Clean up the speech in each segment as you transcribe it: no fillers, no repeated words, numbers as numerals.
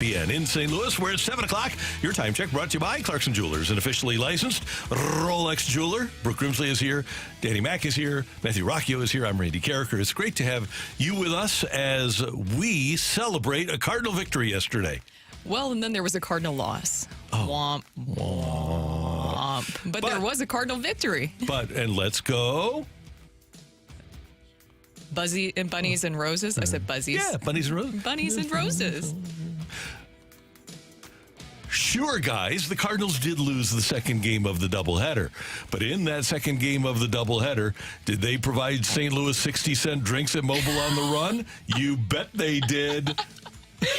ESPN in St. Louis, where it's 7 o'clock. Your time check brought to you by Clarkson Jewelers, an officially licensed Rolex jeweler. Brooke Grimsley is here. Danny Mack is here. Matthew Rocchio is here. I'm Randy Carricker. It's great to have you with us as we celebrate a Cardinal victory yesterday. Well, and then there was a Cardinal loss. Womp, womp. But there was a Cardinal victory. And let's go. Buzzy and bunnies and roses. I said buzzies. Yeah, bunnies and roses. Bunnies and roses. Sure, guys, the Cardinals did lose the second game of the doubleheader. But in that second game of the doubleheader, did they provide St. Louis 60-cent drinks at Mobile on the Run? You bet they did.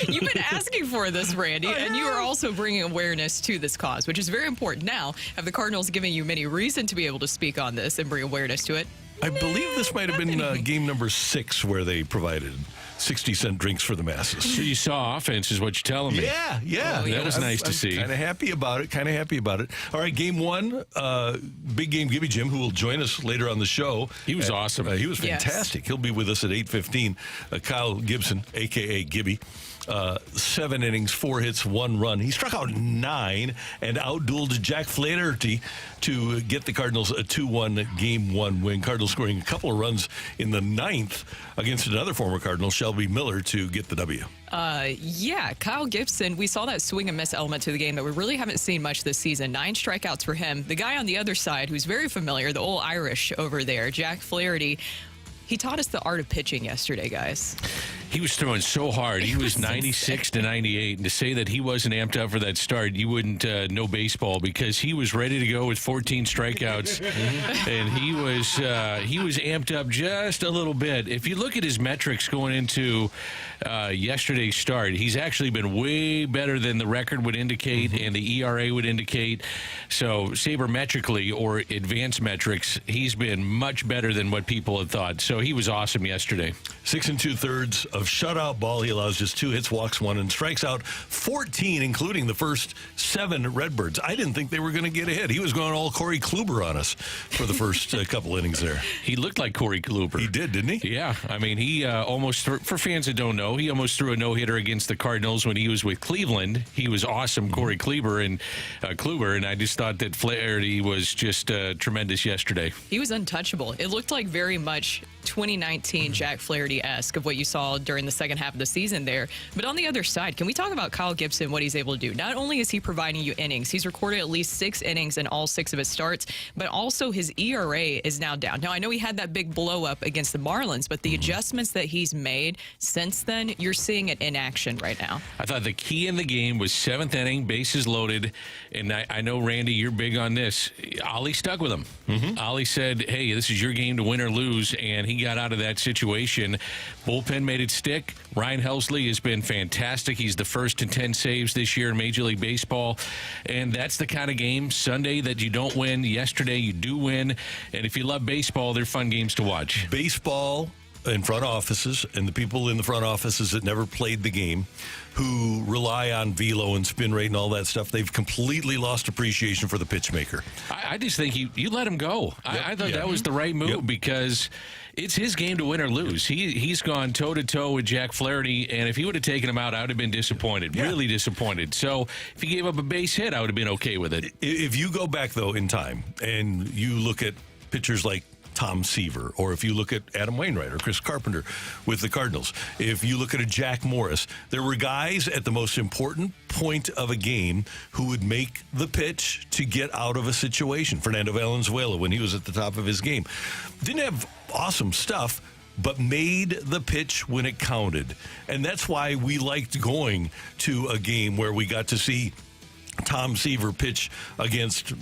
You've been asking for this, Randy, and you are also bringing awareness to this cause, which is very important. Now, have the Cardinals given you many reason to be able to speak on this and bring awareness to it? I believe this might have been game number 6 where they provided 60-cent drinks for the masses. So you saw offense is what you're telling me. Yeah. That was nice to see. Kind of happy about it. All right, game 1, big game Gibby Jim, who will join us later on the show. He was awesome. He was fantastic. Yes. He'll be with us at 8:15. Kyle Gibson, a.k.a. Gibby. 7 innings, 4 hits, 1 run. He struck out 9 and outdueled Jack Flaherty to get the Cardinals a 2-1 Game 1 win. Cardinals scoring a couple of runs in the 9th against another former Cardinal, Shelby Miller, to get the W. Kyle Gibson, we saw that swing and miss element to the game that we really haven't seen much this season. 9 strikeouts for him. The guy on the other side, who's very familiar, the old Irish over there, Jack Flaherty, he taught us the art of pitching yesterday, guys. He was throwing so hard. He was 96 to 98. And to say that he wasn't amped up for that start, you wouldn't know baseball, because he was ready to go with 14 strikeouts. And he was amped up just a little bit. If you look at his metrics going into yesterday's start, he's actually been way better than the record would indicate and the ERA would indicate. So sabermetrically or advanced metrics, he's been much better than what people had thought. So he was awesome yesterday. 6 2/3 of shutout ball. He allows just 2 hits, walks 1, and strikes out 14, including the first 7 Redbirds. I didn't think they were going to get ahead. He was going all Corey Kluber on us for the first couple innings there. He looked like Corey Kluber. He did, didn't he? Yeah. I mean, he almost threw, for fans that don't know, he almost threw a no-hitter against the Cardinals when he was with Cleveland. He was awesome, Corey Kluber, and I just thought that Flaherty was just tremendous yesterday. He was untouchable. It looked like very much 2019 Jack Flaherty-esque of what you saw during the second half of the season there. But on the other side, can we talk about Kyle Gibson, what he's able to do? Not only is he providing you innings, he's recorded at least 6 innings in all 6 of his starts, but also his ERA is now down. Now, I know he had that big blow-up against the Marlins, but the adjustments that he's made since then, you're seeing it in action right now. I thought the key in the game was 7th inning, bases loaded, and I know, Randy, you're big on this. Ollie stuck with him. Ollie said, hey, this is your game to win or lose, and he got out of that situation. Bullpen made it stick. Ryan Helsley has been fantastic. He's the first in 10 saves this year in Major League Baseball, and that's the kind of game, Sunday, that you don't win. Yesterday, you do win, and if you love baseball, they're fun games to watch. Baseball in front offices and the people in the front offices that never played the game, who rely on velo and spin rate and all that stuff, they've completely lost appreciation for the pitch maker. I just think you let him go. Yep. I thought that was the right move because it's his game to win or lose. He's gone toe-to-toe with Jack Flaherty, and if he would have taken him out, I would have been disappointed, really disappointed. So if he gave up a base hit, I would have been okay with it. If you go back, though, in time, and you look at pitchers like Tom Seaver, or if you look at Adam Wainwright or Chris Carpenter with the Cardinals, if you look at a Jack Morris, there were guys at the most important point of a game who would make the pitch to get out of a situation. Fernando Valenzuela, when he was at the top of his game, didn't have awesome stuff, but made the pitch when it counted. And that's why we liked going to a game where we got to see Tom Seaver pitch against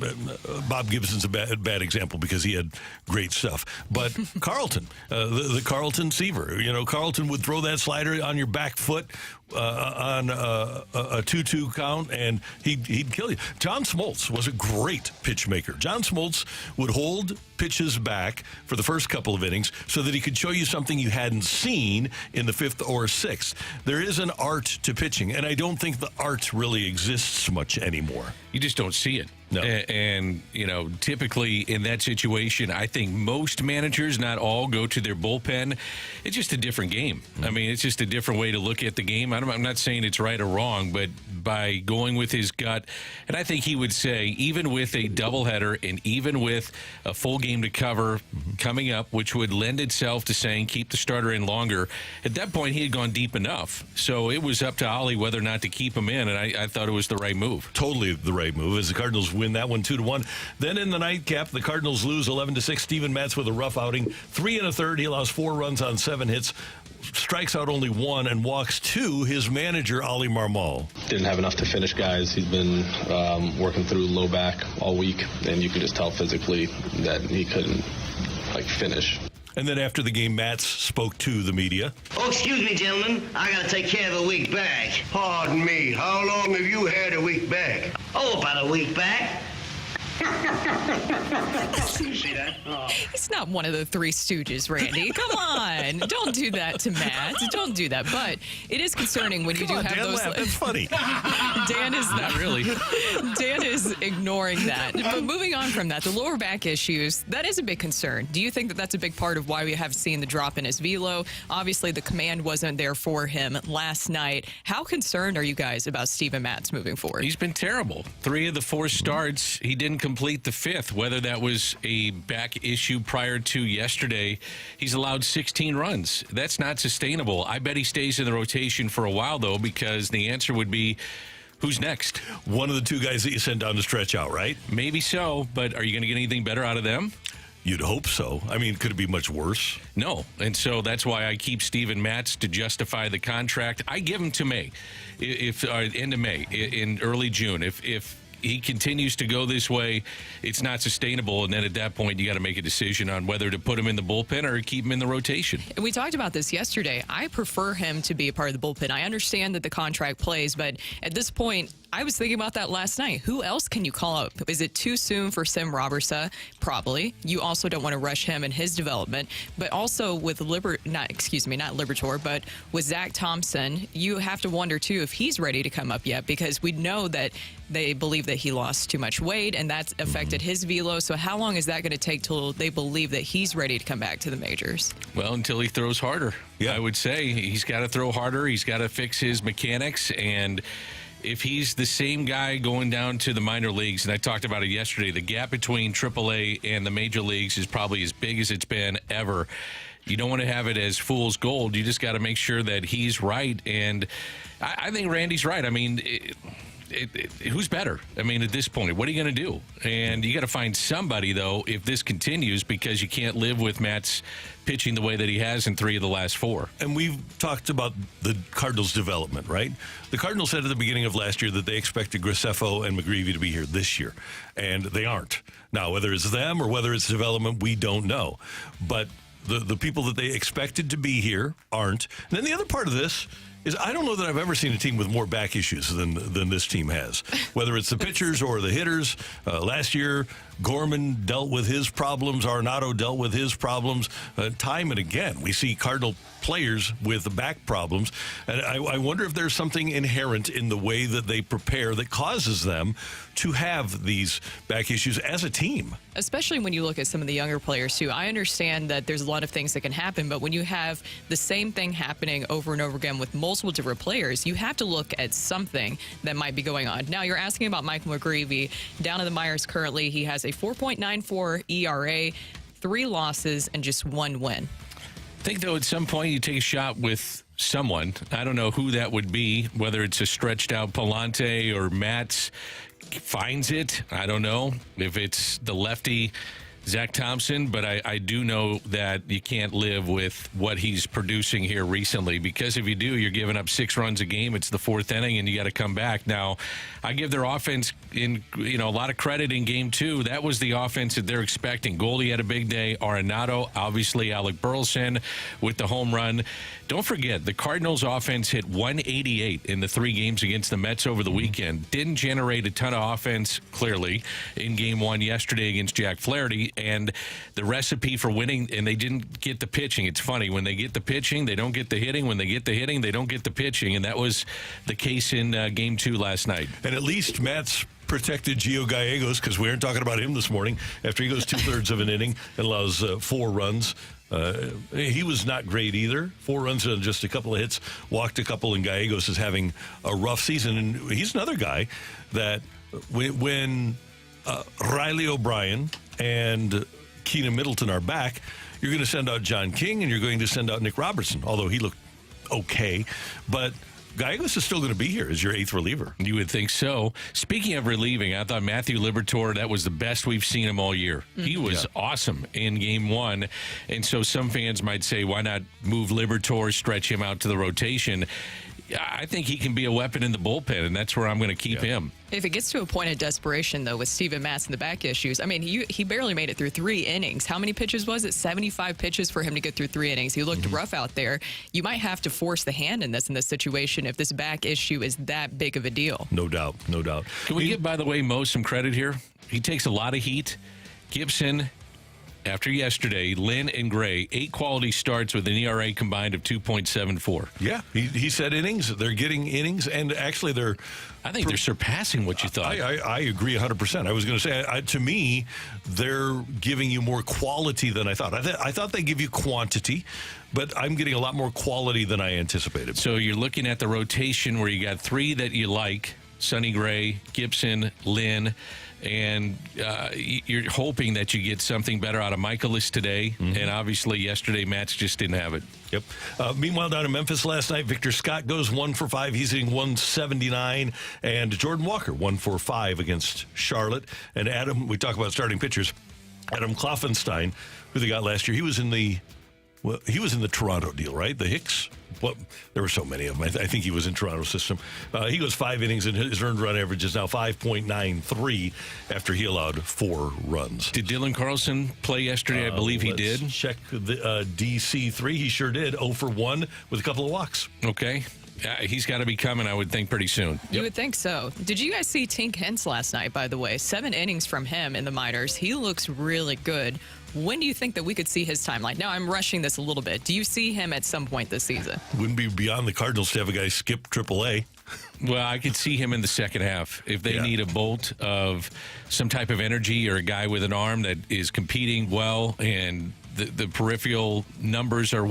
Bob Gibson's a bad example because he had great stuff. But Carlton, the Carlton Seaver, Carlton would throw that slider on your back foot on a 2-2 count, and he'd kill you. John Smoltz was a great pitch maker. John Smoltz would hold pitches back for the first couple of innings so that he could show you something you hadn't seen in the 5th or 6th. There is an art to pitching, and I don't think the art really exists much anymore. You just don't see it. No. And, typically in that situation, I think most managers, not all, go to their bullpen. It's just a different game. I mean, it's just a different way to look at the game. I'm not saying it's right or wrong, but by going with his gut, and I think he would say, even with a doubleheader and even with a full game to cover coming up, which would lend itself to saying keep the starter in longer, at that point he had gone deep enough. So it was up to Ollie whether or not to keep him in, and I thought it was the right move. Totally the right move, as the Cardinals win that one 2-1. Then in the nightcap, the Cardinals lose 11-6. Steven Matz with a rough outing, 3 1/3. He allows 4 runs on 7 hits, strikes out only 1, and walks 2. His manager, Ollie Marmol. Didn't have enough to finish, guys. He's been working through low back all week, and you could just tell physically that he couldn't finish. And then after the game, Matz spoke to the media. Oh, excuse me, gentlemen. I gotta take care of a weak back. Pardon me, how long have you had a weak back? Oh, about a week back. You see that? Oh. He's not one of the Three Stooges, Randy. Come on. Don't do that to Matt. Don't do that. But it is concerning when you do have Dan those. Laugh. That's funny. Dan is Not really. Dan is ignoring that. But moving on from that, the lower back issues, that is a big concern. Do you think that that's a big part of why we have seen the drop in his velo? Obviously, the command wasn't there for him last night. How concerned are you guys about Steven Matz moving forward? He's been terrible. 3 of the 4 starts, he didn't complete the 5th. Whether that was a back issue prior to yesterday, he's allowed 16 runs. That's not sustainable. I bet he stays in the rotation for a while, though, because the answer would be, who's next? One of the 2 guys that you send down to stretch out, right? Maybe so, but are you going to get anything better out of them? You'd hope so. I mean, could it be much worse? No, and so that's why I keep Steven Matz to justify the contract. I give him to May, end of May, in early June. If he continues to go this way, it's not sustainable, and then at that point you got to make a decision on whether to put him in the bullpen or keep him in the rotation. And we talked about this yesterday. I prefer him to be a part of the bullpen. I understand that the contract plays, but at this point, I was thinking about that last night. Who else can you call up? Is it too soon for Sim Robertson? Probably. You also don't want to rush him in his development. But also with not Libertor, but with Zach Thompson, you have to wonder too if he's ready to come up yet, because we know that they believe that he lost too much weight and that's affected his velo. So how long is that going to take till they believe that he's ready to come back to the majors? Well, until he throws harder. Yeah. I would say he's got to throw harder. He's got to fix his mechanics, and if he's the same guy going down to the minor leagues, and I talked about it yesterday, the gap between AAA and the major leagues is probably as big as it's been ever. You don't want to have it as fool's gold. You just got to make sure that he's right, and I think Randy's right. I mean, who's better? I mean, at this point, what are you going to do? And you got to find somebody, though, if this continues, because you can't live with Matt's pitching the way that he has in 3 of the last 4. And we've talked about the Cardinals' development, right? The Cardinals said at the beginning of last year that they expected Graceffo and McGreevy to be here this year, and they aren't. Now, whether it's them or whether it's development, we don't know. But the people that they expected to be here aren't. And then the other part of this is I don't know that I've ever seen a team with more back issues than this team has, whether it's the pitchers or the hitters. Last year, Gorman dealt with his problems. Arenado dealt with his problems. Time and again, we see Cardinal players with back problems. And I wonder if there's something inherent in the way that they prepare that causes them to have these back issues as a team. Especially when you look at some of the younger players, too. I understand that there's a lot of things that can happen, but when you have the same thing happening over and over again with multiple different players, you have to look at something that might be going on. Now, you're asking about Michael McGreevy. Down in the Myers currently, he has a 4.94 ERA, 3 losses, and just 1 win. I think, though, at some point you take a shot with someone. I don't know who that would be, whether it's a stretched out Palante or Matz finds it. I don't know if it's the lefty Zach Thompson, but I do know that you can't live with what he's producing here recently, because if you do, you're giving up 6 runs a game. It's the 4th inning, and you got to come back. Now, I give their offense a lot of credit in Game 2. That was the offense that they're expecting. Goldy had a big day. Arenado, obviously Alec Burleson with the home run. Don't forget, the Cardinals' offense hit 188 in the 3 games against the Mets over the weekend. Didn't generate a ton of offense, clearly, in Game 1 yesterday against Jack Flaherty. And the recipe for winning, and they didn't get the pitching. It's funny. When they get the pitching, they don't get the hitting. When they get the hitting, they don't get the pitching. And that was the case in Game 2 last night. And at least Matt's protected Gio Gallegos because we aren't talking about him this morning after he goes 2/3 of an inning and allows 4 runs. He was not great either. 4 runs on just a couple of hits, walked a couple, and Gallegos is having a rough season. And he's another guy that when Riley O'Brien and Keenan Middleton are back, you're going to send out John King and you're going to send out Nick Robertson, although he looked okay. But Gallegos is still going to be here as your 8th reliever. You would think so. Speaking of relieving, I thought Matthew Liberatore, that was the best we've seen him all year. He was awesome in Game 1. And so some fans might say, why not move Liberatore, stretch him out to the rotation? I think he can be a weapon in the bullpen, and that's where I'm going to keep him. If it gets to a point of desperation, though, with Steven Matz and the back issues, I mean, he barely made it through 3 innings. How many pitches was it? 75 pitches for him to get through 3 innings. He looked rough out there. You might have to force the hand in this situation if this back issue is that big of a deal. No doubt, no doubt. Can we give, by the way, Mo some credit here? He takes a lot of heat. Gibson, after yesterday, Lynn and Gray, 8 quality starts with an ERA combined of 2.74. Yeah, he said innings. They're getting innings, and actually I think they're surpassing what you thought. I agree 100%. I was going to say, to me, they're giving you more quality than I thought. I thought they give you quantity, but I'm getting a lot more quality than I anticipated. So you're looking at the rotation where you got 3 that you like, Sonny Gray, Gibson, Lynn, and you're hoping that you get something better out of Michaelis today. And obviously yesterday, Matz just didn't have it. Yep. Meanwhile, down in Memphis last night, Victor Scott goes 1 for 5. He's hitting 179. And Jordan Walker, 1 for 5 against Charlotte. And Adam, we talk about starting pitchers. Adam Kloffenstein, who they got last year, he was in the Toronto deal, right? The Hicks. Well, there were so many of them. I think he was in Toronto's system. He goes 5 innings, and his earned run average is now 5.93 after he allowed 4 runs. Did Dylan Carlson play yesterday? I believe he did. Check the DC3. He sure did. 0 for 1 with a couple of walks. Okay. He's got to be coming, I would think, pretty soon. You would think so. Did you guys see Tink Hence last night, by the way? 7 innings from him in the minors. He looks really good. When do you think that we could see his timeline? Now, I'm rushing this a little bit. Do you see him at some point this season? Wouldn't be beyond the Cardinals to have a guy skip AAA. Well, I could see him in the second half. If they need a bolt of some type of energy or a guy with an arm that is competing well and the peripheral numbers are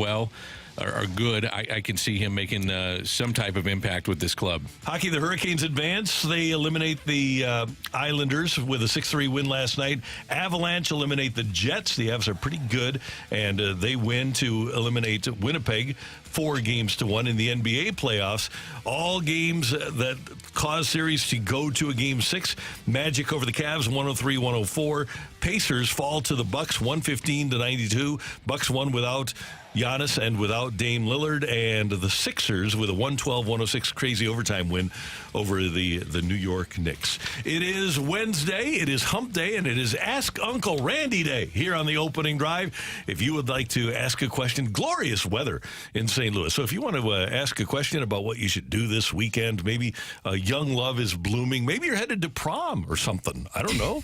good, I can see him making some type of impact with this club. Hockey, the Hurricanes advance. They eliminate the Islanders with a 6-3 win last night. Avalanche eliminate the Jets. The Avs are pretty good, and they win to eliminate Winnipeg 4-1 in the NBA playoffs. All games that cause series to go to a Game 6. Magic over the Cavs, 103-104. Pacers fall to the Bucks, 115-92. Bucks won without Giannis and without Dame Lillard, and the Sixers with a 112-106 crazy overtime win over the New York Knicks. It is Wednesday, it is Hump Day, and it is Ask Uncle Randy Day here on the opening drive. If you would like to ask a question, glorious weather in St. Louis. So if you want to ask a question about what you should do this weekend, maybe young love is blooming, maybe you're headed to prom or something. I don't know.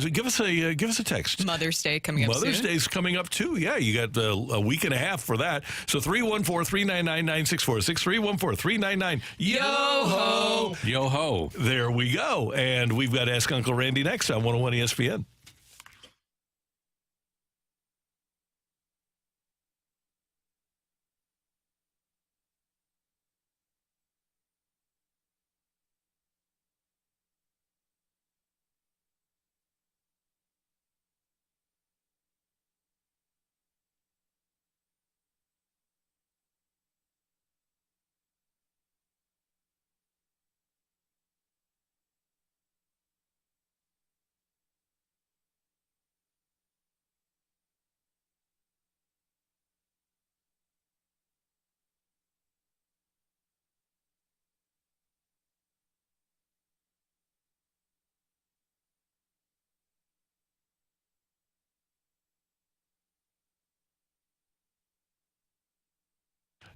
Give us a text. Mother's Day coming up soon. Mother's Day's coming up too. Yeah, you got a week and a half for that. So 314-399-9646, 314-399 Yo-ho! Yo-ho. There we go. And we've got Ask Uncle Randy next on 101 ESPN.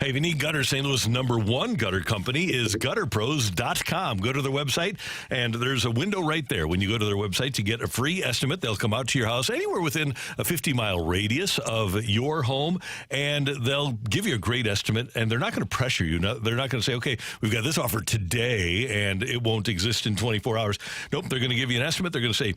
Hey, if you need gutters, St. Louis' #1 gutter company is gutterpros.com. Go to their website, and there's a window right there. When you go to their website to get a free estimate, they'll come out to your house anywhere within a 50-mile radius of your home, and they'll give you a great estimate, and they're not going to pressure you. They're not going to say, okay, we've got this offer today, and it won't exist in 24 hours. Nope, they're going to give you an estimate. They're going to say,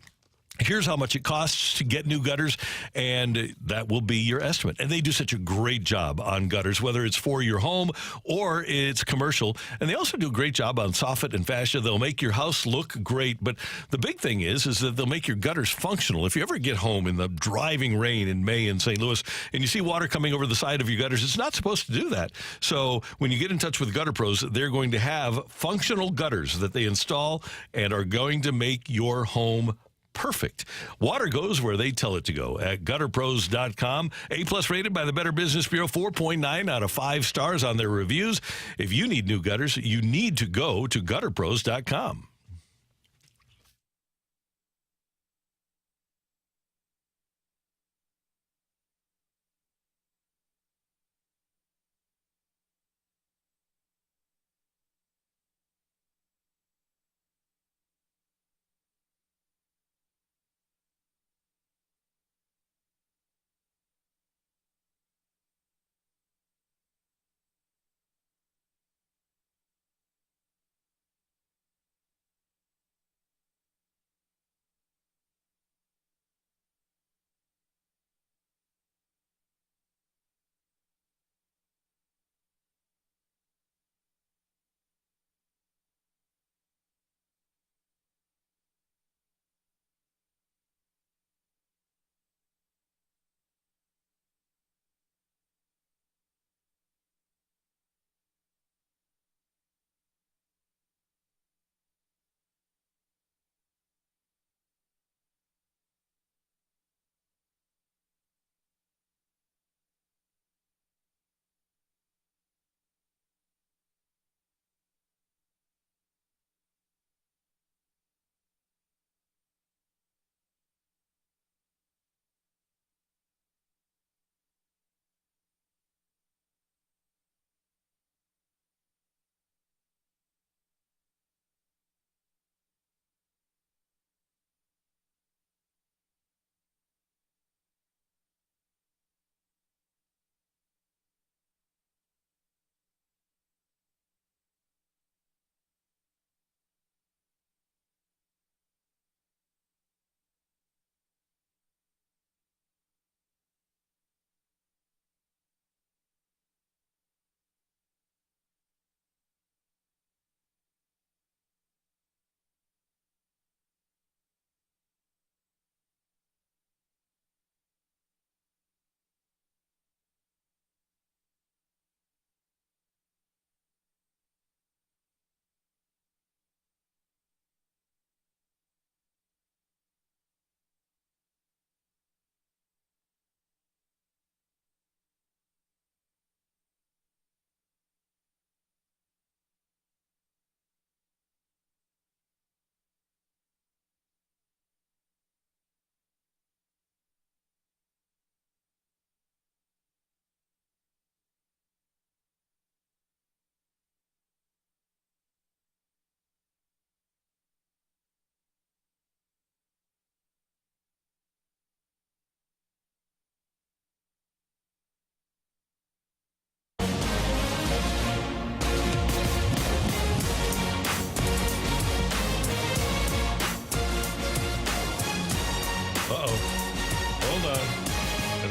here's how much it costs to get new gutters, and that will be your estimate. And they do such a great job on gutters, whether it's for your home or it's commercial. And they also do a great job on soffit and fascia. They'll make your house look great. But the big thing is that they'll make your gutters functional. If you ever get home in the driving rain in May in St. Louis and you see water coming over the side of your gutters, it's not supposed to do that. So when you get in touch with Gutter Pros, they're going to have functional gutters that they install and are going to make your home perfect. Water goes where they tell it to go at gutterpros.com. A+ rated by the Better Business Bureau, 4.9 out of 5 stars on their reviews. If you need new gutters, you need to go to gutterpros.com.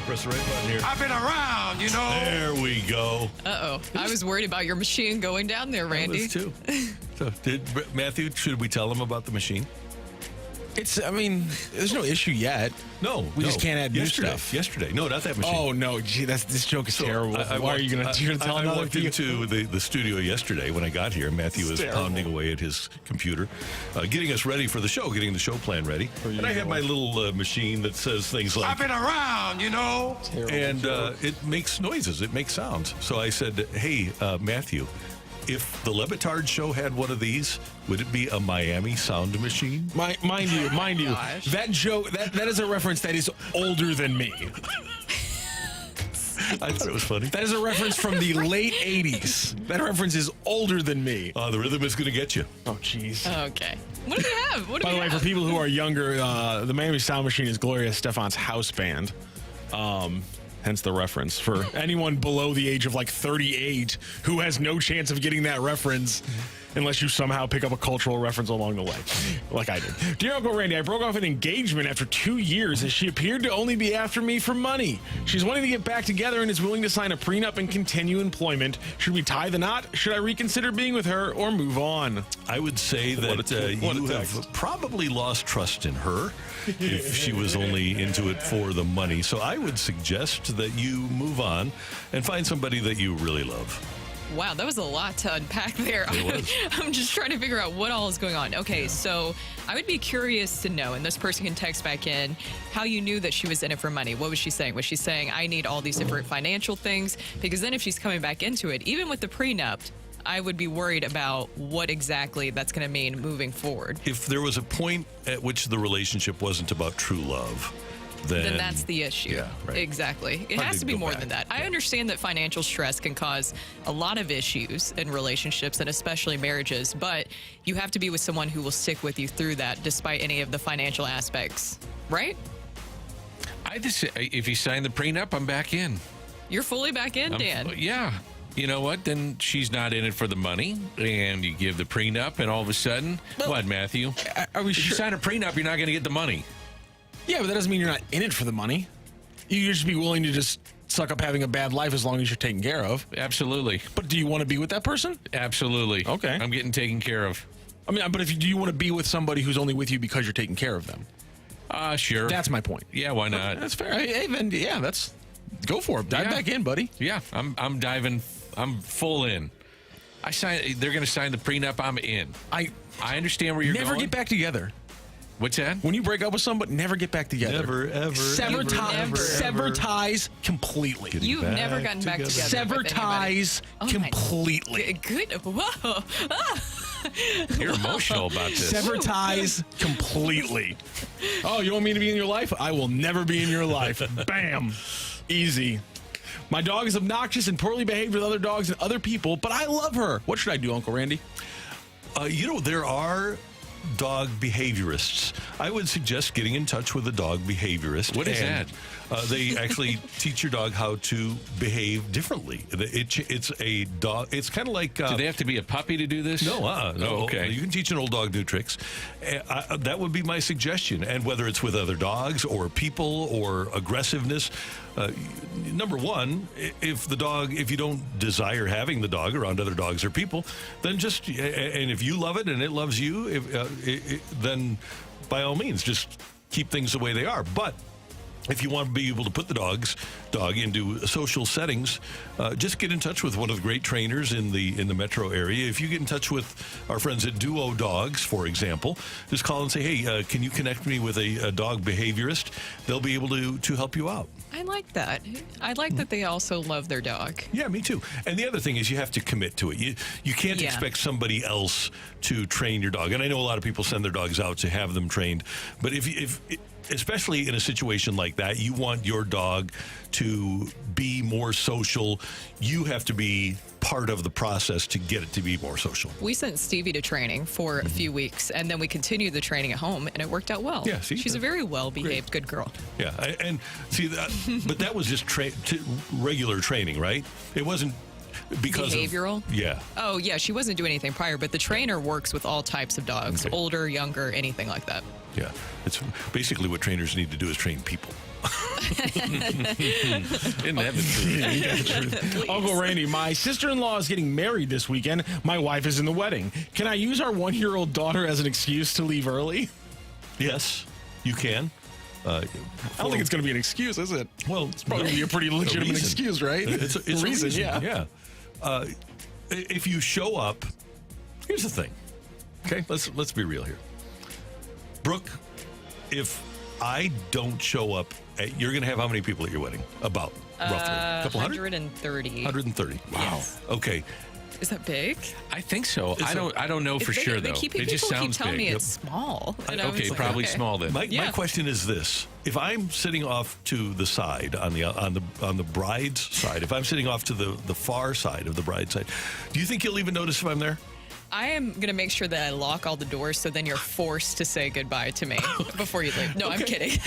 Press the right button here. I've been around, you know. There we go. Uh-oh. I was worried about your machine going down there, Randy. I was too. So, Matthew, should we tell him about the machine? I mean, there's no issue yet. No. We just can't add new stuff. Yesterday. No, not that machine. Oh, no. Gee, this joke is terrible. Why are you going to tell another? I walked into the studio yesterday when I got here. Matthew was pounding away at his computer, getting us ready for the show, getting the show plan ready. And I have my little machine that says things like, I've been around, you know. And it makes noises. It makes sounds. So I said, hey, Matthew, if the Levitard show had one of these, would it be a Miami sound machine? Mind you, that joke, that is a reference that is older than me. I thought it was funny. That is a reference from the late 80s. That reference is older than me. The rhythm is going to get you. Oh, jeez. Okay. What do we have? By the way, for people who are younger, the Miami Sound Machine is Gloria Estefan's house band. Hence the reference. For anyone below the age of like 38 who has no chance of getting that reference unless you somehow pick up a cultural reference along the way, like I did. Dear Uncle Randy, I broke off an engagement after 2 years as she appeared to only be after me for money. She's wanting to get back together and is willing to sign a prenup and continue employment. Should we tie the knot? Should I reconsider being with her or move on? I would say that you have probably lost trust in her if she was only into it for the money. So I would suggest that you move on and find somebody that you really love. Wow, that was a lot to unpack there. It was. I'm just trying to figure out what all is going on. Okay, so I would be curious to know, and this person can text back in, how you knew that she was in it for money. What was she saying? Was she saying, I need all these different financial things? Because then if she's coming back into it, even with the prenup, I would be worried about what exactly that's going to mean moving forward. If there was a point at which the relationship wasn't about true love, then that's the issue. Yeah, right. Exactly. It Hard has to to be go more back. than that. Yeah. I understand that financial stress can cause a lot of issues in relationships and especially marriages, but you have to be with someone who will stick with you through that despite any of the financial aspects, right? If you sign the prenup, I'm back in. You're fully back in, Dan. Yeah. You know what? Then she's not in it for the money, and you give the prenup, and all of a sudden, what, Matthew? Are we If you sure? sign a prenup, you're not going to get the money. Yeah, but that doesn't mean you're not in it for the money. You just be willing to just suck up having a bad life as long as you're taken care of. Absolutely. But do you want to be with that person? Absolutely. Okay. I'm getting taken care of. I mean, but do you want to be with somebody who's only with you because you're taking care of them? Sure. That's my point. Yeah, why not? That's fair. Hey, then, yeah, go for it. Dive Yeah. back in, buddy. Yeah, I'm diving. I'm full in. They're going to sign the prenup. I'm in. I understand where you're Never going. get back together. What's that? When you break up with somebody, never get back together. Never, ever, Sever ever, ties. ever, Sever ever. ties completely. You've back never gotten back together. together. Sever with anybody. ties Oh my- completely. Good. Whoa. You're emotional about this. Sever ties completely. Oh, you want me to be in your life? I will never be in your life. Bam. Easy. My dog is obnoxious and poorly behaved with other dogs and other people, but I love her. What should I do, Uncle Randy? There are dog behaviorists. I would suggest getting in touch with a dog behaviorist. What is that? They actually teach your dog how to behave differently. It's a dog. It's kind of like. Do they have to be a puppy to do this? No. Oh, okay. You can teach an old dog new tricks. That would be my suggestion. And whether it's with other dogs or people or aggressiveness, number one, if you don't desire having the dog around other dogs or people, then and if you love it and it loves you, then by all means, just keep things the way they are. But if you want to be able to put the dog into social settings, just get in touch with one of the great trainers in the metro area. If you get in touch with our friends at Duo Dogs, for example, just call and say, hey, can you connect me with a dog behaviorist? They'll be able to help you out. I like that. I like that they also love their dog. Yeah, me too. And the other thing is you have to commit to it. You can't Yeah. expect somebody else to train your dog. And I know a lot of people send their dogs out to have them trained. But if especially in a situation like that, you want your dog to be more social. You have to be part of the process to get it to be more social. We sent Stevie to training for a few weeks, and then we continued the training at home, and it worked out well. Yeah, see? She's a very well-behaved, good girl. Yeah, and see, but that was just regular training, right? It wasn't because Behavioral? Yeah. Oh, yeah, she wasn't doing anything prior, but the trainer works with all types of dogs, Okay. older, younger, anything like that. Yeah. It's basically what trainers need to do is train people. Isn't that the truth? Uncle Randy, my sister-in-law is getting married this weekend. My wife is in the wedding. Can I use our 1-year-old daughter as an excuse to leave early? Yes, you can. I don't think it's going to be an excuse, is it? Well, it's Probably be a pretty legitimate reason. excuse, right? It's a reason, yeah. Yeah. If you show up, here's the thing. Okay, let's be real here. Brooke, if I don't show up, you're going to have how many people at your wedding? About roughly a couple hundred? 130. 130. Wow. Yes. Okay. Is that big? I think so. I don't know for sure though. It just People keep sounds telling big. me it's small. And I was Okay, like, probably okay. small then. My Yeah. question is this: if I'm sitting off to the side on the bride's side, if I'm sitting off to the far side of the bride's side, do you think you'll even notice if I'm there? I am going to make sure that I lock all the doors so then you're forced to say goodbye to me before you leave. No, I'm kidding.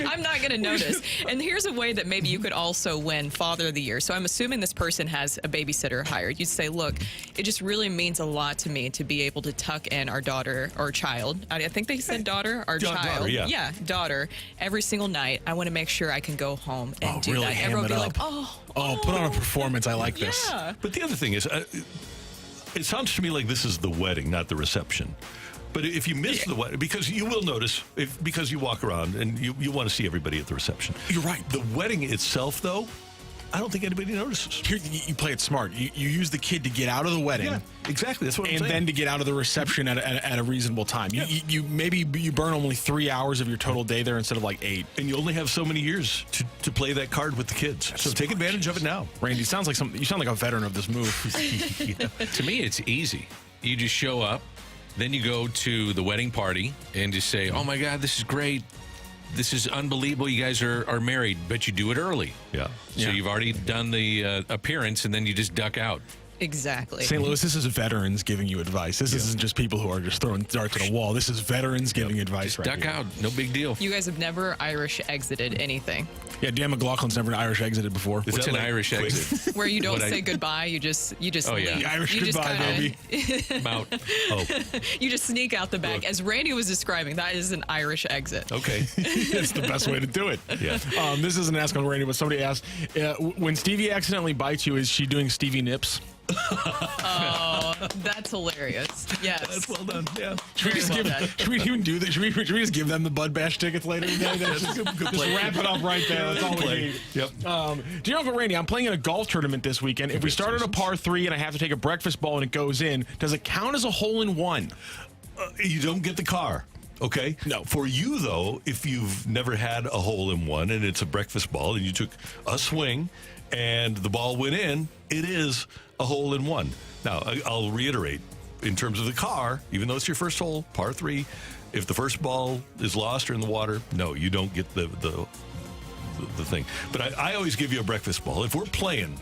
I'm not going to notice. And here's a way that maybe you could also win Father of the Year. So I'm assuming this person has a babysitter hired. You'd say, look, it just really means a lot to me to be able to tuck in our daughter or child. I think they said daughter or child. Daughter, yeah. Yeah, daughter. Every single night, I want to make sure I can go home and do really that. ham Everyone it will be up. like, Oh, put on a performance. I like this. yeah. But the other thing is, it sounds to me like this is the wedding, not the reception. But if you miss the wedding, because you will notice, because you walk around and you want to see everybody at the reception. You're right. The wedding itself, though, I don't think anybody notices. Here, you play it smart. You use the kid to get out of the wedding. Yeah, exactly. That's what I'm And saying. then to get out of the reception at a reasonable time. You maybe you burn only 3 hours of your total day there instead of like 8. And you only have so many years to play that card with the kids. So take advantage of it now. Randy, you sound like a veteran of this move. To me, it's easy. You just show up, then you go to the wedding party and just say, "Oh my God, this is great. This is unbelievable. You guys are married," but you do it early. Yeah. So you've already done the appearance, and then you just duck out. Exactly. St. Louis, this is veterans giving you advice. This isn't just people who are just throwing darts at a wall. This is veterans giving advice right Duck here. out. No big deal. You guys have never Irish exited anything. Yeah, Dan McLaughlin's never an Irish exited before. Is What's that an like Irish quick? exit? Where you don't What say I- goodbye, you just Oh, yeah. leave. The Irish You just goodbye, kinda- baby. I'm out. Oh, You just sneak out the back. Look. As Randy was describing, that is an Irish exit. okay. It's the best way to do it. Yeah. This isn't Ask on Randy, but somebody asked, when Stevie accidentally bites you, is she doing Stevie Nips? That's hilarious. Yes. That's well done. Yeah. Should we, Very well done. should we even do that? Should we just give them the Bud Bash tickets later today? Just wrap it up right there. That's all we play. need. Yep. Dear Uncle Randy, I'm playing in a golf tournament this weekend. If we start at a par 3 and I have to take a breakfast ball and it goes in, does it count as a hole-in-one? You don't get the car. Okay? No. For you, though, if you've never had a hole-in-one and it's a breakfast ball and you took a swing and the ball went in, it is a hole-in-one. Now, I'll reiterate, in terms of the car, even though it's your first hole, par 3, if the first ball is lost or in the water, no, you don't get the thing. But I always give you a breakfast ball. If we're playing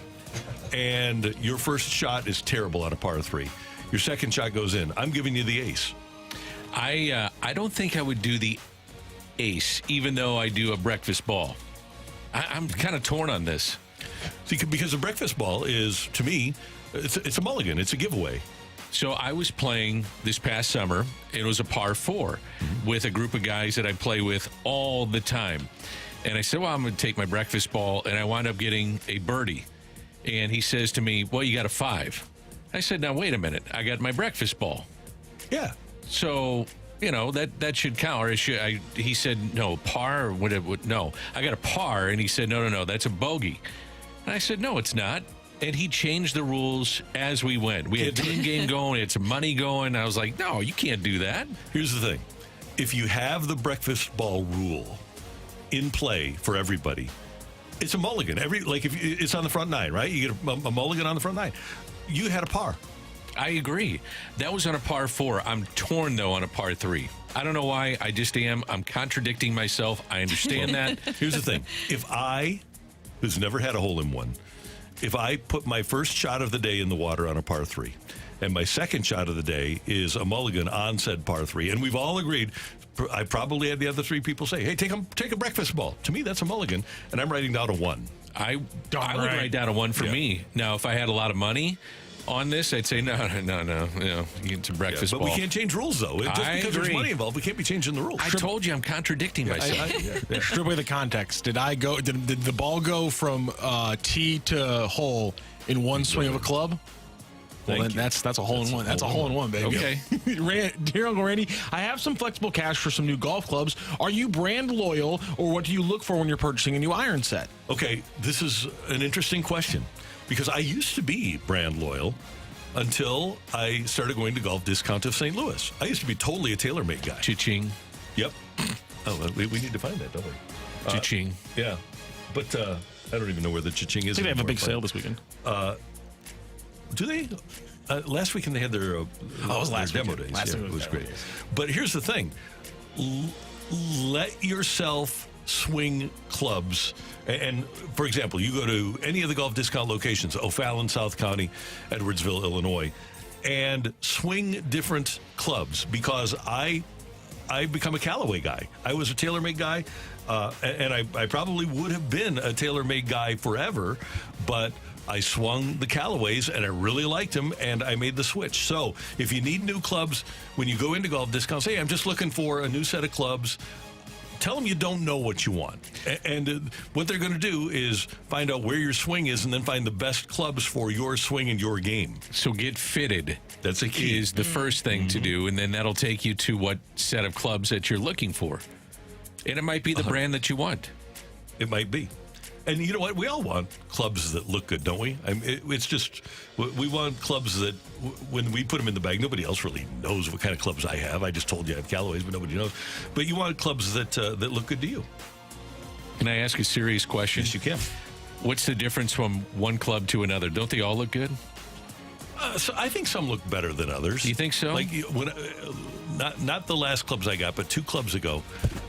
and your first shot is terrible on a par 3, your second shot goes in, I'm giving you the ace. I don't think I would do the ace, even though I do a breakfast ball. I'm kind of torn on this. See, because the breakfast ball is, to me, it's a mulligan. It's a giveaway. So I was playing this past summer. It was a par 4 with a group of guys that I play with all the time. And I said, well, I'm going to take my breakfast ball, and I wound up getting a birdie. And he says to me, well, you got a 5. I said, now, wait a minute. I got my breakfast ball. Yeah. So, that should count. Or he said, no, par, or what, no. I got a par, and he said, no, that's a bogey. And I said, no, it's not. And he changed the rules as we went. We had a team game going. It's money going. I was like, no, you can't do that. Here's the thing. If you have the breakfast ball rule in play for everybody, it's a mulligan. If it's on the front 9, right? You get a mulligan on the front 9. You had a par. I agree. That was on a par 4. I'm torn, though, on a par 3. I don't know why. I just am. I'm contradicting myself. I understand that. Here's the thing. If I, who's never had a hole-in-one, if I put my first shot of the day in the water on a par 3, and my second shot of the day is a mulligan on said par 3, and we've all agreed, I probably had the other 3 people say, hey, take a breakfast ball. To me, that's a mulligan, and I'm writing down a 1. I would right. write down a 1 for Yeah. me. Now, if I had a lot of money on this, I'd say, no. You get some breakfast But ball. we can't change rules, though. Just I because there's agree. money involved, we can't be changing the rules. I told you I'm contradicting myself. Strip away the context. Did the ball go from tee to hole in one swing of a club? Well, Thank then you. that's a hole-in-one. That's a hole-in-one, baby. Okay. Dear Uncle Randy, I have some flexible cash for some new golf clubs. Are you brand loyal, or what do you look for when you're purchasing a new iron set? Okay, this is an interesting question because I used to be brand loyal until I started going to Golf Discount of St. Louis. I used to be totally a TaylorMade guy. Cha-ching. Yep. Oh, well, we need to find that, don't we? Cha-ching. Yeah. But I don't even know where the cha-ching is. I think they have a anymore, big but, sale this weekend. Do they? Last weekend they had their it was last demo weekend. days. Last Yeah, week it was was great. demo days. But here's the thing: let yourself swing clubs. And for example, you go to any of the golf discount locations: O'Fallon, South County, Edwardsville, Illinois, and swing different clubs. Because I become a Callaway guy. I was a TaylorMade guy, and I probably would have been a TaylorMade guy forever, but I swung the Callaways, and I really liked them, and I made the switch. So if you need new clubs, when you go into golf discounts, hey, I'm just looking for a new set of clubs, tell them you don't know what you want. And what they're going to do is find out where your swing is and then find the best clubs for your swing and your game. So get fitted. That's a key. Is the first thing to do, and then that'll take you to what set of clubs that you're looking for. And it might be the brand that you want. It might be. And you know what? We all want clubs that look good, don't we? It's just, we want clubs that, when we put them in the bag, nobody else really knows what kind of clubs I have. I just told you I have Callaways, but nobody knows. But you want clubs that look good to you. Can I ask a serious question? Yes, you can. What's the difference from one club to another? Don't they all look good? So I think some look better than others. You think so? Like when, not the last clubs I got, but 2 clubs ago,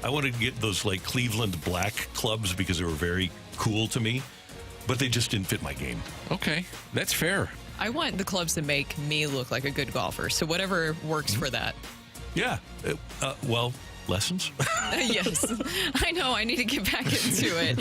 I wanted to get those like Cleveland black clubs because they were very cool to me, but they just didn't fit my game. Okay, that's fair. I want the clubs that make me look like a good golfer. So whatever works for that. Yeah. Well, lessons. Yes, I know. I need to get back into it.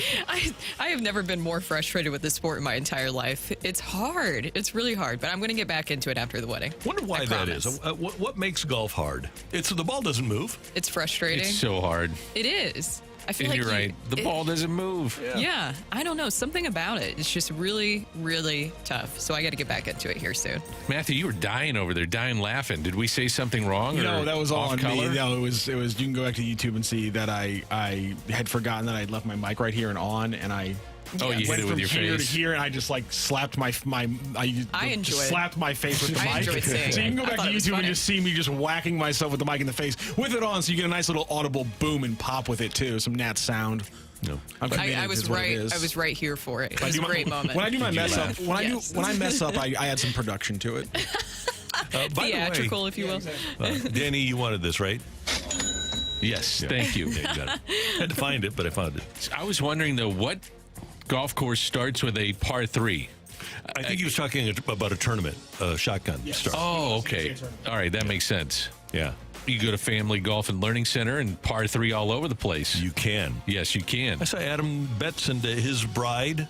I have never been more frustrated with this sport in my entire life. It's hard. It's really hard, but I'm going to get back into it after the wedding. Wonder why I that is. promise. What makes golf hard? It's the ball doesn't move. It's frustrating. It's so hard. It is. I feel And like you're right. The ball doesn't move. Yeah, I don't know. Something about it. It's just really, really tough. So I got to get back into it here soon. Matthew, you were dying over there, dying laughing. Did we say something wrong? No, or that was all off on color? me. No, it was. You can go back to YouTube and see that I had forgotten that I'd left my mic right here and on, and I. Oh, you hit went it from with your here face. to here, and I just like slapped I enjoy just it. slapped my face with the I mic. enjoy seeing So you can it. go I back to thought it was YouTube and funny. just see me just whacking myself with the mic in the face with it on, so you get a nice little audible boom and pop with it too. Some nat sound. No. I'm committed, I was is what it right. is. I was right here for it. It was a do great moment. When I do my mess up, Yes. when I mess up, I add some production to it. By the way, Theatrical, if you will. Danny, you wanted this, right? Yes, thank you. Yeah, you got it. Had to find it, but I found it. I was wondering, though, what golf course starts with a par 3? I think he was talking about a tournament, shotgun start. Oh, okay. All right, that makes sense. Yeah, You go to Family Golf and Learning Center and par 3 all over the place. you can. Yes, you can. I saw Adam Betts and his bride,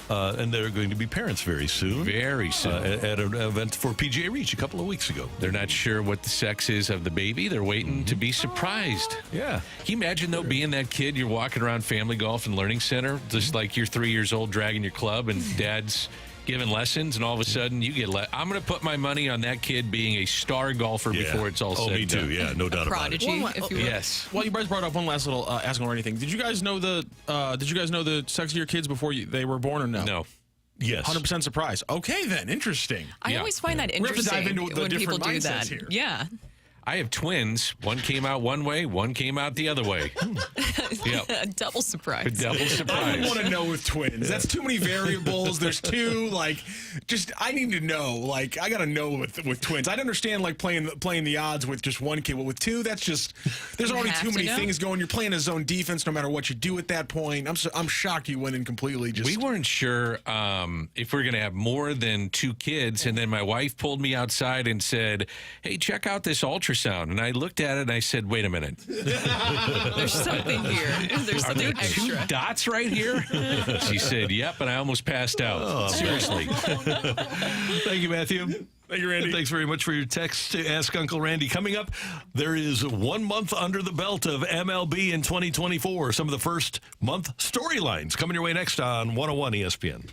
and they're going to be parents very soon. Very soon. At an event for PGA Reach a couple of weeks ago. They're not sure what the sex is of the baby. They're waiting to be surprised. Yeah. Can you imagine, though, being that kid, you're walking around Family Golf and Learning Center, just like you're 3 years old, dragging your club, and dad's giving lessons, and all of a sudden you get I'm going to put my money on that kid being a star golfer before it's all said me and too. done. Yeah, no doubt about it. Prodigy, if you will. Yes. Well, you guys brought up one last little asking or anything. Did you guys know the sex of your kids before they were born or no? No. Yes. 100% surprise. Okay, then. Interesting. I Yeah. always find that We have to interesting dive into the when people different do mindsets that. here. Yeah. I have twins. One came out one way, one came out the other way. Yep. A double surprise. A double I surprise. want to know with twins. That's too many variables. There's two. I need to know. I got to know with twins. I'd understand playing the odds with just one kid, but with two, that's just there's You already have too to many know. things going. You're playing a zone defense no matter what you do at that point. I'm shocked you went in completely. We weren't sure if we were going to have more than 2 kids, and then my wife pulled me outside and said, "Hey, check out this ultrasound." And I looked at it and I said, "Wait a minute, There's something here. There's are there something 2 extra. dots right here?" She said, "Yep," and I almost passed out. Seriously. Thank you, Matthew. Thank you, Randy. Thanks very much for your text to Ask Uncle Randy. Coming up, there is 1 month under the belt of MLB in 2024. Some of the first month storylines coming your way next on 101 ESPN.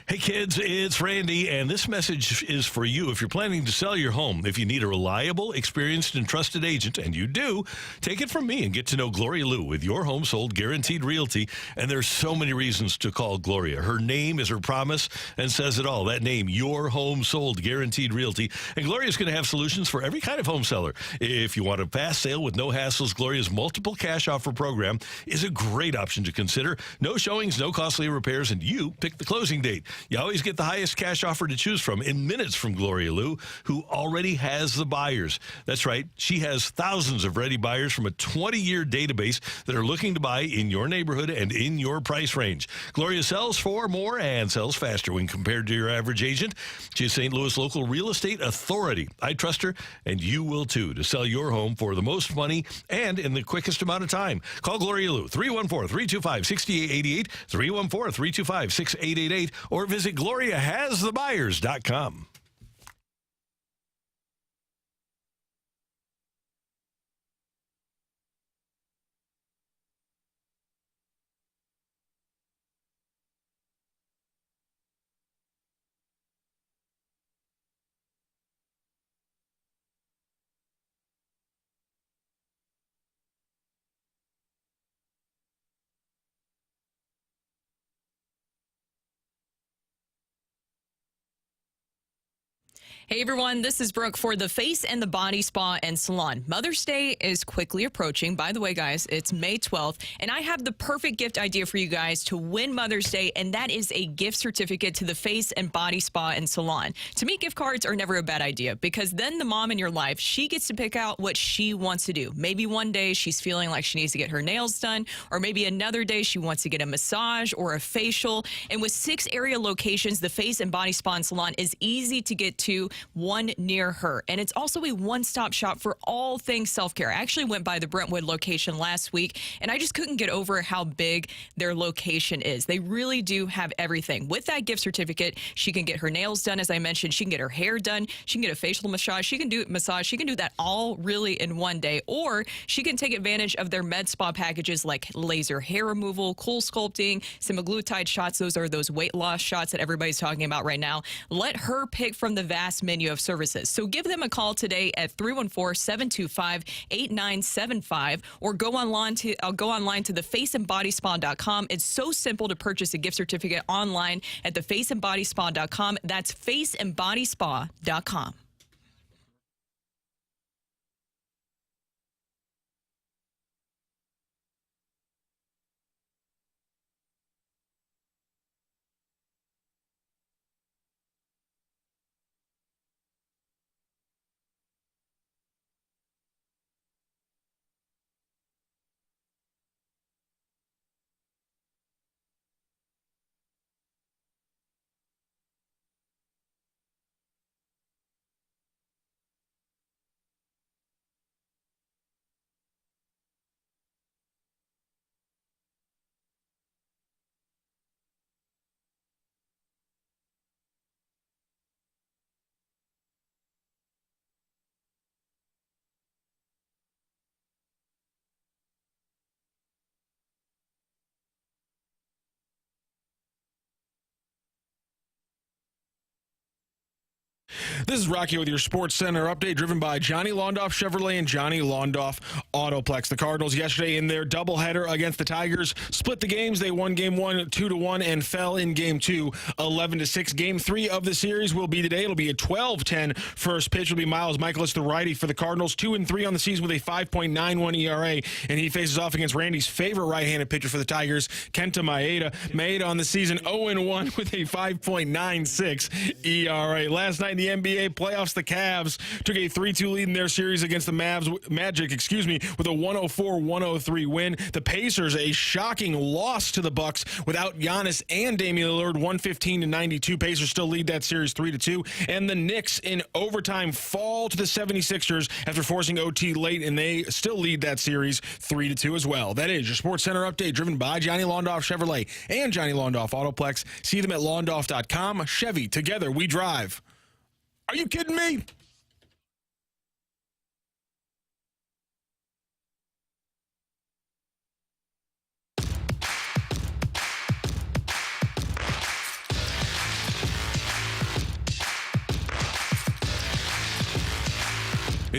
Hey kids, it's Randy, and this message is for you if you're planning to sell your home. If you need a reliable, experienced, and trusted agent, and you do, take it from me and get to know Gloria Lou with Your Home Sold Guaranteed Realty. And there's so many reasons to call Gloria. Her name is her promise and says it all. That name, Your Home Sold Guaranteed Realty. And Gloria's going to have solutions for every kind of home seller. If you want a fast sale with no hassles, Gloria's multiple cash offer program is a great option to consider. No showings, no costly repairs, and you pick the closing date. You always get the highest cash offer to choose from in minutes from Gloria Lou, who already has the buyers. That's right. She has thousands of ready buyers from a 20-year database that are looking to buy in your neighborhood and in your price range. Gloria sells for more and sells faster when compared to your average agent. She's St. Louis local real estate authority. I trust her, and you will too, to sell your home for the most money and in the quickest amount of time. Call Gloria Lou, 314-325-6888, 314-325-6888, or visit GloriaHasTheBuyers.com. Hey everyone, this is Brooke for the Face and the Body Spa and Salon. Mother's Day is quickly approaching. By the way, guys, it's May 12th, and I have the perfect gift idea for you guys to win Mother's Day, and that is a gift certificate to the Face and Body Spa and Salon. To me, gift cards are never a bad idea because then the mom in your life, she gets to pick out what she wants to do. Maybe one day she's feeling like she needs to get her nails done, or maybe another day she wants to get a massage or a facial. And with 6 area locations, the Face and Body Spa and Salon is easy to get to, one near her. And it's also a one-stop shop for all things self-care. I actually went by the Brentwood location last week, and I just couldn't get over how big their location is. They really do have everything. With that gift certificate, she can get her nails done, as I mentioned. She can get her hair done. She can get a facial massage. She can do that all really in one day. Or she can take advantage of their med spa packages like laser hair removal, cool sculpting, semaglutide shots. Those are those weight loss shots that everybody's talking about right now. Let her pick from the vast menu of services. So give them a call today at 314-725-8975 or go online to thefaceandbodyspa.com. It's so simple to purchase a gift certificate online at thefaceandbodyspa.com. That's faceandbodyspa.com. This is Rocky with your Sports Center update, driven by Johnny Londoff Chevrolet and Johnny Londoff Autoplex. The Cardinals yesterday in their doubleheader against the Tigers split the games. They won Game 1 2-1 and fell in Game 2 11-6. Game 3 of the series will be today. It'll be a 12-10 first pitch. It'll be Miles Michaelis, the righty for the Cardinals, 2-3 on the season with a 5.91 ERA, and he faces off against Randy's favorite right-handed pitcher for the Tigers, Kenta Maeda. Maeda on the season 0-1 with a 5.96 ERA. Last night in the NBA playoffs, the Cavs took a 3-2 lead in their series against the Magic, with a 104-103 win. The Pacers, a shocking loss to the Bucks without Giannis and Damian Lillard, 115-92. Pacers still lead that series 3-2. And the Knicks in overtime fall to the 76ers after forcing OT late, and they still lead that series 3-2 as well. That is your Sports Center update, driven by Johnny Londoff Chevrolet and Johnny Londoff Autoplex. See them at londoff.com. Chevy, together we drive. Are you kidding me?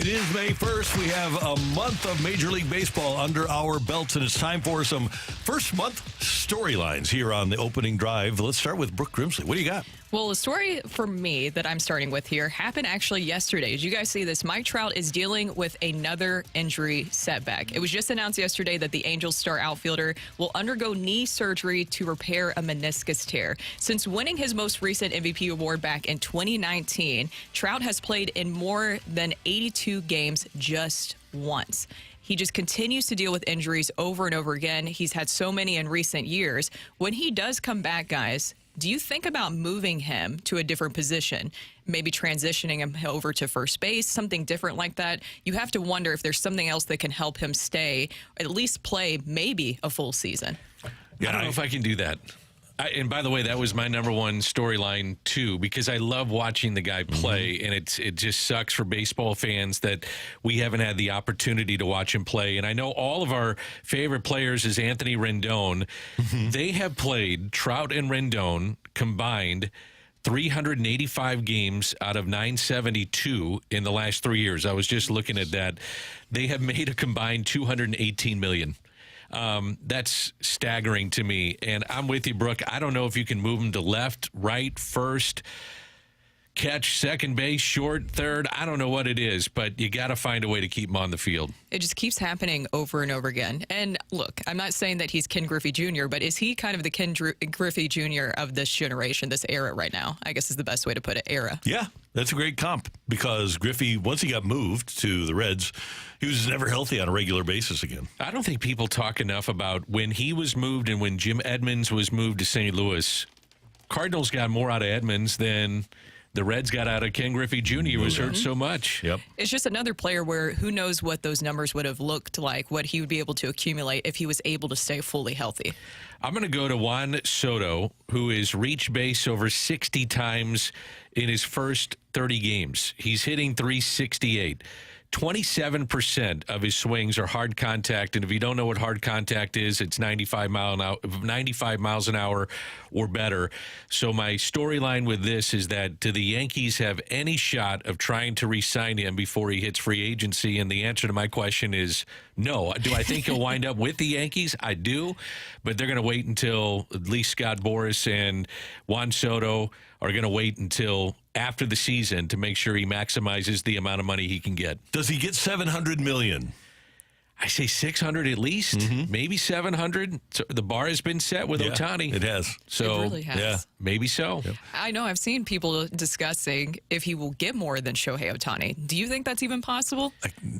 It is May 1st. We have a month of Major League Baseball under our belts, and it's time for some first month storylines here on the opening drive. Let's start with Brooke Grimsley. What do you got? Well, the story for me that I'm starting with here happened actually yesterday. Did you guys see this? Mike Trout is dealing with another injury setback. It was just announced yesterday that the Angels star outfielder will undergo knee surgery to repair a meniscus tear. Since winning his most recent MVP award back in 2019, Trout has played in more than 82 games just once. He just continues to deal with injuries over and over again. He's had so many in recent years. When he does come back, guys, do you think about moving him to a different position, maybe transitioning him over to first base, something different like that? You have to wonder if there's something else that can help him stay, at least play maybe a full season. Yeah, I don't know if I can do that. And by the way, that was my number one storyline, too, because I love watching the guy play, and it just sucks for baseball fans that we haven't had the opportunity to watch him play. And I know all of our favorite players is Anthony Rendon. They have played, Trout and Rendon combined, 385 games out of 972 in the last 3 years. I was just looking at that. They have made a combined $218 million. That's staggering to me. And I'm with you, Brooke. I don't know if you can move him to left, right, first, catch, second base, short, third. I don't know what it is, but you got to find a way to keep him on the field. It just keeps happening over and over again. And look, I'm not saying that he's Ken Griffey Jr., but is he kind of the Ken Griffey Jr. of this generation, this era right now? I guess is the best way to put it, era. Yeah, that's a great comp because Griffey, once he got moved to the Reds, he was never healthy on a regular basis again. I don't think people talk enough about when he was moved and when Jim Edmonds was moved to St. Louis. Cardinals got more out of Edmonds than the Reds got out of Ken Griffey Jr. He was hurt so much. Yep. It's just another player where who knows what those numbers would have looked like, what he would be able to accumulate if he was able to stay fully healthy. I'm going to go to Juan Soto, who has reached base over 60 times in his first 30 games. He's hitting .368. 27% of his swings are hard contact, and if you don't know what hard contact is, it's 95 miles an hour or better. So my storyline with this is that do the Yankees have any shot of trying to re-sign him before he hits free agency? And the answer to my question is no. Do I think he'll wind up with the Yankees? I do, but they're going to wait until at least Scott Boras and Juan Soto are going to wait until after the season to make sure he maximizes the amount of money he can get. Does he get $700 million? I say 600 at least, maybe 700. So the bar has been set with Ohtani. It has. So It really has. yeah, maybe so. Yep. I know I've seen people discussing if he will get more than Shohei Ohtani. Do you think that's even possible?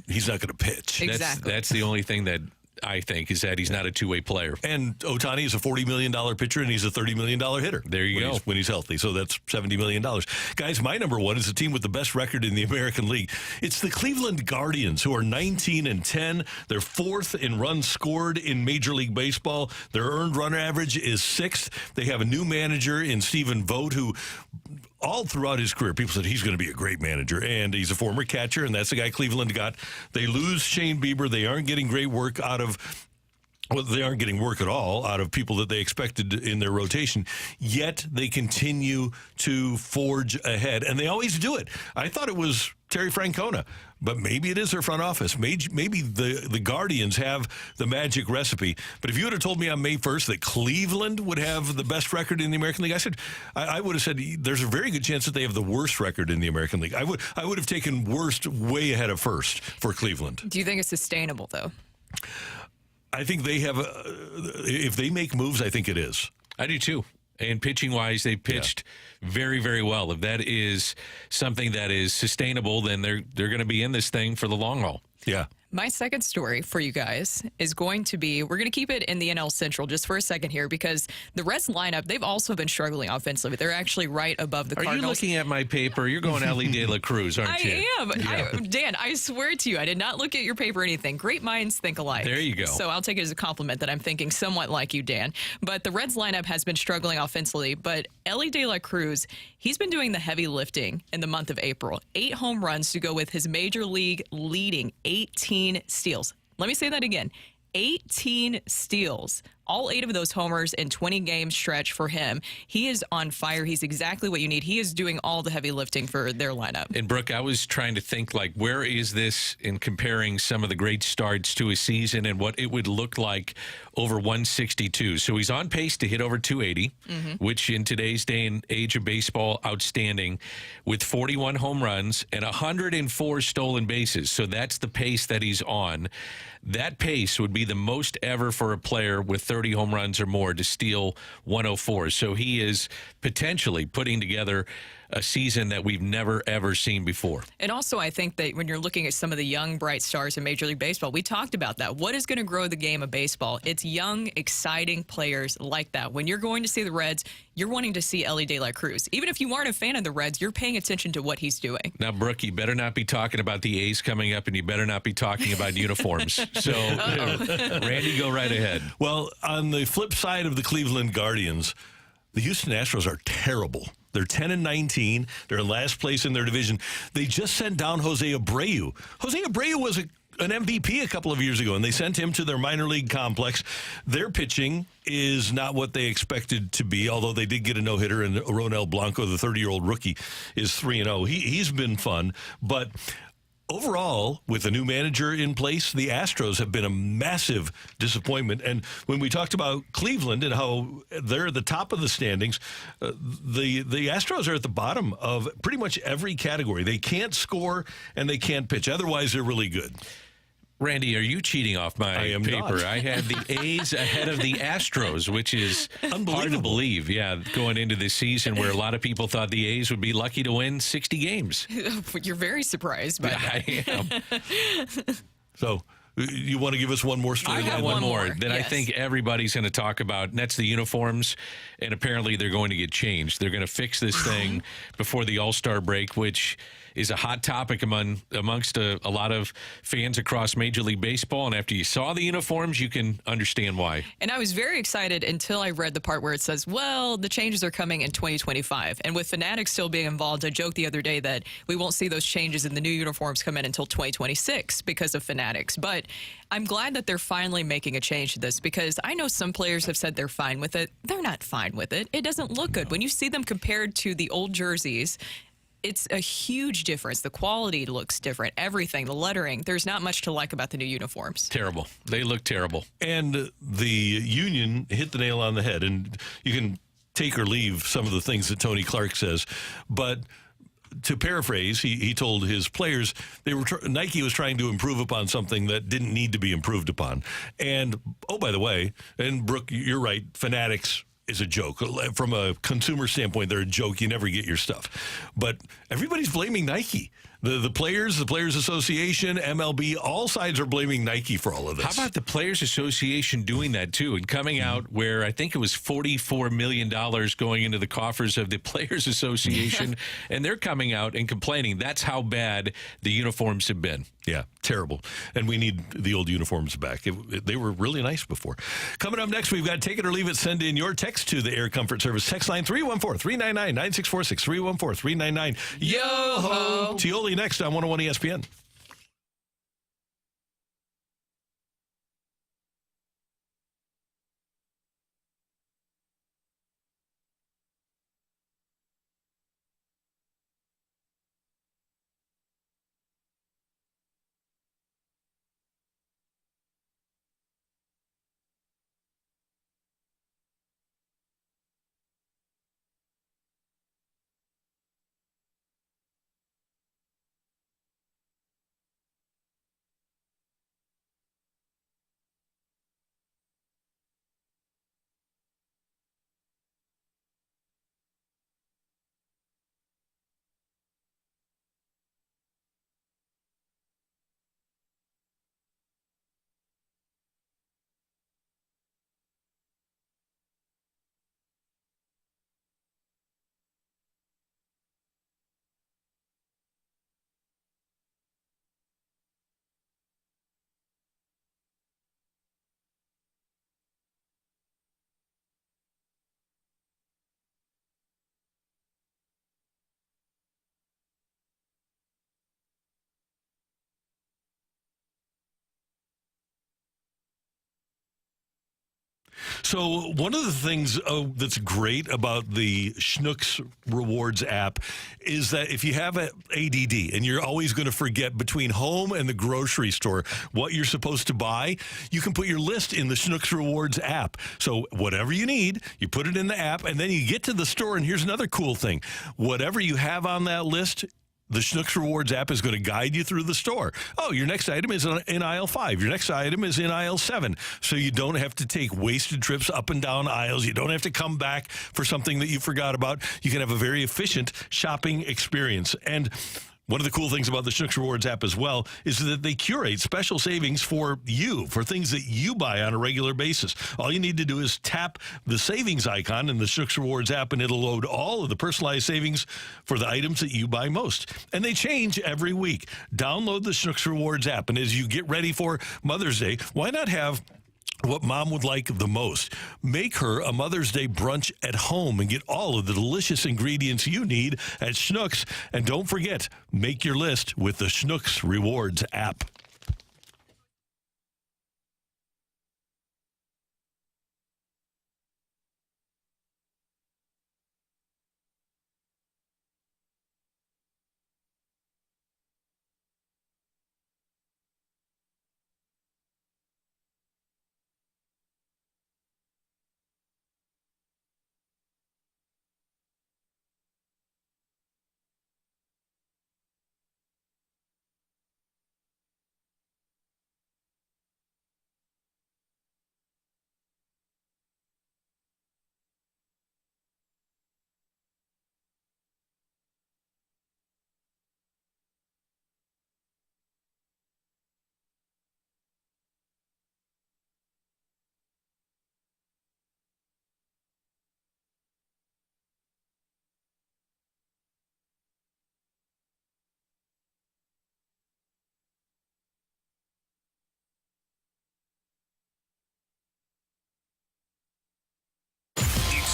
He's not going to pitch. Exactly. That's the only thing that I think is that he's not a two-way player. And Ohtani is a $40 million pitcher, and he's a $30 million hitter. There you go. When he's healthy. So that's $70 million. Guys, my number one is the team with the best record in the American League. It's the Cleveland Guardians, who are 19-10. They're fourth in runs scored in Major League Baseball. Their earned run average is sixth. They have a new manager in Stephen Vogt, who all throughout his career, people said he's going to be a great manager, and he's a former catcher, and that's the guy Cleveland got. They lose Shane Bieber. They aren't getting great work out of well, they aren't getting work at all out of people that they expected in their rotation, yet they continue to forge ahead, and they always do it. I thought it was Terry Francona, but maybe it is their front office. Maybe the Guardians have the magic recipe. But if you would have told me on May 1st that Cleveland would have the best record in the American League, I would have said there's a very good chance that they have the worst record in the American League. I would have taken worst way ahead of first for Cleveland. Do you think it's sustainable, though? I think they have, if they make moves, I think it is. I do too. And pitching-wise, they pitched very, very well. If that is something that is sustainable, then they're going to be in this thing for the long haul. Yeah. My second story for you guys is going to be, we're going to keep it in the NL Central just for a second here, because the Reds lineup, they've also been struggling offensively. They're actually right above the Cardinals. Are you looking at my paper? You're going Ellie De La Cruz, aren't you? I am. Yeah. Dan, I swear to you, I did not look at your paper or anything. Great minds think alike. There you go. So I'll take it as a compliment that I'm thinking somewhat like you, Dan. But the Reds lineup has been struggling offensively, but Ellie De La Cruz, he's been doing the heavy lifting in the month of April. 8 home runs to go with his major league leading 18 steals. Let me say that again. 18 steals All 8 of those homers in 20-game stretch for him. He is on fire. He's exactly what you need. He is doing all the heavy lifting for their lineup. And, Brooke, I was trying to think, like, where is this in comparing some of the great starts to a season and what it would look like over 162. So he's on pace to hit over 280, which in today's day and age of baseball, outstanding, with 41 home runs and 104 stolen bases. So that's the pace that he's on. That pace would be the most ever for a player with 30 home runs or more to steal 104. So he is potentially putting together a season that we've never, ever seen before. And also, I think that when you're looking at some of the young, bright stars in Major League Baseball, we talked about that. What is going to grow the game of baseball? It's young, exciting players like that. When you're going to see the Reds, you're wanting to see Elly De La Cruz. Even if you aren't a fan of the Reds, you're paying attention to what he's doing. Now, Brooke, you better not be talking about the A's coming up, and you better not be talking about uniforms. So, Randy, go right ahead. Well, on the flip side of the Cleveland Guardians, the Houston Astros are terrible. They're 10-19. They're in last place in their division. They just sent down Jose Abreu. Jose Abreu was an MVP a couple of years ago, and they sent him to their minor league complex. Their pitching is not what they expected to be, although they did get a no-hitter, and Ronel Blanco, the 30-year-old rookie, is 3-0. He's been fun, but overall, with a new manager in place, the Astros have been a massive disappointment. And when we talked about Cleveland and how they're at the top of the standings, the Astros are at the bottom of pretty much every category. They can't score and they can't pitch. Otherwise, they're really good. Randy, are you cheating off my paper? Not. I had the A's ahead of the Astros, which is hard to believe. Yeah, going into this season where a lot of people thought the A's would be lucky to win 60 games. You're very surprised by that. I am. So you want to give us one more story? I got one more that I Yes. think everybody's going to talk about, and that's the uniforms. And apparently they're going to get changed. They're going to fix this thing before the All-Star break, which is a hot topic amongst a lot of fans across Major League Baseball. And after you saw the uniforms, you can understand why. And I was very excited until I read the part where it says, well, the changes are coming in 2025. And with Fanatics still being involved, I joked the other day that we won't see those changes in the new uniforms come in until 2026 because of Fanatics. But I'm glad that they're finally making a change to this, because I know some players have said they're fine with it. They're not fine with it. It doesn't look good. When you see them compared to the old jerseys, it's a huge difference. The quality looks different. Everything, the lettering. There's not much to like about the new uniforms. Terrible. They look terrible. And the union hit the nail on the head. And you can take or leave some of the things that Tony Clark says. But to paraphrase, he told his players Nike was trying to improve upon something that didn't need to be improved upon. And, oh, by the way, and Brooke, you're right, Fanatics is a joke. From a consumer standpoint, they're a joke. You never get your stuff. But everybody's blaming Nike. The Players Association, MLB, all sides are blaming Nike for all of this. How about the Players Association doing that, too, and coming out where I think it was $44 million going into the coffers of the Players Association, and they're coming out and complaining. That's how bad the uniforms have been. Yeah, terrible. And we need the old uniforms back. They were really nice before. Coming up next, we've got Take It or Leave It. Send in your text to the Air Comfort Service. Text line 314-399-9646, 314-399. Yo-ho! Tioli next on 101 ESPN. So one of the things that's great about the Schnucks Rewards app is that if you have an ADD and you're always going to forget between home and the grocery store what you're supposed to buy, you can put your list in the Schnucks Rewards app. So whatever you need, you put it in the app, and then you get to the store, and here's another cool thing. Whatever you have on that list, the Schnucks Rewards app is going to guide you through the store. Oh, your next item is in aisle 5. Your next item is in aisle 7. So you don't have to take wasted trips up and down aisles. You don't have to come back for something that you forgot about. You can have a very efficient shopping experience. And one of the cool things about the Schnucks Rewards app as well is that they curate special savings for you, for things that you buy on a regular basis. All you need to do is tap the savings icon in the Schnucks Rewards app, and it'll load all of the personalized savings for the items that you buy most. And they change every week. Download the Schnucks Rewards app, and as you get ready for Mother's Day, why not have what mom would like the most? Make her a Mother's Day brunch at home and get all of the delicious ingredients you need at Schnucks. And don't forget, make your list with the Schnucks Rewards app.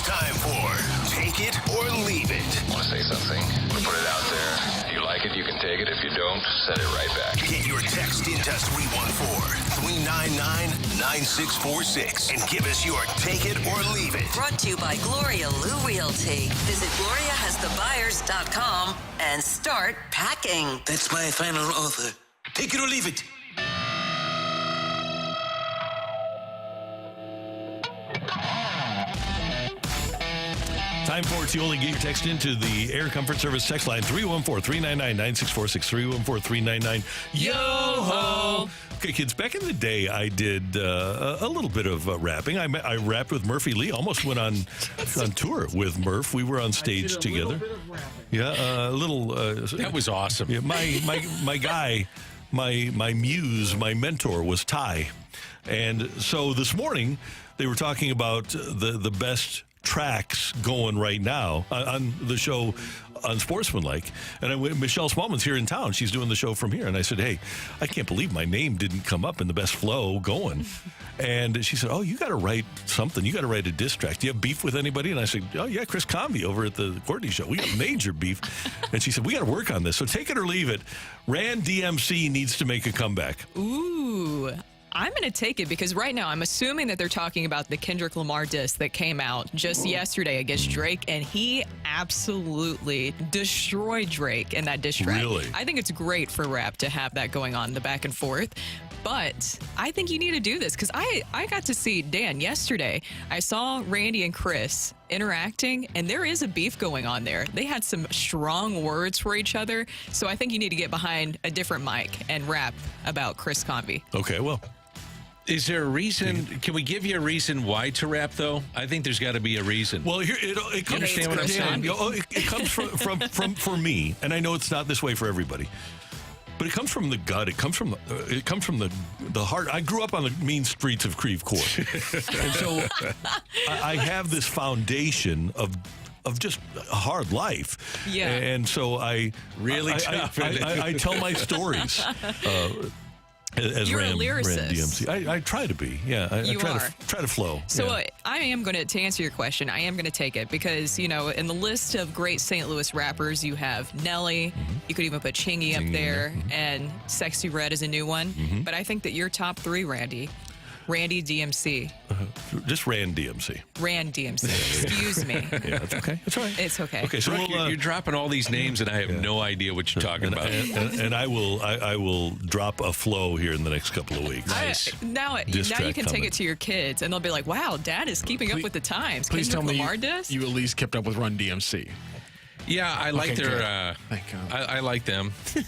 Time for Take It or Leave It. Want to say something? Want to put it out there? If you like it, you can take it. If you don't, send it right back. Get your text into 314-399-9646 and give us your Take It or Leave It. Brought to you by Gloria Lou Realty. Visit GloriaHasTheBuyers.com and start packing. That's my final offer. Take it or leave it. Time for it to only get your text into the Air Comfort Service text line, 314-399-9646, 314-399-YO-HO. Okay, kids, back in the day, I did a little bit of rapping. I rapped with Murphy Lee, almost went on tour with Murph. We were on stage together. Yeah, a little. That was awesome. Yeah, my guy, my muse, my mentor was Ty. And so this morning, they were talking about the best tracks going right now on the show on Sportsmanlike. And Michelle Smallman's here in town. She's doing the show from here. And I said, hey, I can't believe my name didn't come up in the best flow going. And she said, oh, you got to write something. You got to write a diss track. Do you have beef with anybody? And I said, oh, yeah, Chris Convey over at the Courtney Show. We got major beef. And she said, we got to work on this. So take it or leave it. Rand DMC needs to make a comeback. Ooh. I'm going to take it because right now I'm assuming that they're talking about the Kendrick Lamar diss that came out just yesterday against Drake, and he absolutely destroyed Drake in that diss track. Really? I think it's great for rap to have that going on, the back and forth. But I think you need to do this because I got to see Dan yesterday. I saw Randy and Chris interacting, and there is a beef going on there. They had some strong words for each other. So I think you need to get behind a different mic and rap about Chris Convey. Okay, well. Is there a reason? Can we give you a reason why to rap, though? I think there's got to be a reason. Well, here it comes. Understand what I'm saying? It comes from for me, and I know it's not this way for everybody. But it comes from the gut. It comes from the heart. I grew up on the mean streets of Creve Court, and so I have this foundation of just a hard life. Yeah. And so I tell my stories. As You're a Ram lyricist. DMC. I try to be. Yeah, I try to flow. So yeah. I am going to answer your question, I am going to take it because, you know, in the list of great St. Louis rappers, you have Nelly. Mm-hmm. You could even put Chingy up there, and Sexy Red is a new one. Mm-hmm. But I think that your top three, Randy, Randy DMC. Just Rand DMC. Rand DMC. Excuse me. Yeah, that's okay. That's all right. It's okay. Okay, so Rick, we'll, you're dropping all these names, and I have no idea what you're talking about. and I will drop a flow here in the next couple of weeks. Now you can take it to your kids, and they'll be like, "Wow, Dad is keeping up with the times." Please tell me Lamar does? you at least kept up with Run DMC. Yeah, I like their. Thank God. I like them. You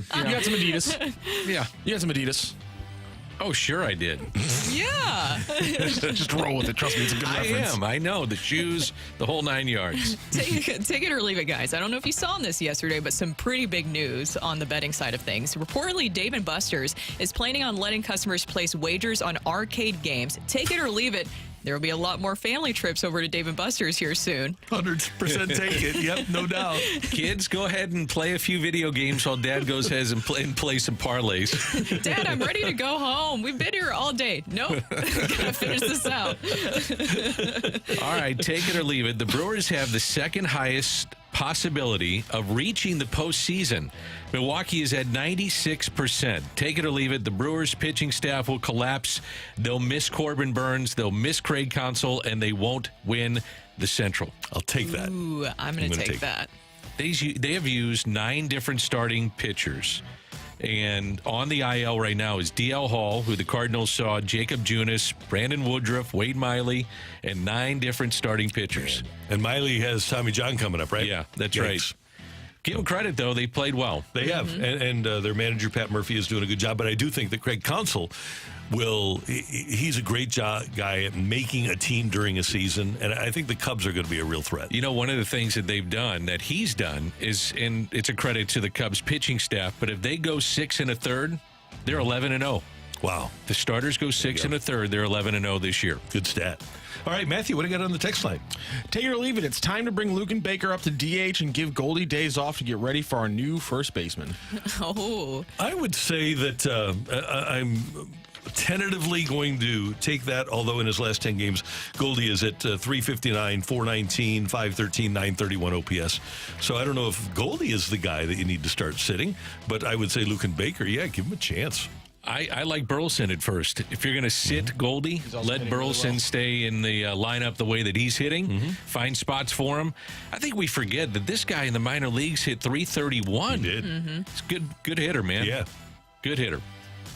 got some Adidas. Yeah, You got some Adidas. Oh, sure I did. Yeah. Just roll with it. Trust me, it's a good reference. I know. The shoes, the whole 9 yards. Take it or leave it, guys. I don't know if you saw this yesterday, but some pretty big news on the betting side of things. Reportedly, Dave & Buster's is planning on letting customers place wagers on arcade games. Take it or leave it. There will be a lot more family trips over to Dave & Buster's here soon. 100% take it. Yep, no doubt. Kids, go ahead and play a few video games while Dad goes ahead and play some parlays. Dad, I'm ready to go home. We've been here all day. Nope. Gotta finish this out. All right, take it or leave it. The Brewers have the second highest possibility of reaching the postseason. Milwaukee is at 96%. Take it or leave it. The Brewers pitching staff will collapse. They'll miss Corbin Burns. They'll miss Craig Counsell, and they won't win the Central. I'll take that. Ooh, I'm going to take that. They have used 9 different starting pitchers. And on the IL right now is DL Hall, who the Cardinals saw, Jacob Junis, Brandon Woodruff, Wade Miley, and 9 different starting pitchers. And Miley has Tommy John coming up, right? Yeah, that's right. Give them credit, though. They played well. They have. And their manager, Pat Murphy, is doing a good job. But I do think that Craig Counsell he's a great guy at making a team during a season. And I think the Cubs are going to be a real threat. You know, one of the things that they've done, that he's done, is, and it's a credit to the Cubs pitching staff, but if they go 6 1/3, they're 11-0. Wow. The starters go 6 1/3, they're 11-0 this year. Good stat. All right, Matthew, what do you got on the text line? Take it or leave it. It's time to bring Luke and Baker up to DH and give Goldy days off to get ready for our new first baseman. Oh. I would say that I'm tentatively going to take that, although in his last 10 games, Goldy is at 359, 419, 513, 931 OPS. So I don't know if Goldy is the guy that you need to start sitting, but I would say Luke and Baker, yeah, give him a chance. I like Burleson at first. If you're going to sit Goldy, let Burleson really stay in the lineup the way that he's hitting. Find spots for him. I think we forget that this guy in the minor leagues hit 331. He did. It's a good hitter, man. Yeah. Good hitter.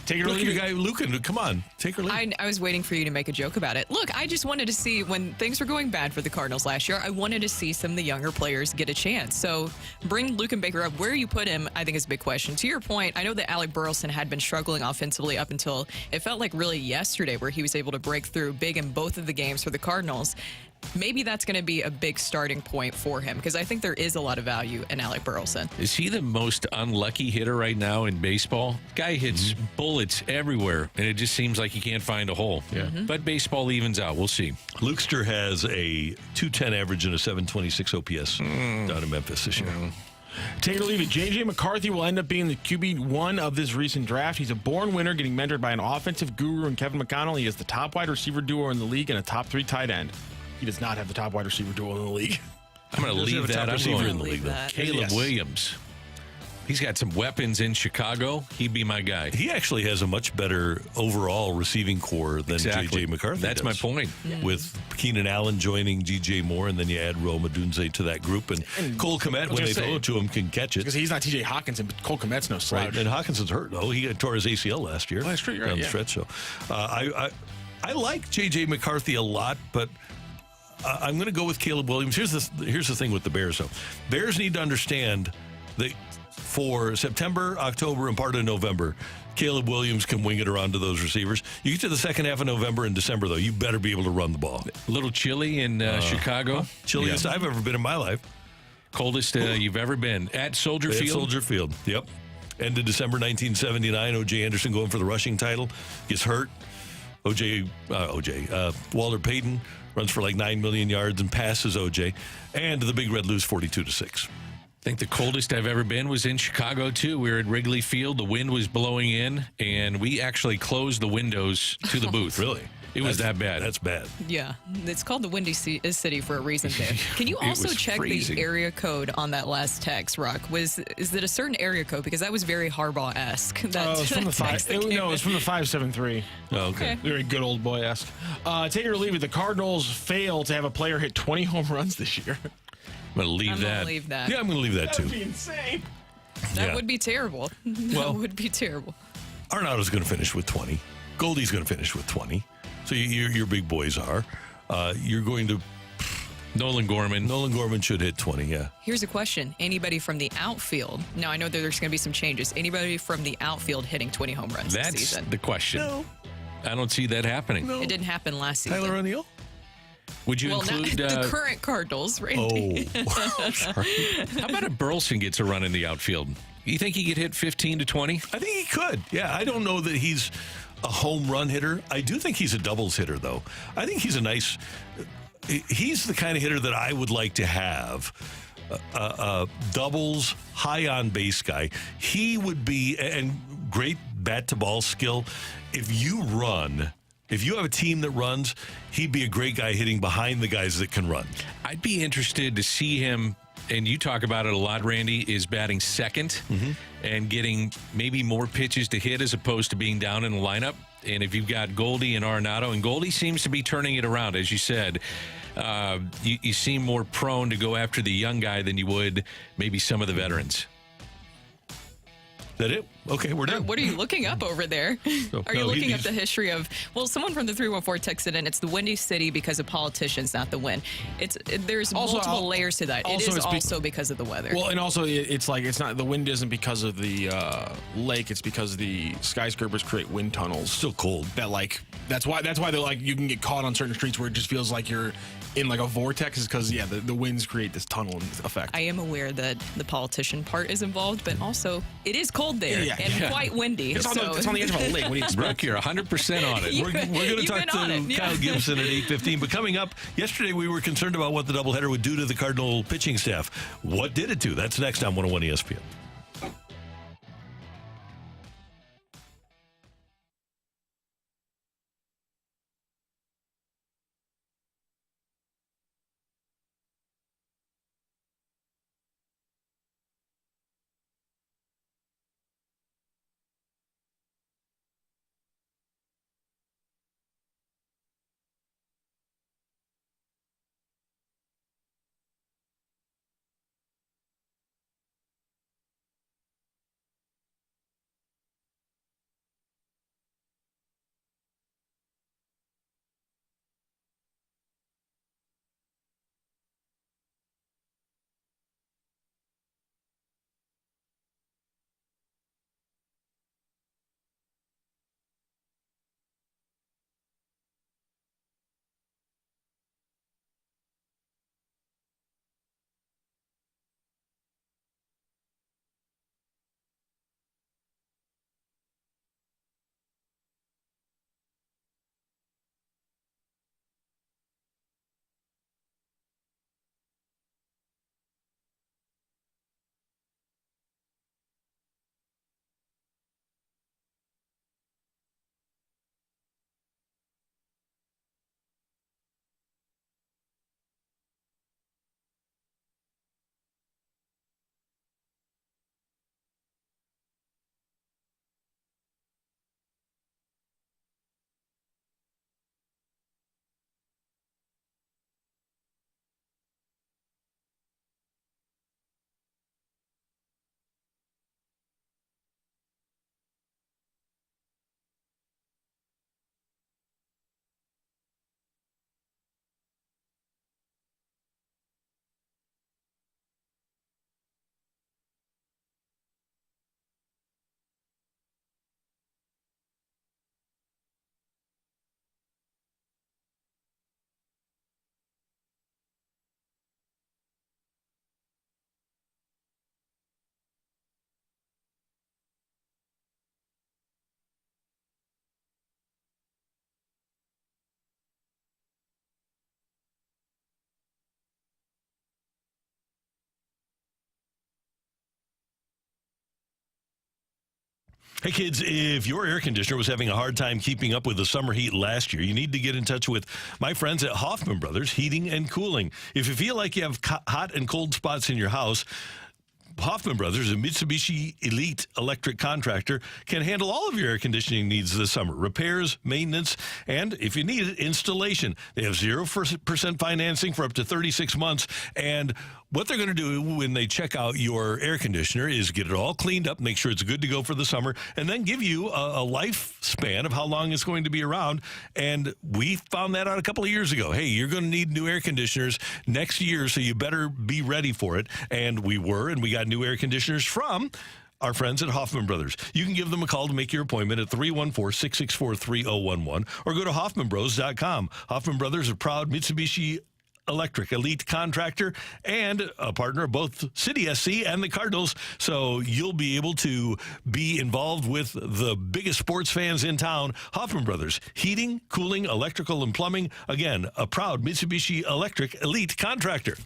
Take it or leave it. Guy, Lucan, come on. Take or leave it. I was waiting for you to make a joke about it. Look, I just wanted to see, when things were going bad for the Cardinals last year, I wanted to see some of the younger players get a chance. So bring Luke and Baker up. Where you put him, I think, is a big question. To your point, I know that Alec Burleson had been struggling offensively up until it felt like really yesterday, where he was able to break through big in both of the games for the Cardinals. Maybe that's going to be a big starting point for him, because I think there is a lot of value in Alec Burleson. Is he the most unlucky hitter right now in baseball? Guy hits bullets everywhere, and it just seems like he can't find a hole. Yeah. But baseball evens out. We'll see. Lukester has a 210 average and a 726 OPS down in Memphis this year. Take it or leave it. J.J. McCarthy will end up being the QB1 of this recent draft. He's a born winner, getting mentored by an offensive guru in Kevin McConnell. He is the top wide receiver duo in the league and a top 3 tight end. He does not have the top wide receiver duo in the league. I'm going to leave that. I'm going in the league, though. Caleb Williams. He's got some weapons in Chicago. He'd be my guy. He actually has a much better overall receiving core than J.J. McCarthy That's my point. With Keenan Allen joining G.J. Moore, and then you add Rome Odunze to that group. And Cole Kmet, when they throw it to him, can catch it. Because he's not T.J. Hawkinson, but Cole Kmet's no slouch. Right. And Hawkinson's hurt, though. He tore his ACL last year. Oh, that's true. You're right, down the stretch. So I like J.J. McCarthy a lot, but I'm going to go with Caleb Williams. Here's the thing with the Bears, though. Bears need to understand that for September, October, and part of November, Caleb Williams can wing it around to those receivers. You get to the second half of November and December, though, you better be able to run the ball. A little chilly in Chicago. Chilliest I've ever been in my life. Coldest you've ever been. At Soldier Field? At Soldier Field, yep. End of December 1979, O.J. Anderson going for the rushing title. Gets hurt. Walter Payton runs for like 9 million yards and passes O.J. And the Big Red lose 42-6. I think the coldest I've ever been was in Chicago, too. We were at Wrigley Field. The wind was blowing in, and we actually closed the windows to the booth. Really? It was that bad. That's bad. Yeah, it's called the Windy City for a reason there. Can you also check freezing. the area code on that last text, Rocc? Is it a certain area code? Because that was very Harbaugh-esque. Oh, it's from the it's from the 573. Oh, okay. Very good old boy-esque. Take it or leave it. The Cardinals fail to have a player hit 20 home runs this year. I'm going to leave I'm that. going to leave that. Yeah, I'm going to leave that too. That'd be insane. That Yeah. would be terrible. Well- That would be terrible. Arenado's going to finish with 20. Goldie's going to finish with 20. So your big boys are. You're going to. Nolan Gorman should hit 20, yeah. Here's a question. Anybody from the outfield? Now, I know that there's going to be some changes. Anybody from the outfield hitting 20 home runs this That's season? the question. No. I don't see that happening. No. It didn't happen last season. Tyler O'Neill? Would you Well, include... not the current Cardinals, Randy. Oh, sorry. How about if Burleson gets a run in the outfield? You think he could hit 15 to 20? I think he could. Yeah, I don't know that he's a home run hitter. I do think he's a doubles hitter, though. I think he's a nice... He's the kind of hitter that I would like to have. Doubles, high on base guy. He would be, and great bat to ball skill. If you have a team that runs, he'd be a great guy hitting behind the guys that can run. I'd be interested to see him, and you talk about it a lot, Randy, is batting second and getting maybe more pitches to hit as opposed to being down in the lineup. And if you've got Goldy and Arenado, and Goldy seems to be turning it around, as you said, you seem more prone to go after the young guy than you would maybe some of the veterans. Is that it? Okay, we're done. What are you looking up over there? Are you looking up the history of? Well, someone from the 314 texted in. It's the Windy City because of politicians, not the wind. There's multiple layers to that. It is also because of the weather. Well, and also it's not the wind isn't because of the lake. It's because the skyscrapers create wind tunnels. Still cold. That's why they're like you can get caught on certain streets where it just feels like you're in like a vortex. Is because the winds create this tunnel effect. I am aware that the politician part is involved, but also it is cold there and quite windy. It's on the edge of a lake. What do you expect? Brooke, you're 100% on it. We're going to talk to Kyle Gibson at 8:15. But coming up, yesterday we were concerned about what the doubleheader would do to the Cardinal pitching staff. What did it do? That's next on 101 ESPN. Hey, kids, if your air conditioner was having a hard time keeping up with the summer heat last year, you need to get in touch with my friends at Hoffman Brothers Heating and Cooling. If you feel like you have hot and cold spots in your house, Hoffman Brothers, a Mitsubishi Elite electric contractor, can handle all of your air conditioning needs this summer. Repairs, maintenance, and if you need it, installation. They have 0% financing for up to 36 months. And what they're going to do when they check out your air conditioner is get it all cleaned up, make sure it's good to go for the summer, and then give you a lifespan of how long it's going to be around. And we found that out a couple of years ago. Hey, you're going to need new air conditioners next year, so you better be ready for it. And we were, and we got new air conditioners from our friends at Hoffman Brothers. You can give them a call to make your appointment at 314-664-3011 or go to hoffmanbros.com. Hoffman Brothers, a proud Mitsubishi Electric Elite contractor and a partner of both City SC and the Cardinals, so you'll be able to be involved with the biggest sports fans in town. Hoffman Brothers, heating, cooling, electrical, and plumbing. Again, a proud Mitsubishi Electric Elite contractor.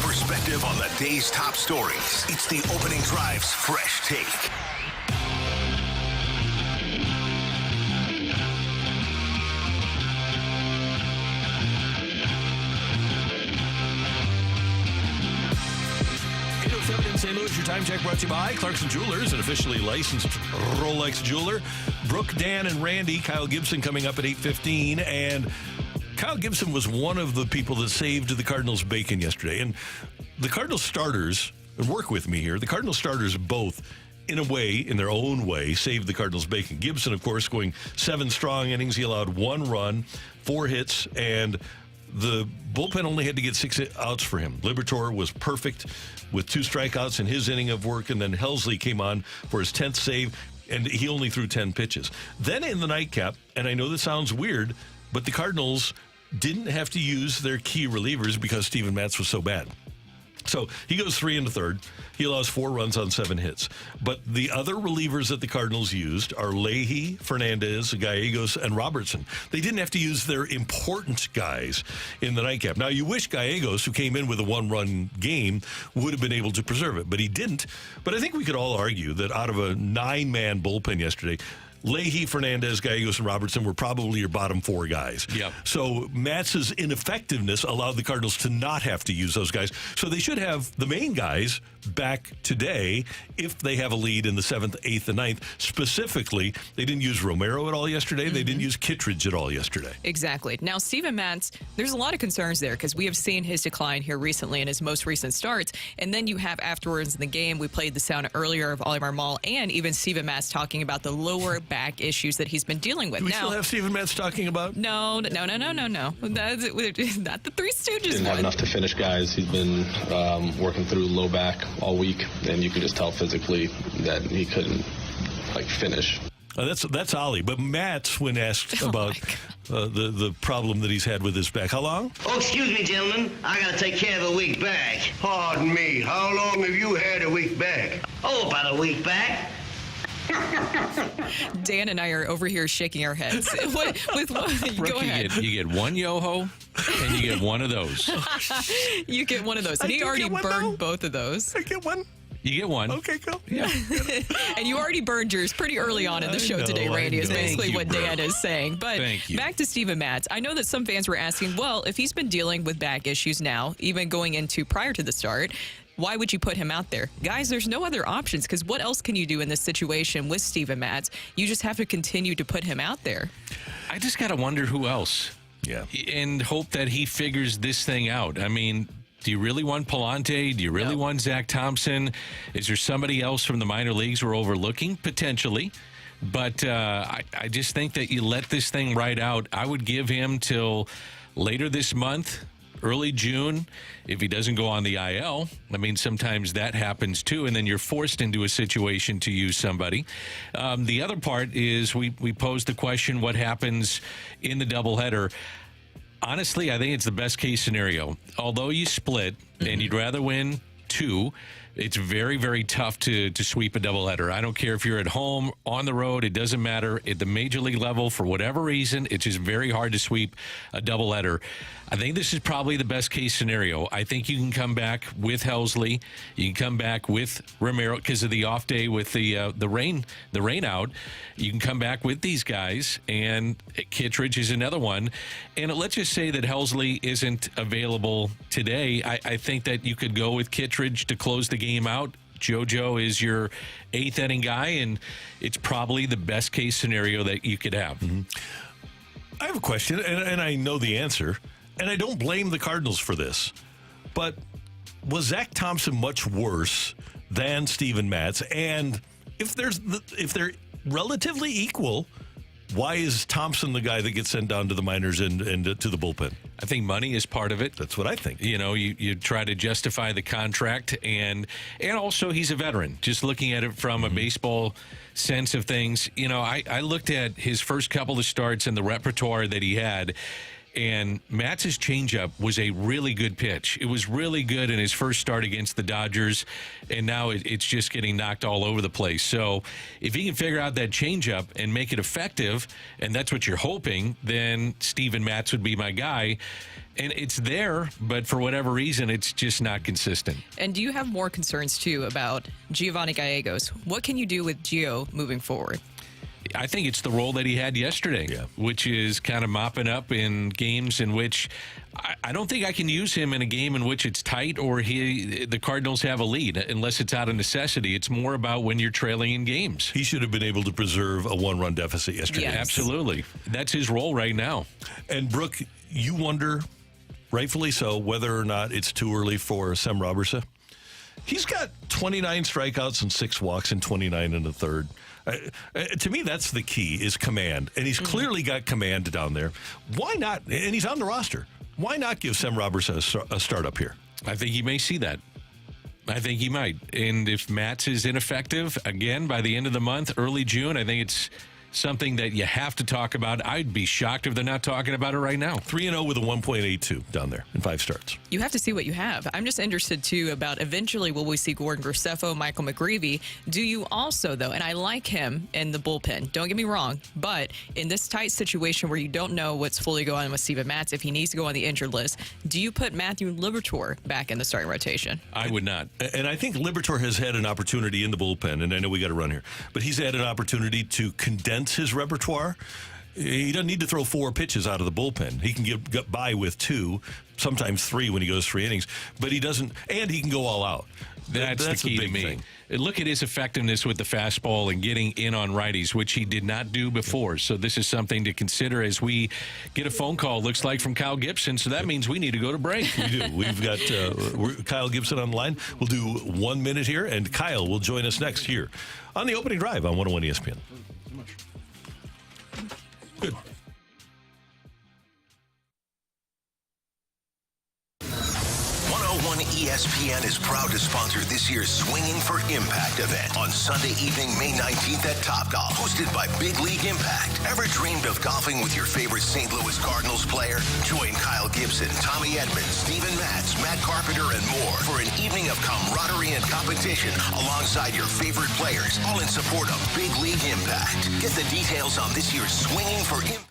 Perspective on the day's top stories. It's the Opening Drive's Fresh Take. In St. Louis, your time check brought to you by Clarkson Jewelers, an officially licensed Rolex jeweler. Brooke, Dan, and Randy. Kyle Gibson coming up at 8:15, and Kyle Gibson was one of the people that saved the Cardinals bacon yesterday. And the Cardinals starters, and work with me here, the Cardinals starters both, in a way, in their own way, saved the Cardinals bacon. Gibson, of course, going 7 strong innings. He allowed 1 run, 4 hits, and the bullpen only had to get 6 outs for him. Liberatore was perfect with 2 strikeouts in his inning of work, and then Helsley came on for his 10th save, and he only threw 10 pitches. Then in the nightcap, and I know this sounds weird, but the Cardinals didn't have to use their key relievers because Steven Matz was so bad. So he goes 3 1/3. He allows 4 runs on 7 hits. But the other relievers that the Cardinals used are Leahy, Fernandez, Gallegos, and Robertson. They didn't have to use their important guys in the nightcap. Now, you wish Gallegos, who came in with a 1-run game, would have been able to preserve it, but he didn't. But I think we could all argue that out of a 9-man bullpen yesterday, Leahy, Fernandez, Gallegos, and Robertson were probably your bottom 4 guys. Yep. So Matz's ineffectiveness allowed the Cardinals to not have to use those guys. So they should have the main guys back today if they have a lead in the 7th, 8th, and 9th. Specifically, they didn't use Romero at all yesterday. They didn't use Kittredge at all yesterday. Exactly. Now, Steven Matz, there's a lot of concerns there because we have seen his decline here recently in his most recent starts. And then you have afterwards in the game, we played the sound earlier of Ollie Marmol and even Steven Matz talking about the lower back issues that he's been dealing with. Do we still have Steven Matz talking about? No. That's not the Three Stooges. Didn't have enough to finish, guys. He's been working through low back all week, and you could just tell physically that he couldn't finish. That's Ollie. But Matz, when asked about the problem that he's had with his back, how long? Oh, excuse me, gentlemen. I got to take care of a weak back. Pardon me, how long have you had a weak back? Oh, about a week back. Dan and I are over here shaking our heads. Go ahead. You get 1 Yoho, and you get 1 of those. You get 1 of those. And he already burned both of those. I get 1. You get 1. Okay, go. Yeah. And you already burned yours pretty early on in the show today, Randy, is basically what Dan is saying. But back to Steven Matz. I know that some fans were asking, well, if he's been dealing with back issues now, even going into prior to the start, why would you put him out there? Guys, there's no other options because what else can you do in this situation with Steven Matz? You just have to continue to put him out there. I just got to wonder who else. Yeah. And hope that he figures this thing out. I mean, do you really want Palante? Do you really want Zach Thompson? Is there somebody else from the minor leagues we're overlooking? Potentially. But I just think that you let this thing ride out. I would give him till later this month, early June, if he doesn't go on the IL. I mean, sometimes that happens too, and then you're forced into a situation to use somebody. The other part is we posed the question, what happens in the doubleheader? Honestly, I think it's the best case scenario. Although you split and you'd rather win 2, it's very, very tough to sweep a doubleheader. I don't care if you're at home, on the road, it doesn't matter. At the major league level, for whatever reason, it's just very hard to sweep a doubleheader. I think this is probably the best case scenario. I think you can come back with Helsley. You can come back with Romero because of the off day with the rain out. You can come back with these guys, and Kittredge is another one. And let's just say that Helsley isn't available today. I think that you could go with Kittredge to close the game out. JoJo is your 8th inning guy, and it's probably the best case scenario that you could have. Mm-hmm. I have a question, and I know the answer, and I don't blame the Cardinals for this, but was Zach Thompson much worse than Steven Matz? And if they're relatively equal, why is Thompson the guy that gets sent down to the minors and to the bullpen? I think money is part of it. That's what I think. You know, you try to justify the contract, and also he's a veteran. Just looking at it from a baseball sense of things, you know, I looked at his first couple of starts and the repertoire that he had, and Matz's changeup was a really good pitch. It was really good in his first start against the Dodgers, and now it's just getting knocked all over the place. So if he can figure out that changeup and make it effective, and that's what you're hoping, then Steven Matz would be my guy. And it's there, but for whatever reason, it's just not consistent. And do you have more concerns, too, about Giovanni Gallegos? What can you do with Gio moving forward? I think it's the role that he had yesterday, which is kind of mopping up in games in which I don't think I can use him in a game in which it's tight or the Cardinals have a lead, unless it's out of necessity. It's more about when you're trailing in games. He should have been able to preserve a 1-run deficit yesterday. Yes. Absolutely. That's his role right now. And, Brooke, you wonder, rightfully so, whether or not it's too early for Sem Robertson. He's got 29 strikeouts and 6 walks and 29 in the third. To me, that's the key, is command. And he's clearly got command down there. Why not? And he's on the roster. Why not give Sem Robertson a start up here? I think he may see that. I think he might. And if Matz is ineffective, again, by the end of the month, early June, I think it's something that you have to talk about. I'd be shocked if they're not talking about it right now. 3-0 with a 1.82 down there in 5 starts. You have to see what you have. I'm just interested, too, about eventually will we see Gordon Graceffo, Michael McGreevy. Do you also, though, and I like him in the bullpen, don't get me wrong, but in this tight situation where you don't know what's fully going on with Steven Matz, if he needs to go on the injured list, do you put Matthew Liberatore back in the starting rotation? I would not. And I think Liberatore has had an opportunity in the bullpen, and I know we got to run here, but he's had an opportunity to condense his repertoire. He doesn't need to throw 4 pitches out of the bullpen. He can get by with 2, sometimes 3 when he goes 3 innings, but he doesn't, and he can go all out. That's the key to me. Thing. Look at his effectiveness with the fastball and getting in on righties, which he did not do before. So this is something to consider as we get a phone call, looks like, from Kyle Gibson. So that means we need to go to break. We do. We've got Kyle Gibson on the line. We'll do 1 minute here, and Kyle will join us next here on the opening drive on 101 ESPN. Good. 101 ESPN is proud to sponsor this year's Swinging for Impact event on Sunday evening, May 19th at Topgolf, hosted by Big League Impact. Ever dreamed of golfing with your favorite St. Louis Cardinals player? Join Kyle Gibson, Tommy Edmonds, Steven Matz, Matt Carpenter, and more for an evening of camaraderie and competition alongside your favorite players, all in support of Big League Impact. Get the details on this year's Swinging for Impact.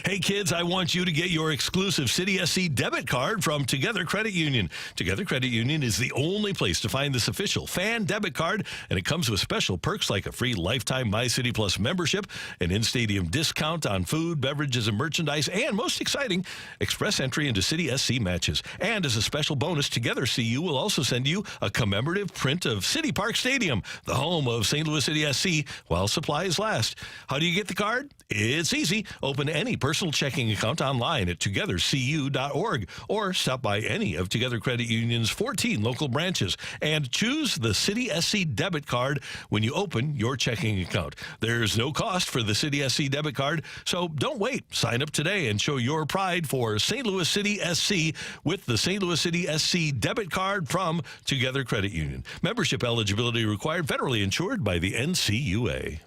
Hey, kids, I want you to get your exclusive City SC debit card from Together Credit Union. Together Credit Union is the only place to find this official fan debit card, and it comes with special perks like a free lifetime MyCity Plus membership, an in-stadium discount on food, beverages, and merchandise, and most exciting, express entry into City SC matches. And as a special bonus, Together CU will also send you a commemorative print of City Park Stadium, the home of St. Louis City SC, while supplies last. How do you get the card? It's easy. Open any personal checking account online at togethercu.org or stop by any of Together Credit Union's 14 local branches and choose the City SC debit card when you open your checking account. There's no cost for the City SC debit card, so don't wait. Sign up today and show your pride for St. Louis City SC with the St. Louis City SC debit card from Together Credit Union. Membership eligibility required, federally insured by the NCUA.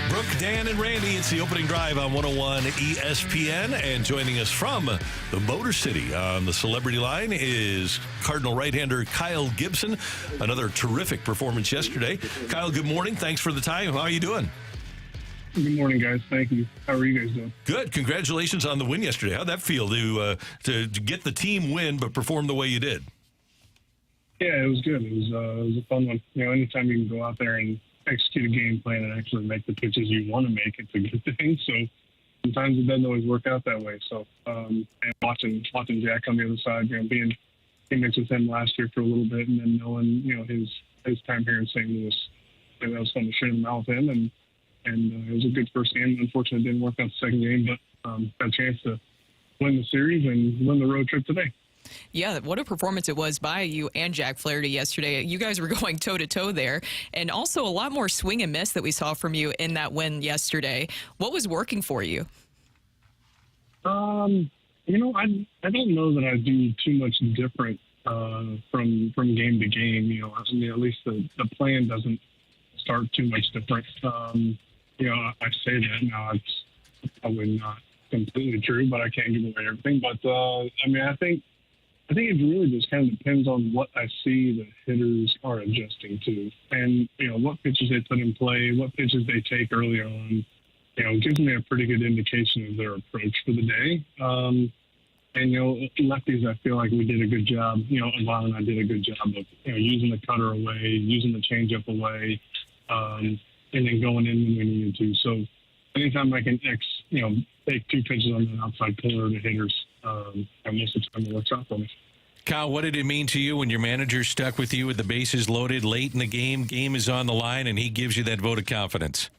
Brooke, Dan, and Randy, it's the opening drive on 101 ESPN. And joining us from the Motor City on the Celebrity Line is Cardinal right-hander Kyle Gibson. Another terrific performance yesterday. Kyle, good morning. Thanks for the time. How are you doing? Good morning, guys. Thank you. How are you guys doing? Good. Congratulations on the win yesterday. How'd that feel to get the team win but perform the way you did? Yeah, it was good. It was a fun one. You know, anytime you can go out there and execute a game plan and actually make the pitches you want to make, it's a good thing. So sometimes it doesn't always work out that way. So and watching Jack on the other side, you know, being teammates with him last year for a little bit, and then knowing, you know, his time here in St. Louis, that was fun to share them out with him, and it was a good first game. Unfortunately, it didn't work out the second game, but got a chance to win the series and win the road trip today. Yeah, what a performance it was by you and Jack Flaherty yesterday. You guys were going toe-to-toe there, and also a lot more swing and miss that we saw from you in that win yesterday. What was working for you? You know, I don't know that I do too much different from game to game. You know, at least the plan doesn't start too much different. You know, I say that now, it's probably not completely true, but I can't give away everything. But I mean, I think it really just kind of depends on what I see the hitters are adjusting to, and you know, what pitches they put in play, what pitches they take early on. You know, gives me a pretty good indication of their approach for the day. And, you know, lefties, I feel like we did a good job. You know, Yvonne and I did a good job of, you know, using the cutter away, using the changeup away, and then going in when we needed to. So anytime I can, take two pitches on the outside corner of the hitters, and most of the time it works out for me. Kyle, what did it mean to you when your manager stuck with you with the bases loaded late in the game? Game is on the line, and he gives you that vote of confidence.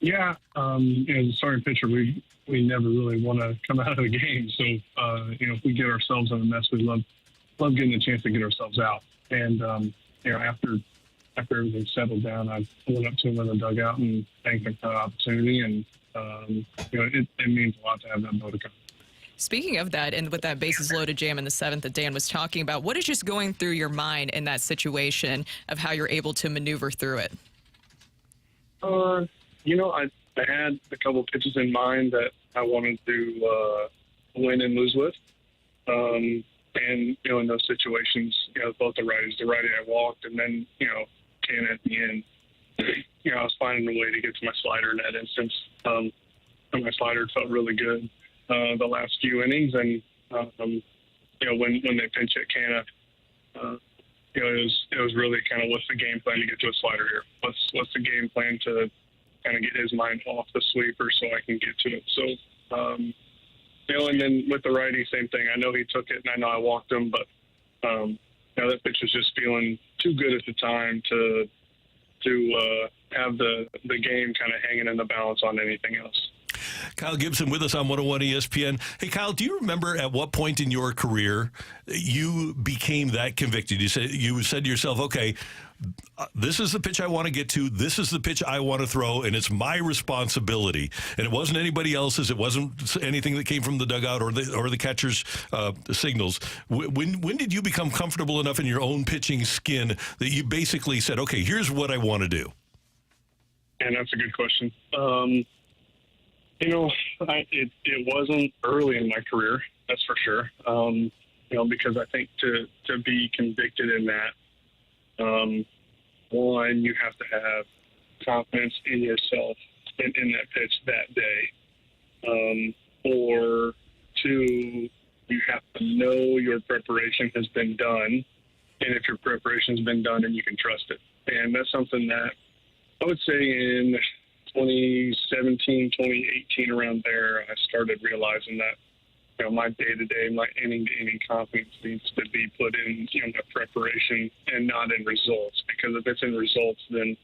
Yeah, as a starting pitcher, we never really want to come out of the game. So, if we get ourselves in a mess, we love getting a chance to get ourselves out. And, after everything settled down, I went up to him in the dugout and thanked him for the opportunity. And, it means a lot to have that vote of confidence. Speaking of that, and with that bases loaded jam in the seventh that Dan was talking about, what is just going through your mind in that situation of how you're able to maneuver through it? I had a couple pitches in mind that I wanted to win and lose with. And, in those situations, both the righty I walked, and then, Ken at the end, I was finding a way to get to my slider in that instance. my slider felt really good the last few innings, and when they pinch hit Canna, it was really kind of what's the game plan to get to a slider here? What's the game plan to kind of get his mind off the sweeper so I can get to it? So, and then with the righty, same thing. I know he took it, and I know I walked him, but that pitch was just feeling too good at the time to have the game kind of hanging in the balance on anything else. Kyle Gibson with us on 101 ESPN. Hey, Kyle, do you remember at what point in your career you became that convicted? You said to yourself, okay, this is the pitch I want to get to. This is the pitch I want to throw, and it's my responsibility. And it wasn't anybody else's. It wasn't anything that came from the dugout or the catcher's signals. When did you become comfortable enough in your own pitching skin that you basically said, okay, here's what I want to do? And that's a good question. It wasn't early in my career, that's for sure. Because I think to be convicted in that, one, you have to have confidence in yourself in that pitch that day. Or two, you have to know your preparation has been done, and if your preparation's been done, then you can trust it. And that's something that I would say in 2017, 2018, around there, I started realizing that, my day-to-day, my inning-to-inning confidence needs to be put in, the preparation and not in results. Because if it's in results, then,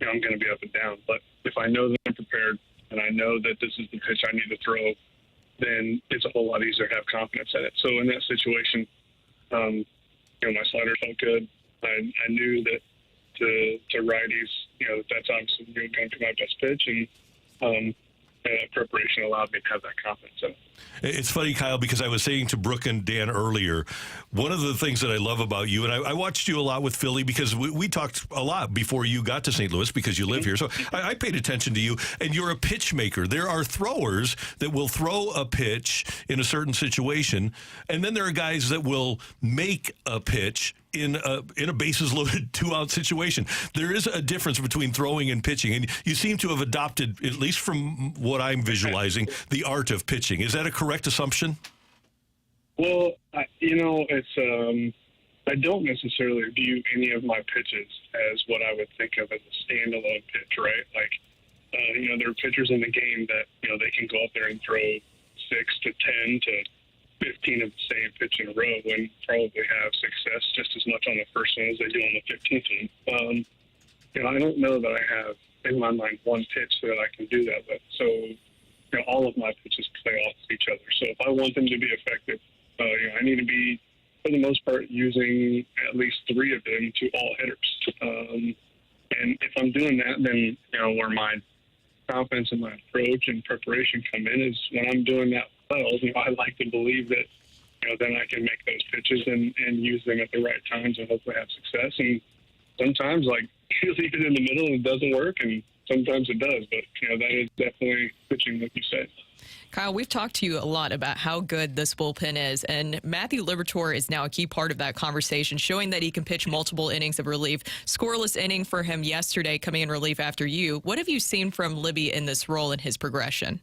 I'm going to be up and down. But if I know that I'm prepared and I know that this is the pitch I need to throw, then it's a whole lot easier to have confidence in it. So in that situation, my slider felt good. I knew that to righties, that's obviously going to be my best pitch, and preparation allowed me to have that confidence in it. It's funny, Kyle, because I was saying to Brooke and Dan earlier, one of the things that I love about you, and I watched you a lot with Philly because we talked a lot before you got to St. Louis because you live here. So I paid attention to you, and you're a pitch maker. There are throwers that will throw a pitch in a certain situation, and then there are guys that will make a pitch in a bases-loaded 2-out situation. There is a difference between throwing and pitching, and you seem to have adopted, at least from what I'm visualizing, the art of pitching. Is that a correct assumption? Well, it's I don't necessarily view any of my pitches as what I would think of as a standalone pitch, right? Like, there are pitchers in the game that, they can go out there and throw 6 to 10 to 15 of the same pitch in a row and probably have success just as much on the first one as they do on the 15th one. I don't know that I have in my mind one pitch that I can do that with. So, all of my pitches play off of each other. So if I want them to be effective, I need to be, for the most part, using at least 3 of them to all hitters. And if I'm doing that, then, where my confidence in my approach and preparation come in is when I'm doing that well. I like to believe that, then I can make those pitches and use them at the right times and hopefully have success. And sometimes, you leave it in the middle and it doesn't work, and sometimes it does. But, that is definitely pitching, like you said. Kyle, we've talked to you a lot about how good this bullpen is, and Matthew Liberatore is now a key part of that conversation, showing that he can pitch multiple innings of relief. Scoreless inning for him yesterday, coming in relief after you. What have you seen from Libby in this role and his progression?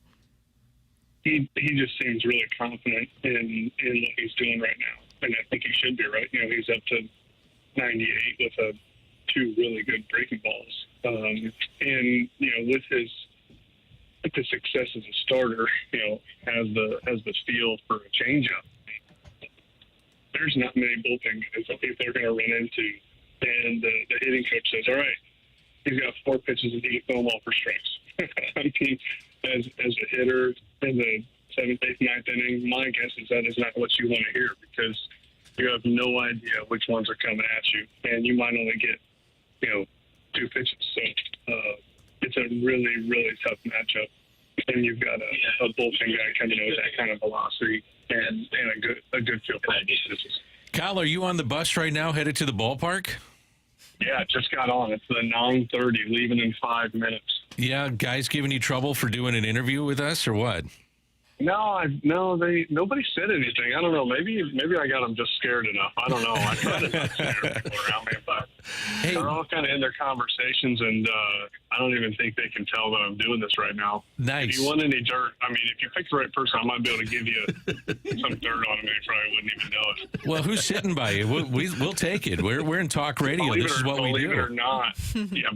He just seems really confident in what he's doing right now, and I think he should be, right? He's up to 98 with 2 really good breaking balls, and with the success as a starter, has the feel for a changeup. There's not many bullpen guys I think they're going to run into, and the hitting coach says, "All right, he's got 4 pitches and he can throw them all for strikes." I mean, as a hitter in the 7th, 8th, 9th inning, my guess is that is not what you want to hear because you have no idea which ones are coming at you, and you might only get 2 pitches. So it's a really, really tough matchup. And you've got a bullpen guy coming in with that kind of velocity and a good feel for pitches. Kyle, are you on the bus right now headed to the ballpark? Yeah, just got on. It's the 9:30, leaving in 5 minutes. Yeah, guys giving you trouble for doing an interview with us or what? Nobody said anything. I don't know. Maybe I got them just scared enough. I don't know. I try to not scare people around me, but they're all kind of in their conversations, and I don't even think they can tell that I'm doing this right now. Nice. If you want any dirt, I mean, if you pick the right person, I might be able to give you some dirt on him, and you probably wouldn't even know it. Well, who's sitting by you? We'll take it. We're in talk radio. This is what we do. Believe it or not,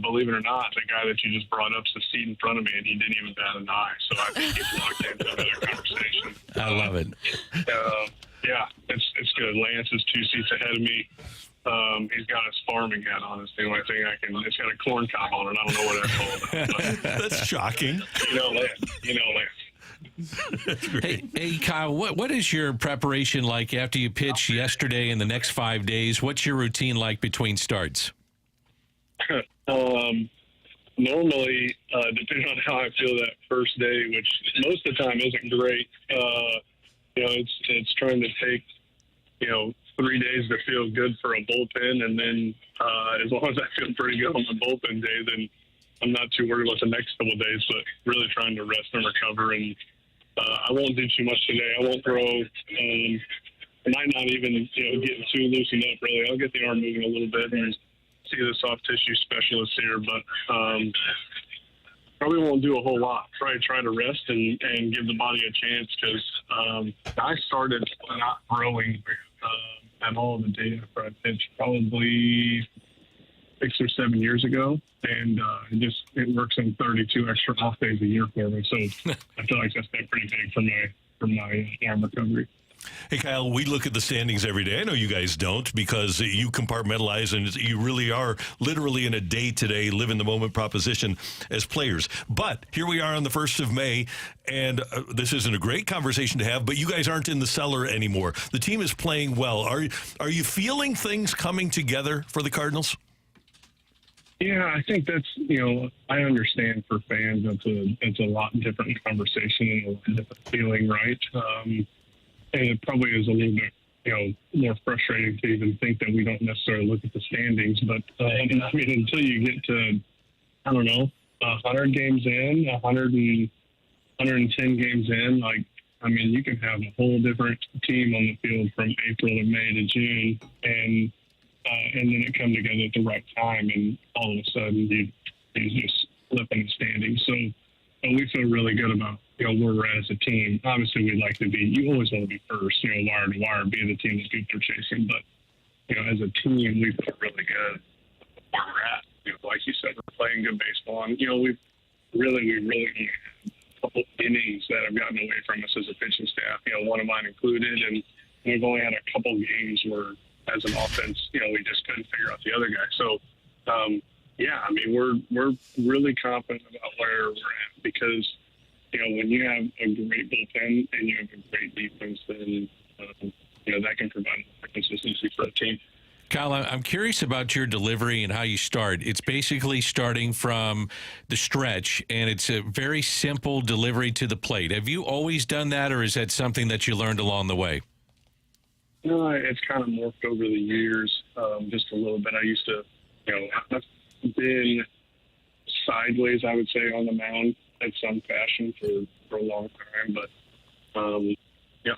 believe it or not, the guy that you just brought up's the seat in front of me, and he didn't even bat an eye. So I think he's locked into another conversation. I love it. Yeah, it's good. Lance is 2 seats ahead of me. He's got his farming hat on. It's the only thing I can. It's got a corn cob on it. I don't know what that's all about. That's shocking. Lance. Hey, Kyle, what is your preparation like after you pitch yesterday and the next 5 days? What's your routine like between starts? Normally, depending on how I feel that first day, which most of the time isn't great, it's trying to take, 3 days to feel good for a bullpen. And then as long as I feel pretty good on the bullpen day, then I'm not too worried about the next couple of days, but really trying to rest and recover. And I won't do too much today. I won't throw. I might not even, get too loosened up, really. I'll get the arm moving a little bit and see the soft tissue specialist here, but probably won't do a whole lot. Probably try to rest and give the body a chance, because I started not throwing at all the day after I pitched, probably 6 or 7 years ago, and it works on 32 extra off days a year for me. So I feel like that's been pretty big for my arm recovery. Hey, Kyle, we look at the standings every day. I know you guys don't, because you compartmentalize and you really are literally in a day-to-day, live-in-the-moment proposition as players. But here we are on the 1st of May, and this isn't a great conversation to have, but you guys aren't in the cellar anymore. The team is playing well. Are you feeling things coming together for the Cardinals? Yeah, I think that's, I understand for fans it's a lot different conversation and a lot different feeling, right? And it probably is a little bit, more frustrating to even think that we don't necessarily look at the standings. But, until you get to, 100 games in, 110 games in, you can have a whole different team on the field from April to May to June, and then it come together at the right time, and all of a sudden you just flip in the standings. So we feel really good about where we're at as a team. Obviously, we'd like to be. You always want to be first, wire to wire, be the team that people are chasing. But as a team, we feel really good where we're at. Like you said, we're playing good baseball, and we really had a couple innings that have gotten away from us as a pitching staff. One of mine included, and we've only had a couple games where, as an offense, we just couldn't figure out the other guy. So, we're really confident about where we're at, because when you have a great bullpen and you have a great defense, then that can provide consistency for a team. Kyle, I'm curious about your delivery and how you start. It's basically starting from the stretch, and it's a very simple delivery to the plate. Have you always done that, or is that something that you learned along the way? No, it's kind of morphed over the years, just a little bit. I used to, I've been sideways, I would say, on the mound in some fashion for a long time. But,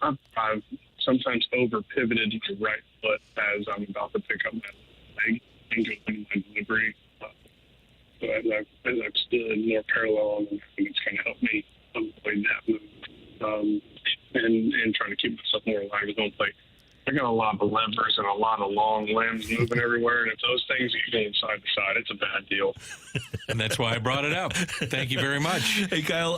I've sometimes over-pivoted to my right foot as I'm about to pick up my leg and go into my delivery. So as I've stood more parallel on the mound, it's kind of helped me avoid that move and trying to keep myself more alive with home plate. I got a lot of levers and a lot of long limbs moving everywhere, and if those things are going side to side, it's a bad deal. And that's why I brought it up. Thank you very much. Hey, Kyle.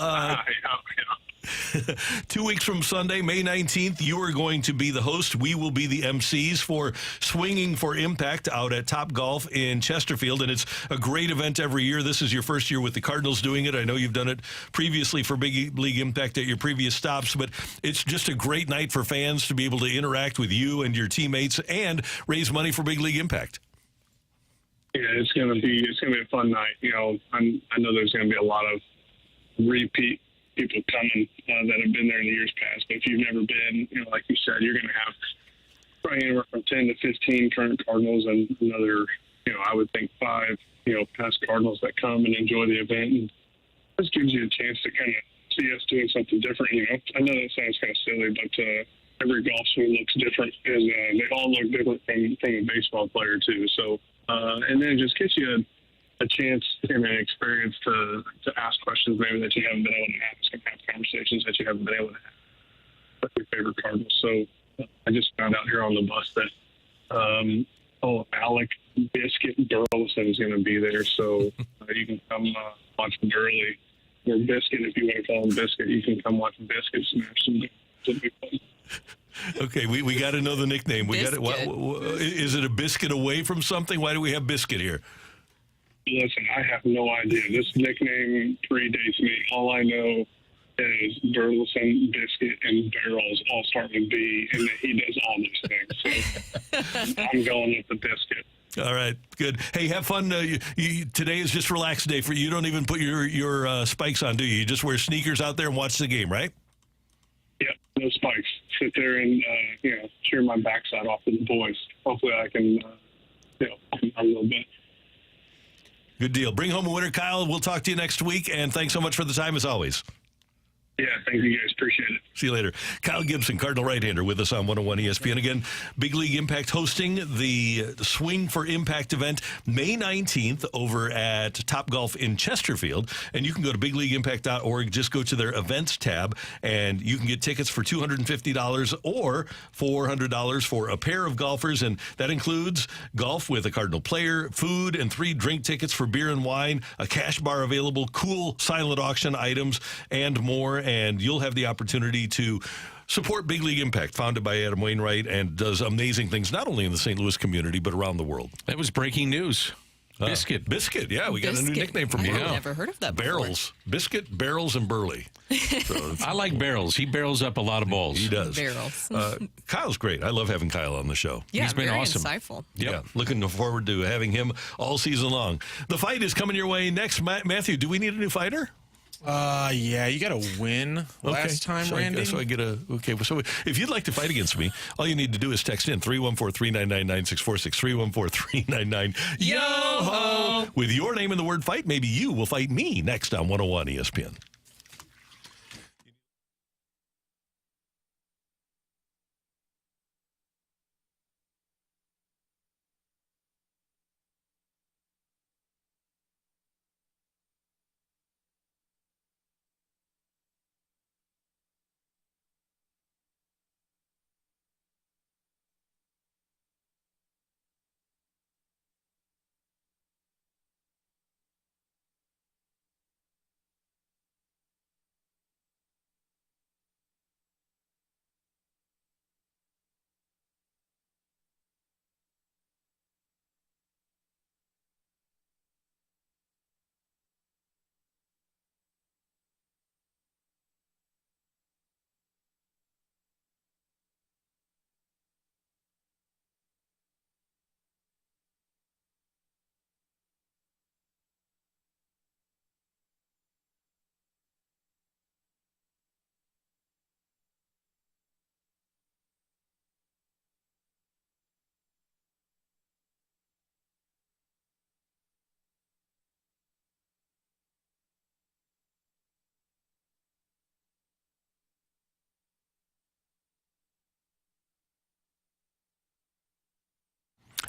2 weeks from Sunday, May 19th, you are going to be the host. We will be the MCs for Swinging for Impact out at Top Golf in Chesterfield, and it's a great event every year. This is your first year with the Cardinals doing it. I know you've done it previously for Big League Impact at your previous stops, but it's just a great night for fans to be able to interact with you and your teammates and raise money for Big League Impact. Yeah, it's gonna be a fun night. I know there's gonna be a lot of repeat people coming that have been there in the years past. But if you've never been, like you said, you're going to have probably anywhere from 10 to 15 current Cardinals and another, I would think 5, past Cardinals that come and enjoy the event. And this gives you a chance to kind of see us doing something different. I know that sounds kind of silly, but every golf swing looks different, and they all look different from a baseball player too. So, and then it just gives you a chance and an experience to ask questions maybe that you haven't been able to ask, and have conversations that you haven't been able to have with your favorite Cardinals. So I just found out here on the bus that Alec Biscuit Burleson is going to be there, so you can come watch him early. Or Biscuit, if you want to call him Biscuit, you can come watch Biscuit smash some. It'll be fun. Okay, we got to know the nickname. We got it. Is it a biscuit away from something? Why do we have Biscuit here? Listen, I have no idea. This nickname predates me. All I know is Burleson, Biscuit, and Barrels all start with B, and he does all these things. So I'm going with the Biscuit. All right, good. Hey, have fun. Today is just relaxed day for you. You don't even put your spikes on, do you? You just wear sneakers out there and watch the game, right? Yeah, no spikes. Sit there and cheer my backside off with the boys. Hopefully, I can a little bit. Good deal. Bring home a winner, Kyle. We'll talk to you next week, and thanks so much for the time as always. Yeah, thank you guys. Appreciate it. See you later. Kyle Gibson, Cardinal right-hander, with us on 101 ESPN. Again, Big League Impact hosting the Swing for Impact event May 19th over at Topgolf in Chesterfield. And you can go to bigleagueimpact.org. Just go to their events tab, and you can get tickets for $250 or $400 for a pair of golfers. And that includes golf with a Cardinal player, food, and 3 drink tickets for beer and wine, a cash bar available, cool silent auction items, and more. And you'll have the opportunity to support Big League Impact, founded by Adam Wainwright, and does amazing things not only in the St. Louis community, but around the world. That was breaking news. Biscuit. Biscuit, yeah. We got a new nickname from him. I've never heard of that before. Barrels. Biscuit, Barrels, and Burley. So I like Barrels. He barrels up a lot of balls. He does. Barrels. Kyle's great. I love having Kyle on the show. Yeah, he's been very awesome. Insightful. Yep. Yeah, looking forward to having him all season long. The fight is coming your way next. Matthew, do we need a new fighter? Yeah, you got to win last time, Randy. So if you'd like to fight against me, all you need to do is text in 314-399-9646, 314-399-YO-HO. With your name in the word fight, maybe you will fight me next on 101 ESPN.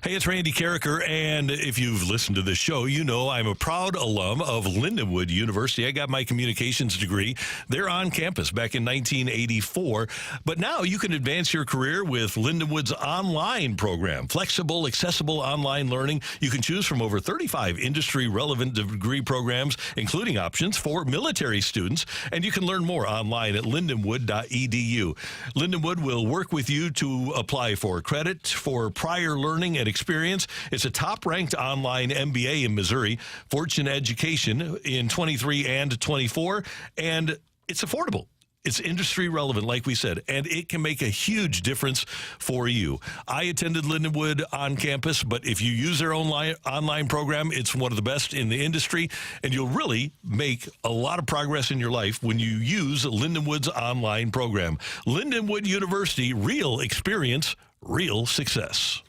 Hey, it's Randy Carricker, and if you've listened to this show, you know I'm a proud alum of Lindenwood University. I got my communications degree there on campus back in 1984. But now you can advance your career with Lindenwood's online program. Flexible, accessible online learning. You can choose from over 35 industry-relevant degree programs, including options for military students. And you can learn more online at lindenwood.edu. Lindenwood will work with you to apply for credit for prior learning and experience. It's a top-ranked online MBA in Missouri, Fortune Education in 23 and 24, and it's affordable. It's industry relevant, like we said, and it can make a huge difference for you. I attended Lindenwood on campus, but if you use their online program, it's one of the best in the industry, and you'll really make a lot of progress in your life when you use Lindenwood's online program. Lindenwood University, real experience, real success.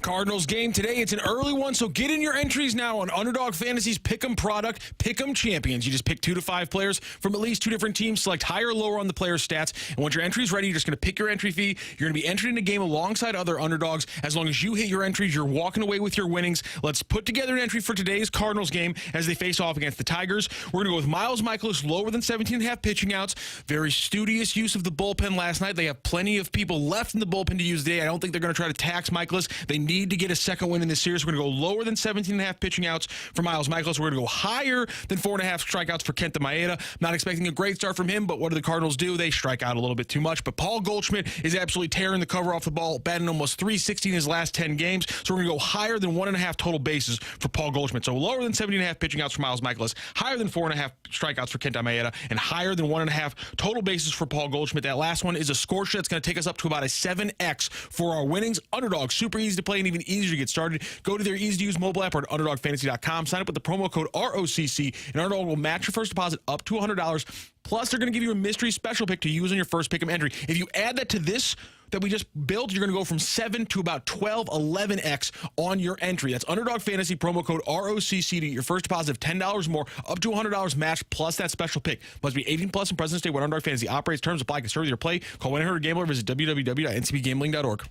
Cardinals game today. It's an early one, so get in your entries now on Underdog Fantasy's Pick'em product, Pick'em Champions. You just pick 2 to 5 players from at least 2 different teams, select higher or lower on the player's stats, and once your entry's ready, you're just going to pick your entry fee. You're going to be entered in a game alongside other underdogs. As long as you hit your entries, you're walking away with your winnings. Let's put together an entry for today's Cardinals game as they face off against the Tigers. We're going to go with Miles Michaelis, lower than 17.5 pitching outs. Very studious use of the bullpen last night. They have plenty of people left in the bullpen to use today. I don't think they're going to try to tax Michaelis. They need to get a second win in this series. We're going to go lower than 17.5 pitching outs for Miles Michaelis. We're going to go higher than 4.5 strikeouts for Kenta Maeda. Not expecting a great start from him, but what do the Cardinals do? They strike out a little bit too much. But Paul Goldschmidt is absolutely tearing the cover off the ball, batting almost .360 in his last 10 games. So we're going to go higher than 1.5 total bases for Paul Goldschmidt. So lower than 17.5 pitching outs for Miles Michaelis, higher than 4.5 strikeouts for Kenta Maeda, and higher than 1.5 total bases for Paul Goldschmidt. That last one is a score sheet that's going to take us up to about a 7x for our winnings. Underdog, super easy to play and even easier to get started. Go to their easy-to-use mobile app or at UnderdogFantasy.com. Sign up with the promo code ROCC, and Underdog will match your first deposit up to $100. Plus, they're going to give you a mystery special pick to use on your first pick'em entry. If you add that to this that we just built, you're going to go from 7 to about 12, 11x on your entry. That's Underdog Fantasy, promo code ROCC to get your first deposit of $10 more, up to $100 match, plus that special pick. Must be 18 plus in President's Day when Underdog Fantasy operates. Terms apply. Can serve your play. Call 1-800-GAMBLER. Visit www.ncbgambling.org.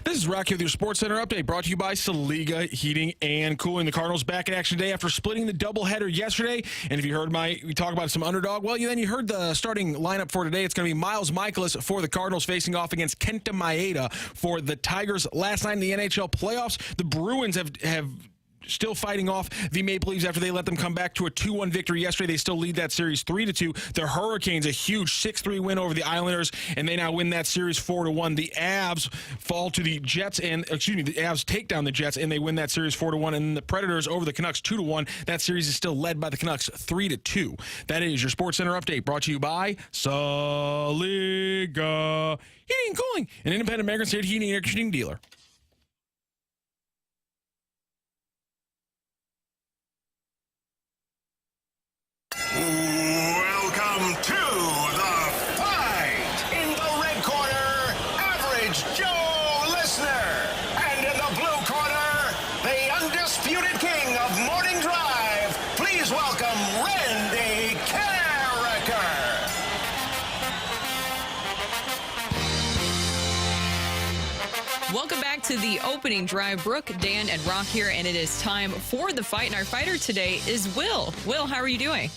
This is Rocky with your Sports Center update, brought to you by Saliga Heating and Cooling. The Cardinals back in action today after splitting the doubleheader yesterday. And if you heard we talk about some underdog, well, then you heard the starting lineup for today. It's going to be Miles Michaelis for the Cardinals facing off against Kenta Maeda for the Tigers. Last night in the NHL playoffs, the Bruins have still fighting off the Maple Leafs after they let them come back to a 2-1 victory yesterday. They still lead that series 3-2. The Hurricanes, a huge 6-3 win over the Islanders, and they now win that series 4-1. The Avs fall to the Jets, the Avs take down the Jets, and they win that series 4-1. And the Predators over the Canucks 2-1. That series is still led by the Canucks 3-2. That is your Sports Center update, brought to you by Saliga Heating and Cooling, an independent American state heating and air conditioning dealer. Welcome to the fight. In the red corner, Average Joe Listener. And in the blue corner, the undisputed king of morning drive. Please welcome Randy Carricker. Welcome back to the opening drive. Brooke, Dan, and Rocc here, and it is time for the fight. And our fighter today is Will. Will, how are you doing?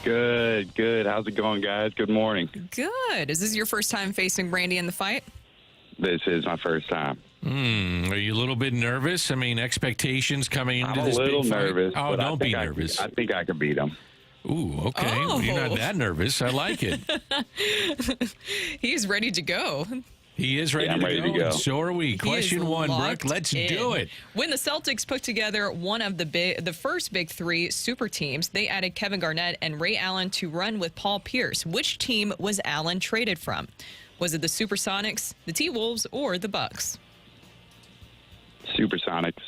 Good. How's it going, guys? Good morning. Good. Is this your first time facing Randy in the fight? This is my first time. Are you a little bit nervous? I mean, expectations coming into this big fight? I'm a little nervous. Oh, don't be nervous. I think I can beat him. Ooh, okay. Oh. Well, you're not that nervous. I like it. He's ready to go. He is ready, to go. And so are we. Question one, Brooke. Let's do it. When the Celtics put together one of the first big three super teams, they added Kevin Garnett and Ray Allen to run with Paul Pierce. Which team was Allen traded from? Was it the Supersonics, the T-Wolves, or the Bucks? Supersonics.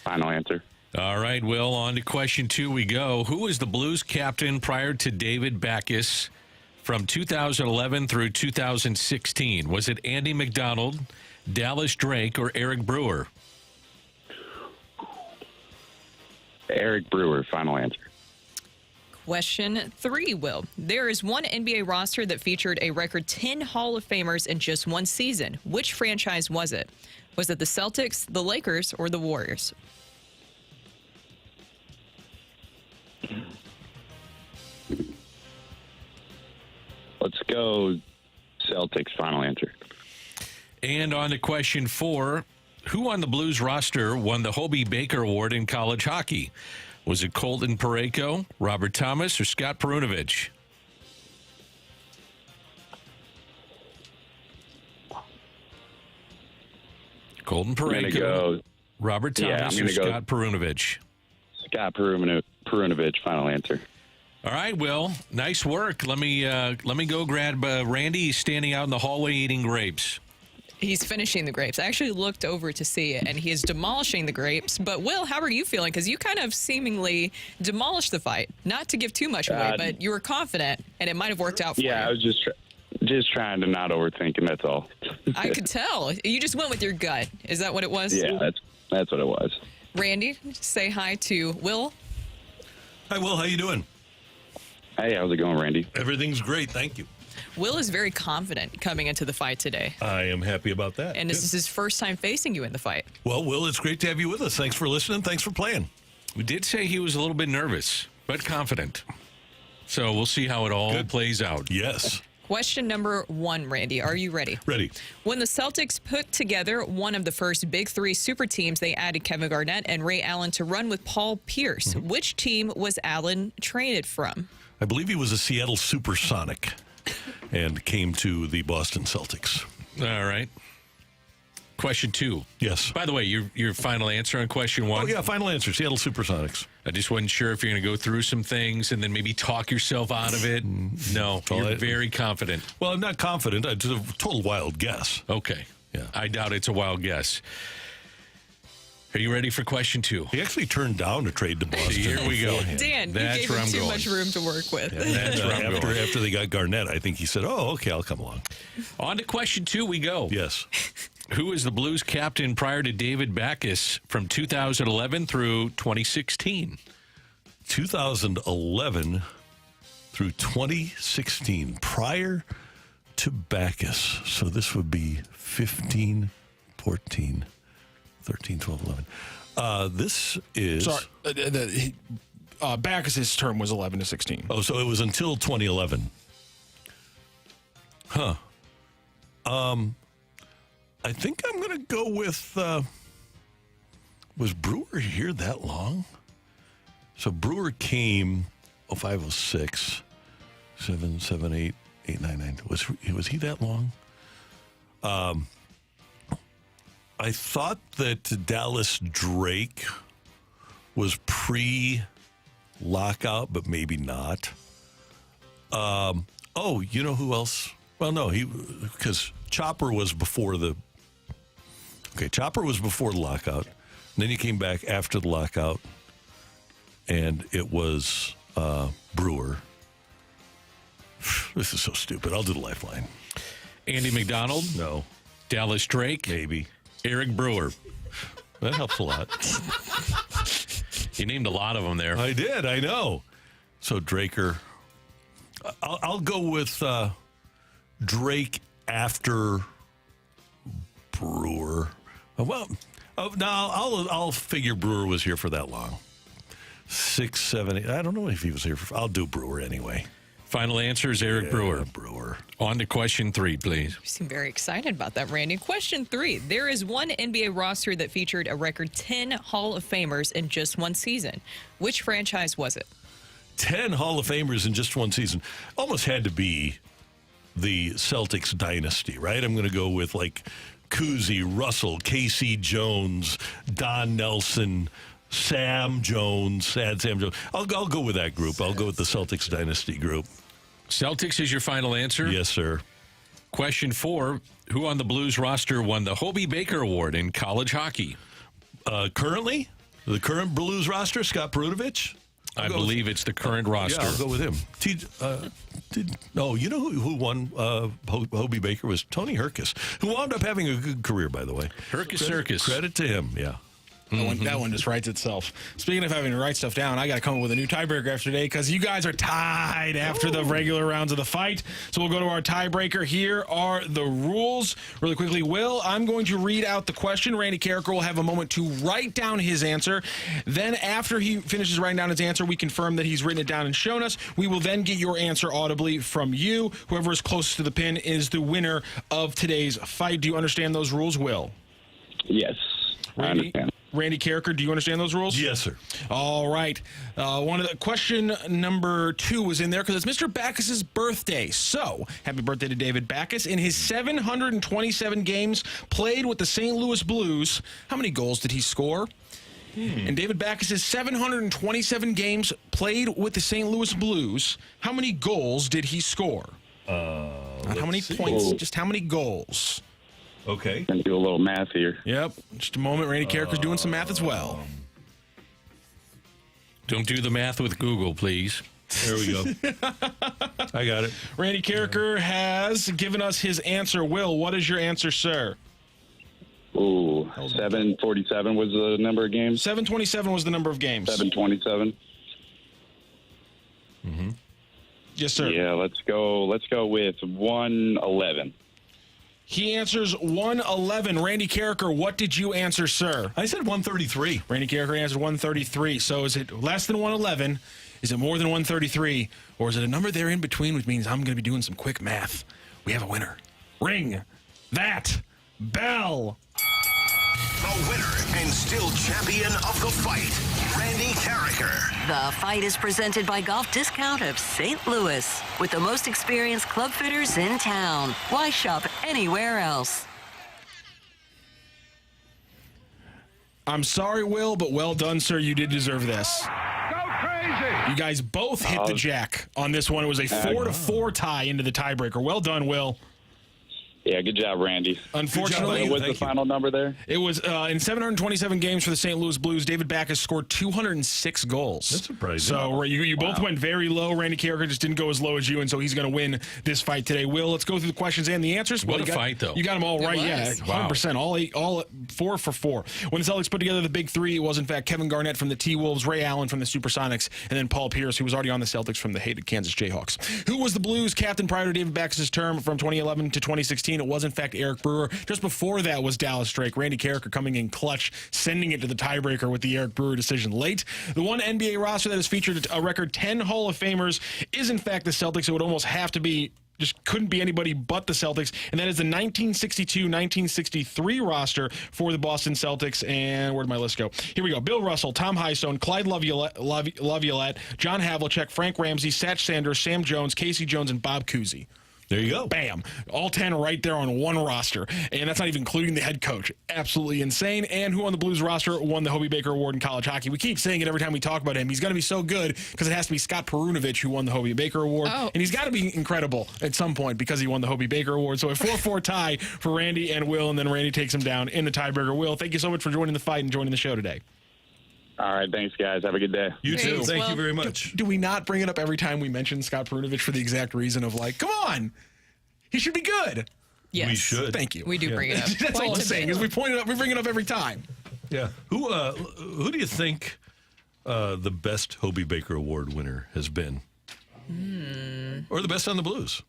Final answer. All right, Will, on to question 2 we go. Who was the Blues captain prior to David Backes from 2011 through 2016? Was it Andy McDonald, Dallas Drake, or Eric Brewer? Eric Brewer, final answer. Question 3, Will. There is one NBA roster that featured a record 10 Hall of Famers in just one season. Which franchise was it? Was it the Celtics, the Lakers, or the Warriors? Let's go Celtics. Final answer. And on to question 4. Who on the Blues roster won the Hobie Baker Award in college hockey? Was it Colton Parayko, Robert Thomas, or Scott Perunovich? Colton Parayko, Robert Thomas, or Scott Perunovich? Scott Perunovich. Final answer. All right, Will. Nice work. Let me go grab Randy. He's standing out in the hallway eating grapes. He's finishing the grapes. I actually looked over to see it, and he is demolishing the grapes. But, Will, how are you feeling? Because you kind of seemingly demolished the fight. Not to give too much away, but you were confident, and it might have worked out for you. Yeah, I was just trying to not overthink, and that's all. I could tell. You just went with your gut. Is that what it was? Yeah, that's what it was. Randy, say hi to Will. Hi, Will. How you doing? Hey, how's it going, Randy? Everything's great. Thank you. Will is very confident coming into the fight today. I am happy about that. And this is his first time facing you in the fight. Well, Will, it's great to have you with us. Thanks for listening. Thanks for playing. We did say he was a little bit nervous, but confident. So we'll see how it all plays out. Yes. Question number 1, Randy. Are you ready? Ready. When the Celtics put together one of the first Big Three super teams, they added Kevin Garnett and Ray Allen to run with Paul Pierce. Which team was Allen traded from? I believe he was a Seattle Supersonic and came to the Boston Celtics. All right. Question 2. Yes. By the way, your final answer on question 1? Oh, yeah, final answer. Seattle Supersonics. I just wasn't sure if you're going to go through some things and then maybe talk yourself out of it. No, you're very confident. Well, I'm not confident. It's a total wild guess. Okay. Yeah. I doubt it's a wild guess. Are you ready for question 2? He actually turned down a trade to Boston. Here we go. Dan, you gave him too much room to work with. Yeah, after they got Garnett, I think he said, oh, okay, I'll come along. On to question 2 we go. Yes. Who was the Blues captain prior to David Backes from 2011 through 2016? 2011 through 2016, prior to Backes. So this would be 15, 14, 13, 12, 11. This is... Sorry, Backus's term was 11 to 16. Oh, so it was until 2011. Huh. I think I'm going to go with... was Brewer here that long? So Brewer came 05, 06, 7, 7, 8, 8, 9, 9. Was he that long? I thought that Dallas Drake was pre-lockout, but maybe not. Oh, you know who else? Well, no, because Chopper was before the... Okay, Chopper was before the lockout. And then he came back after the lockout, and it was Brewer. This is so stupid. I'll do the lifeline. Andy McDonald? No. Dallas Drake? Maybe. Eric Brewer. That helps a lot. You named a lot of them there. I did. I know. So Draker. I'll go with Drake after Brewer. Well, no, I'll figure Brewer was here for that long. 6, 7, 8. I don't know if he was here for. I'll do Brewer anyway. Final answer is Eric Brewer. Brewer. On to question 3, please. You seem very excited about that, Randy. Question 3. There is one NBA roster that featured a record 10 Hall of Famers in just one season. Which franchise was it? 10 Hall of Famers in just one season. Almost had to be the Celtics dynasty, right? I'm going to go with like Cousy, Russell, Casey Jones, Don Nelson, Sam Jones, Sam Jones. I'll go with that group. I'll go with the Celtics dynasty group. Celtics is your final answer? Yes, sir. Question 4. Who on the Blues roster won the Hobie Baker Award in college hockey? Currently, the current Blues roster, Scott Perunovich. I believe it's the current roster. Yeah, I'll go with him. You know who won Hobie Baker was Tony Herkus, who wound up having a good career, by the way. Herkus Circus. Credit to him, yeah. That one just writes itself. Speaking of having to write stuff down, I got to come up with a new tiebreaker after today because you guys are tied after the regular rounds of the fight. So we'll go to our tiebreaker. Here are the rules. Really quickly, Will, I'm going to read out the question. Randy Carricker will have a moment to write down his answer. Then after he finishes writing down his answer, we confirm that he's written it down and shown us. We will then get your answer audibly from you. Whoever is closest to the pin is the winner of today's fight. Do you understand those rules, Will? Yes, I understand. Randy Carricker, do you understand those rules? Yes, sir. All right. Question number 2 was in there because it's Mr. Backus's birthday. So, happy birthday to David Backus. In his 727 games played with the St. Louis Blues, how many goals did he score? And David Backus's 727 games played with the St. Louis Blues, how many goals did he score? Not how many points, just how many goals. Okay. Gonna do a little math here. Yep. Just a moment. Randy Carricker's doing some math as well. Don't do the math with Google, please. There we go. I got it. Randy Carricker has given us his answer. Will, what is your answer, sir? Ooh, 747 was the number of games? 727 was the number of games. 727. Mm-hmm. Yes, sir. Yeah, let's go with 111. He answers 111. Randy Carricker, what did you answer, sir? I said 133. Randy Carricker answered 133. So is it less than 111? Is it more than 133? Or is it a number there in between, which means I'm going to be doing some quick math? We have a winner. Ring that bell. The winner and still champion of the fight, Randy Carricker. The fight is presented by Golf Discount of St. Louis, with the most experienced club fitters in town. Why shop anywhere else? I'm sorry, Will, but well done, sir. You did deserve this. Go crazy! You guys both hit the jack on this one. It was a 4-4 tie into the tiebreaker. Well done, Will. Yeah, good job, Randy. Unfortunately, what was the final number there? It was in 727 games for the St. Louis Blues. David Backus scored 206 goals. That's surprising. So you both went very low. Randy Carricker just didn't go as low as you, and so he's going to win this fight today. Will, let's go through the questions and the answers. What a fight, though. You got them all right. Yeah, 100%. All 4 for 4. When the Celtics put together the big three, it was, in fact, Kevin Garnett from the T-Wolves, Ray Allen from the Supersonics, and then Paul Pierce, who was already on the Celtics from the hated Kansas Jayhawks. Who was the Blues captain prior to David Backus' term from 2011 to 2016? It was, in fact, Eric Brewer. Just before that was Dallas Drake. Randy Carricker coming in clutch, sending it to the tiebreaker with the Eric Brewer decision late. The one NBA roster that has featured a record 10 Hall of Famers is, in fact, the Celtics. It would almost have to be, just couldn't be anybody but the Celtics, and that is the 1962-1963 roster for the Boston Celtics. And where did my list go? Here we go. Bill Russell, Tom Highstone, Clyde Laviolette, John Havlicek, Frank Ramsey, Satch Sanders, Sam Jones, Casey Jones, and Bob Cousy. There you go. Bam. All 10 right there on one roster. And that's not even including the head coach. Absolutely insane. And who on the Blues roster won the Hobie Baker Award in college hockey? We keep saying it every time we talk about him. He's going to be so good because it has to be Scott Perunovich who won the Hobie Baker Award. Oh. And he's got to be incredible at some point because he won the Hobie Baker Award. So a 4-4 tie for Randy and Will, and then Randy takes him down in the tiebreaker. Will, thank you so much for joining the fight and joining the show today. All right, thanks, guys. Have a good day. You too. Thanks, Thank Will. you very much. Do we not bring it up every time we mention Scott Perunovich for the exact reason of like, come on, he should be good. Yes. We should. Thank you. We do bring it up. That's all I'm Quite a saying bit. is we point it up. We bring it up every time. Yeah. Who do you think the best Hobie Baker Award winner has been? Or the best on the Blues?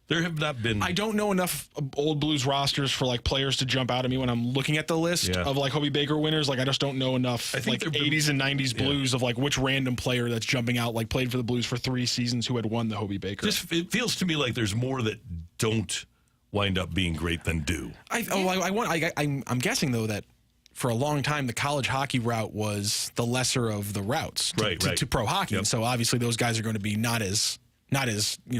There have not been. I don't know enough old Blues rosters for like players to jump out at me when I'm looking at the list of like Hobie Baker winners. Like I just don't know enough like 80s and 90s Blues of like which random player that's jumping out like played for the Blues for 3 seasons who had won the Hobie Baker. It feels to me like there's more that don't wind up being great than do. I'm guessing though that for a long time the college hockey route was the lesser of the routes to pro hockey. And so obviously those guys are going to be not as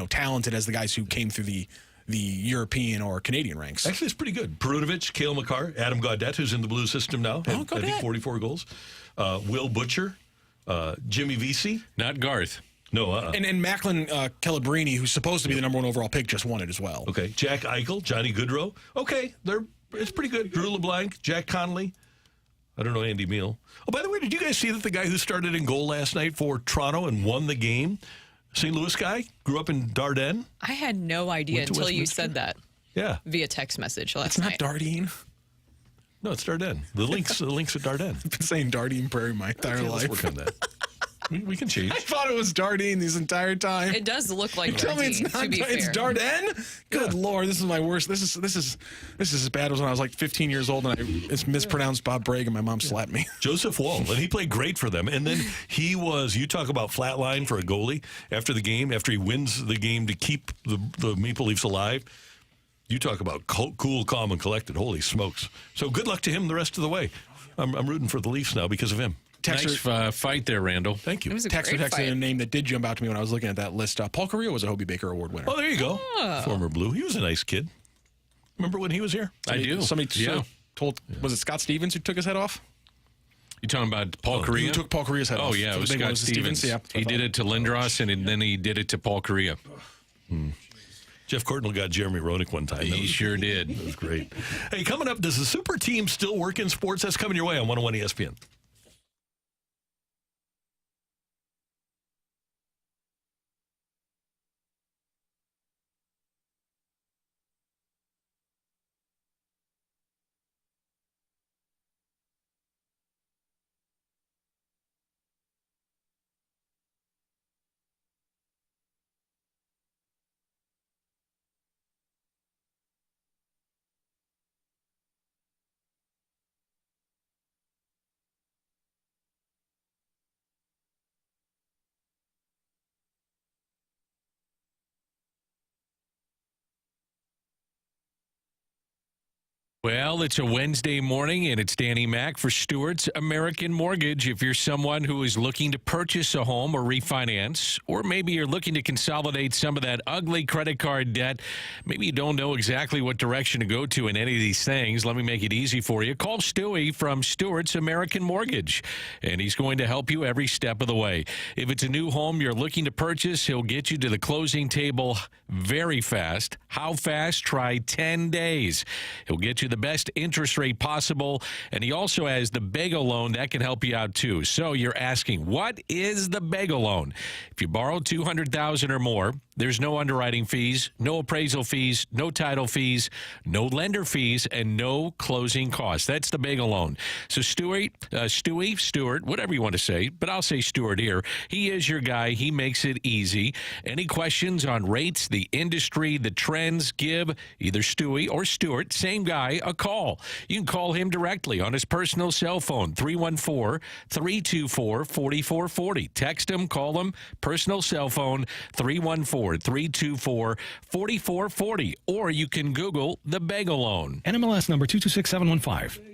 talented as the guys who came through the European or Canadian ranks. Actually, it's pretty good. Perunovich, Cale Makar, Adam Gaudette, who's in the Blues system now, had, I think 44 goals. Will Butcher, Jimmy Vesey. Not Garth. No, And Macklin Calabrini, who's supposed to be the number 1 overall pick, just won it as well. Okay. Jack Eichel, Johnny Goodrow. Okay, it's pretty good. Drew LeBlanc, Jack Connolly. I don't know Andy Meal. Oh, by the way, did you guys see that the guy who started in goal last night for Toronto and won the game, St. Louis guy, grew up in Dardenne? I had no idea until you said that. Yeah. Via text message last night. It's not Dardenne. No, it's Dardenne. The links at Dardenne. I've been saying Dardenne Prairie my entire life. Let's work on that. We can change. I thought it was Dardenne this entire time. It does look like Tell me it's not. It's Dardenne. Good Lord, this is my worst. This is as bad as when I was like 15 years old and I mispronounced Bob Bragg and my mom slapped me. Joseph Wall, and he played great for them. And then he was. You talk about flatline for a goalie after the game, after he wins the game to keep the Maple Leafs alive. You talk about cool, calm, and collected. Holy smokes! So good luck to him the rest of the way. I'm rooting for the Leafs now because of him. Nice fight there, Randall. Thank you. Texter texted a name that did jump out to me when I was looking at that list. Paul Carrillo was a Hobie Baker Award winner. Oh, there you go. Former Blue. He was a nice kid. Remember when he was here? I do. Somebody told, was it Scott Stevens who took his head off? You talking about Paul Correa? Who took Paul Correa's head off? Oh, yeah, it was Scott Stevens. Yeah, he did it to Lindros, and then he did it to Paul Correa. Jeff Courtnall got Jeremy Roenick one time. He sure did. That was great. Hey, coming up, does the super team still work in sports? That's coming your way on 101 ESPN. Well, it's a Wednesday morning, and it's Danny Mac for Stewart's American Mortgage. If you're someone who is looking to purchase a home or refinance, or maybe you're looking to consolidate some of that ugly credit card debt, maybe you don't know exactly what direction to go to in any of these things, let me make it easy for you. Call Stewie from Stewart's American Mortgage, and he's going to help you every step of the way. If it's a new home you're looking to purchase, he'll get you to the closing table very fast. How fast? Try 10 days. He'll get you the best interest rate possible, and he also has the bagel loan that can help you out too. So you're asking, what is the bagel loan? If you borrow $200,000 or more, there's no underwriting fees, no appraisal fees, no title fees, no lender fees, and no closing costs. That's the bagel loan. So Stewart, whatever you want to say, but I'll say Stewart here. He is your guy. He makes it easy. Any questions on rates, the industry, the trends, give either Stewie or Stewart, same guy, a call. You can call him directly on his personal cell phone, 314-324-4440. Text him, call him, personal cell phone, 314-324-4440. Or you can Google the bagel loan. NMLS number 226715.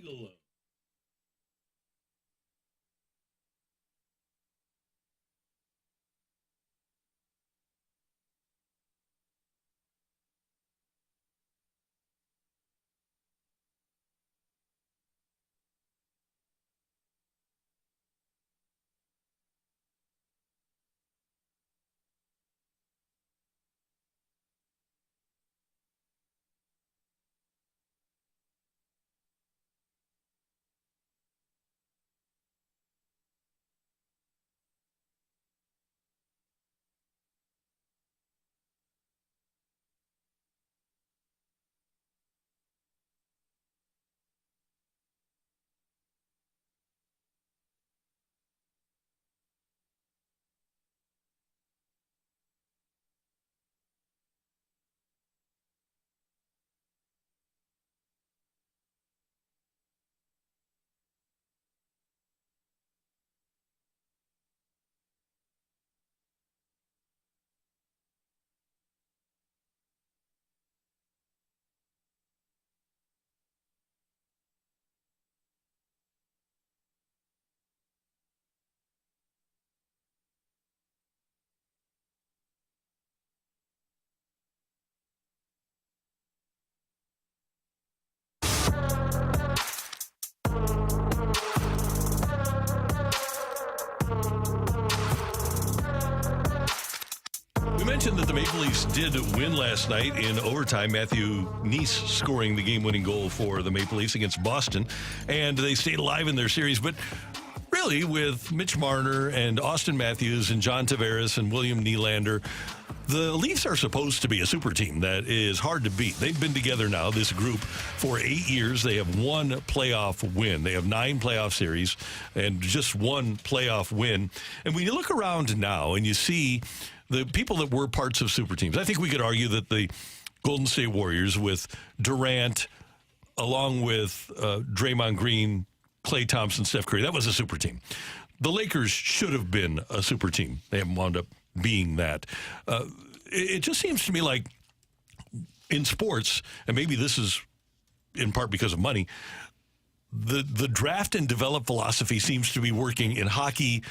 Mentioned that the Maple Leafs did win last night in overtime. Matthew Neese scoring the game-winning goal for the Maple Leafs against Boston, and they stayed alive in their series. But really, with Mitch Marner and Austin Matthews and John Tavares and William Nylander, The Leafs are supposed to be a super team that is hard to beat. They've been together now, this group, for 8 years. They have one playoff win. They have 9 playoff series and just one playoff win. And when you look around now and you see the people that were parts of super teams, I think we could argue that the Golden State Warriors with Durant, along with Draymond Green, Klay Thompson, Steph Curry, that was a super team. The Lakers should have been a super team. They haven't wound up being that. It just seems to me like in sports, and maybe this is in part because of money, the draft and develop philosophy seems to be working in hockey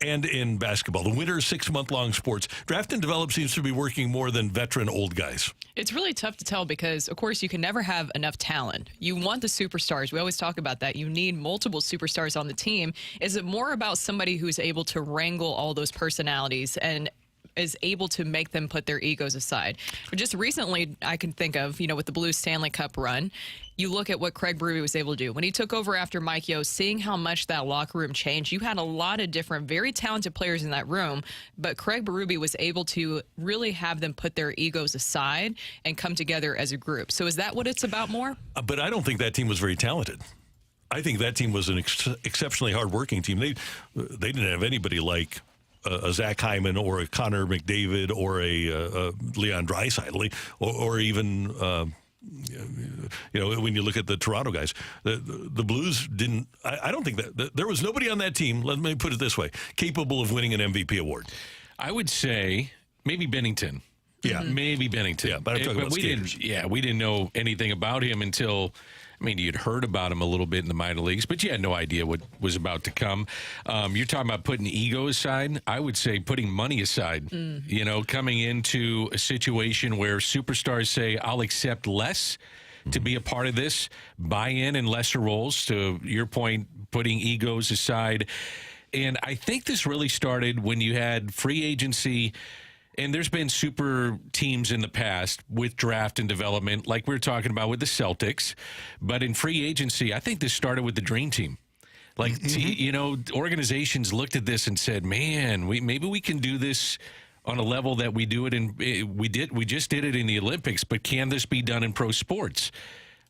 and in basketball. The winter 6-month-long sports, draft and develop seems to be working more than veteran old guys. It's really tough to tell because, of course, you can never have enough talent. You want the superstars. We always talk about that. You need multiple superstars on the team. Is it more about somebody who's able to wrangle all those personalities and is able to make them put their egos aside? Just recently, I can think of, with the Blues Stanley Cup run, you look at what Craig Berube was able to do. When he took over after Mike Yeo, seeing how much that locker room changed, you had a lot of different, very talented players in that room, but Craig Berube was able to really have them put their egos aside and come together as a group. So is that what it's about more? But I don't think that team was very talented. I think that team was an exceptionally hardworking team. They didn't have anybody like a Zach Hyman or a Connor McDavid or a Leon Draisaitl or even when you look at the Toronto guys, the Blues didn't. I don't think that there was nobody on that team. Let me put it this way: capable of winning an MVP award. I would say maybe Bennington. Yeah, maybe Bennington. Yeah, but I'm talking about skaters. We didn't know anything about him until. You'd heard about him a little bit in the minor leagues, but you had no idea what was about to come. You're talking about putting ego aside. I would say putting money aside. Coming into a situation where superstars say, I'll accept less to be a part of this, buy in lesser roles, to your point, putting egos aside. And I think this really started when you had free agency. And there's been super teams in the past with draft and development, like we were talking about with the Celtics. But in free agency, I think this started with the Dream Team. Like, organizations looked at this and said, man, maybe we can do this on a level that we do it in. We just did it in the Olympics, but can this be done in pro sports?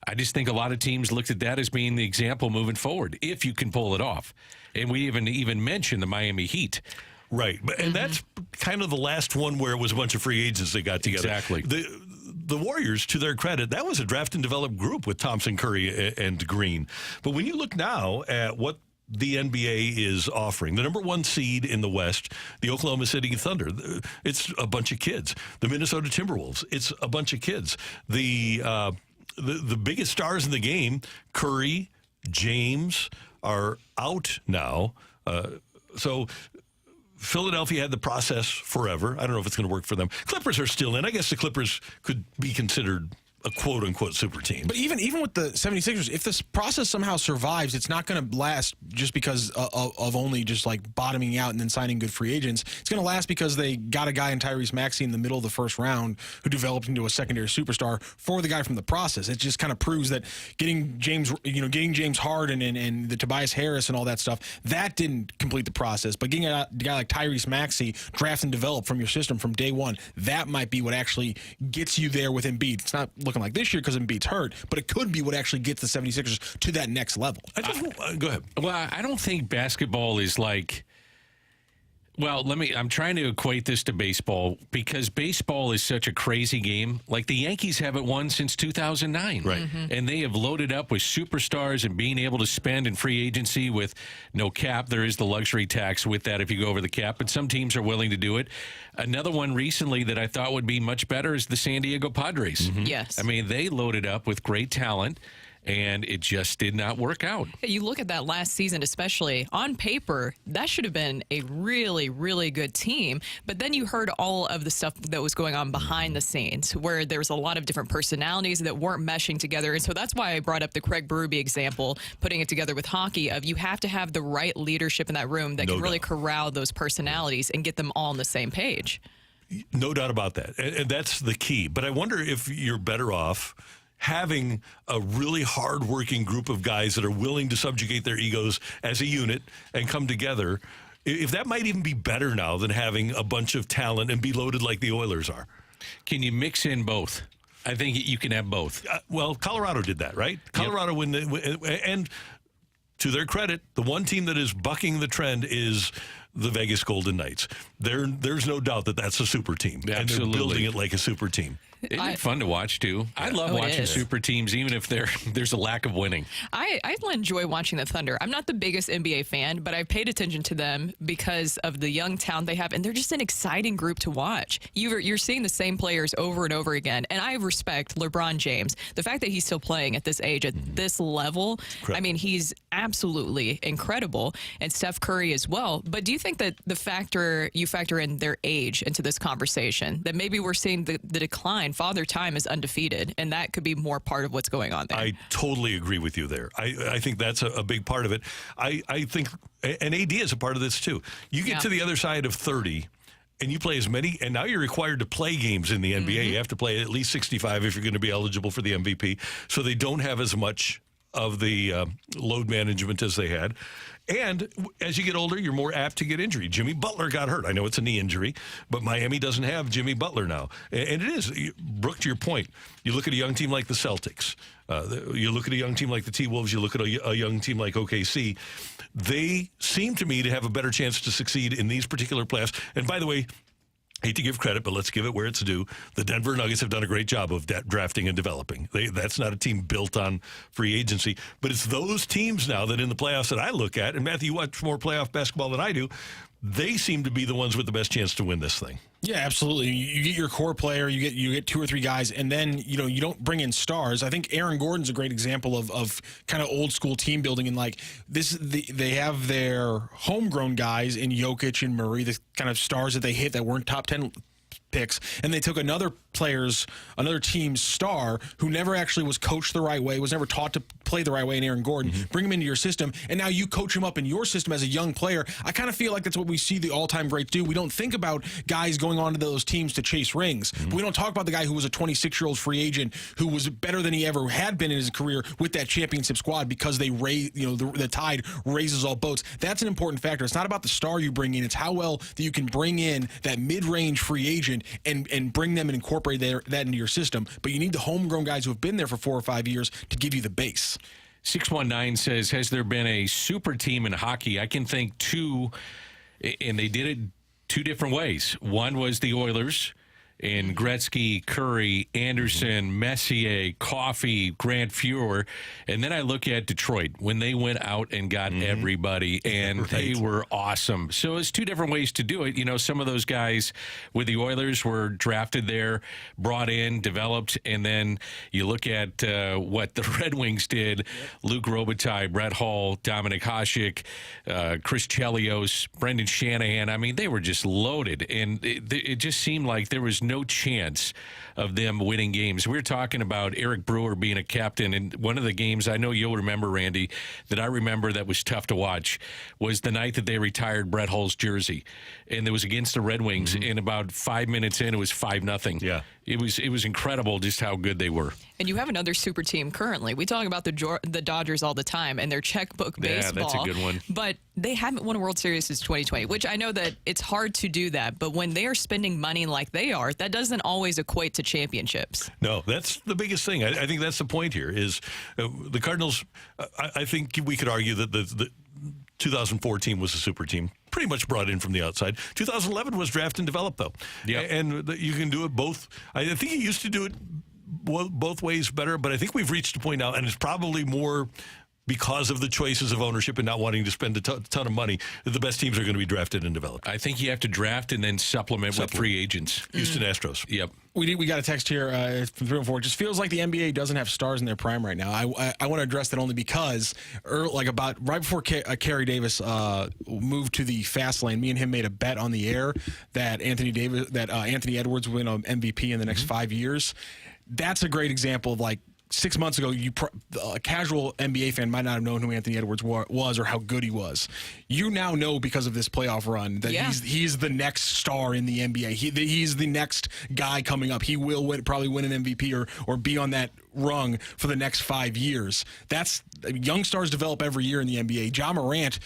I just think a lot of teams looked at that as being the example moving forward, if you can pull it off. And we even mentioned the Miami Heat. Right, and that's kind of the last one where it was a bunch of free agents that got together. Exactly. The Warriors, to their credit, that was a draft and develop group with Thompson, Curry, and Green. But when you look now at what the NBA is offering, the number 1 seed in the West, the Oklahoma City Thunder, it's a bunch of kids. The Minnesota Timberwolves, it's a bunch of kids. The biggest stars in the game, Curry, James, are out now. So Philadelphia had the process forever. I don't know if it's going to work for them. Clippers are still in. I guess the Clippers could be considered a quote-unquote super team. But even with the 76ers, if this process somehow survives, it's not going to last just because of only just like bottoming out and then signing good free agents. It's going to last because they got a guy in Tyrese Maxey in the middle of the first round who developed into a secondary superstar for the guy from the process. It just kind of proves that getting James Harden and the Tobias Harris and all that stuff, that didn't complete the process. But getting a guy like Tyrese Maxey, draft and develop from your system from day one, that might be what actually gets you there with Embiid. It's not looking like this year because Embiid's hurt, but it could be what actually gets the 76ers to that next level. Go ahead. Well, I don't think basketball is like... Well, I'm trying to equate this to baseball because baseball is such a crazy game. Like the Yankees haven't won since 2009. Right. And they have loaded up with superstars and being able to spend in free agency with no cap. There is the luxury tax with that if you go over the cap, but some teams are willing to do it. Another one recently that I thought would be much better is the San Diego Padres. Yes. They loaded up with great talent. And it just did not work out. You look at that last season, especially on paper, that should have been a really, really good team. But then you heard all of the stuff that was going on behind the scenes, where there was a lot of different personalities that weren't meshing together. And so that's why I brought up the Craig Berube example, putting it together with hockey, of you have to have the right leadership in that room that can really corral those personalities and get them all on the same page. No doubt about that. And that's the key. But I wonder if you're better off having a really hard-working group of guys that are willing to subjugate their egos as a unit and come together if that might even be better now than having a bunch of talent and be loaded like the Oilers are. Can you mix in both? I think you can have both. Well, Colorado did that, right? Colorado, and to their credit, the one team that is bucking the trend is the Vegas Golden Knights. There's no doubt that that's a super team. Absolutely. And they're building it like a super team. It's fun to watch, too. I love watching super teams, even if there's a lack of winning. I enjoy watching the Thunder. I'm not the biggest NBA fan, but I paid attention to them because of the young talent they have, and they're just an exciting group to watch. You're seeing the same players over and over again, and I respect LeBron James. The fact that he's still playing at this age, at this level, I mean, he's absolutely incredible, and Steph Curry as well. But do you think that you factor in their age into this conversation, that maybe we're seeing the decline? Father Time is undefeated, and that could be more part of what's going on there. I totally agree with you there. I think that's a big part of it. I think, and AD is a part of this too. You get to the other side of 30, and you play as many, and now you're required to play games in the NBA. You have to play at least 65 if you're going to be eligible for the MVP. So they don't have as much of the load management as they had. And as you get older, you're more apt to get injury. Jimmy Butler got hurt. I know it's a knee injury, but Miami doesn't have Jimmy Butler now. And it is. Brooke, to your point, you look at a young team like the Celtics. You look at a young team like the T-Wolves. You look at a young team like OKC. They seem to me to have a better chance to succeed in these particular playoffs. And by the way, hate to give credit, but let's give it where it's due. The Denver Nuggets have done a great job of drafting and developing. That's not a team built on free agency, but it's those teams now that in the playoffs that I look at, and Matthew, you watch more playoff basketball than I do, they seem to be the ones with the best chance to win this thing. Yeah, absolutely. You get your core player, you get two or three guys, and then you don't bring in stars. I think Aaron Gordon's a great example of kind of old school team building, and like this, they have their homegrown guys in Jokic and Murray, the kind of stars that they hit that weren't top 10 picks, and they took another team's star who never actually was coached the right way, was never taught to play the right way in Aaron Gordon, bring him into your system, and now you coach him up in your system as a young player. I kind of feel like that's what we see the all-time greats do. We don't think about guys going on to those teams to chase rings. But we don't talk about the guy who was a 26-year-old free agent who was better than he ever had been in his career with that championship squad because they the tide raises all boats. That's an important factor. It's not about the star you bring in. It's how well that you can bring in that mid-range free agent and bring them and incorporate that into your system. But you need the homegrown guys who have been there for 4 or 5 years to give you the base. 619 says, has there been a super team in hockey? I can think two, and they did it two different ways. One was the Oilers, and Gretzky, Curry, Anderson, Messier, Coffey, Grant Fuhr. And then I look at Detroit when they went out and got everybody, and they were awesome. So it's two different ways to do it. You know, some of those guys with the Oilers were drafted there, brought in, developed, and then you look at what the Red Wings did. Luke Robitaille, Brett Hull, Dominic Hasek, Chris Chelios, Brendan Shanahan. I mean, they were just loaded, and it just seemed like there was no chance of them winning games. We were talking about Eric Brewer being a captain, and one of the games I know you'll remember, Randy, that I remember that was tough to watch was the night that they retired Brett Hull's jersey, and it was against the Red Wings. And about 5 minutes in, it was 5-0. Yeah, it was incredible just how good they were. And you have another super team currently. We talk about the Dodgers all the time and their checkbook baseball. Yeah, that's a good one. But they haven't won a World Series since 2020, which I know that it's hard to do that. But when they are spending money like they are, that doesn't always equate to championships. No, that's the biggest thing. I think that's the point here is the Cardinals. I think we could argue that the 2014 was a super team, pretty much brought in from the outside. 2011 was draft and develop, though. Yeah, and you can do it both. I think you used to do it both ways better, but I think we've reached a point now, and it's probably more because of the choices of ownership and not wanting to spend a ton of money, that the best teams are going to be drafted and developed. I think you have to draft and then supplement with free agents. Houston Astros. Yep. We got a text here from 314. It just feels like the NBA doesn't have stars in their prime right now. I want to address that only because, right before Kerry Davis moved to the fast lane, me and him made a bet on the air that Anthony Edwards would win an MVP in the next 5 years. That's a great example of 6 months ago, a casual NBA fan might not have known who Anthony Edwards was or how good he was. You now know because of this playoff run that he's the next star in the NBA. He's the next guy coming up. He will probably win an MVP or be on that rung for the next 5 years. Young stars develop every year in the NBA. Ja Morant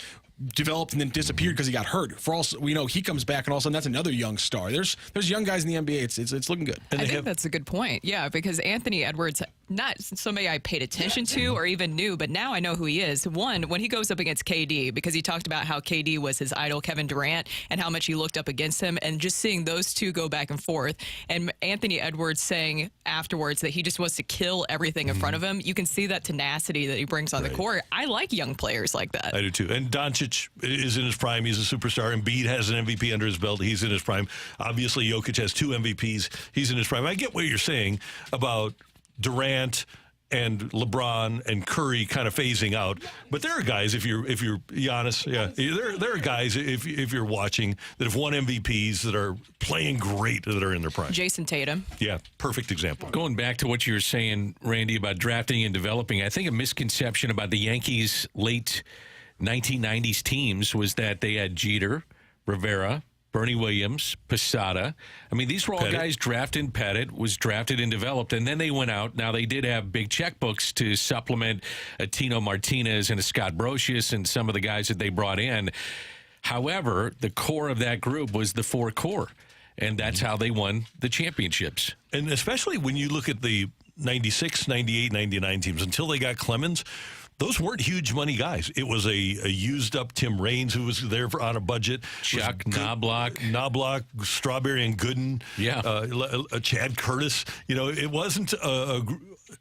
developed and then disappeared because he got hurt. For all we know, he comes back and all of a sudden that's another young star. There's young guys in the NBA. It's looking good. I think that's a good point. Yeah, because Anthony Edwards, not somebody I paid attention to or even knew, but now I know who he is. One, when he goes up against KD, because he talked about how KD was his idol, Kevin Durant, and how much he looked up against him, and just seeing those two go back and forth, and Anthony Edwards saying afterwards that he just wants to kill everything in front of him. You can see that tenacity that he brings on the court. I like young players like that. I do too. And Doncic is in his prime. He's a superstar. Embiid has an MVP under his belt. He's in his prime. Obviously, Jokic has 2 MVPs. He's in his prime. I get what you're saying about Durant and LeBron and Curry kind of phasing out, but there are guys. If you're Giannis, there are guys if you're watching that have won MVPs that are playing great that are in their prime. Jason Tatum, perfect example. Going back to what you were saying, Randy, about drafting and developing, I think a misconception about the Yankees' late 1990s teams was that they had Jeter, Rivera, Bernie Williams, Posada. I mean, these were all guys drafted. Pettit was drafted and developed, and then they went out. Now, they did have big checkbooks to supplement a Tino Martinez and a Scott Brosius and some of the guys that they brought in. However, the core of that group was the 4 core, and that's how they won the championships. And especially when you look at the 96, 98, 99 teams, until they got Clemens, those weren't huge money guys. It was a used-up Tim Raines who was there on a budget. Chuck, Knobloch, Strawberry and Gooden. Chad Curtis. You know, it wasn't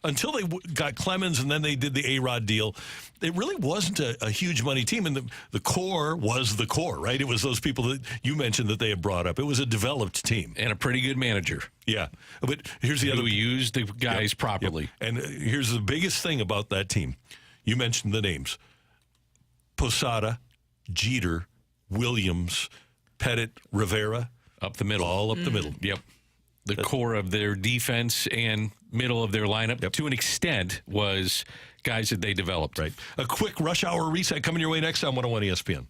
until they got Clemens and then they did the A-Rod deal. It really wasn't a huge money team, and the core was the core, right? It was those people that you mentioned that they had brought up. It was a developed team and a pretty good manager. Yeah, but here's the other. Who used the guys properly. And here's the biggest thing about that team. You mentioned the names: Posada, Jeter, Williams, Pettit, Rivera. Up the middle. All up the middle. Yep. The core of their defense and middle of their lineup, to an extent, was guys that they developed. Right. A quick rush hour reset coming your way next on 101 ESPN.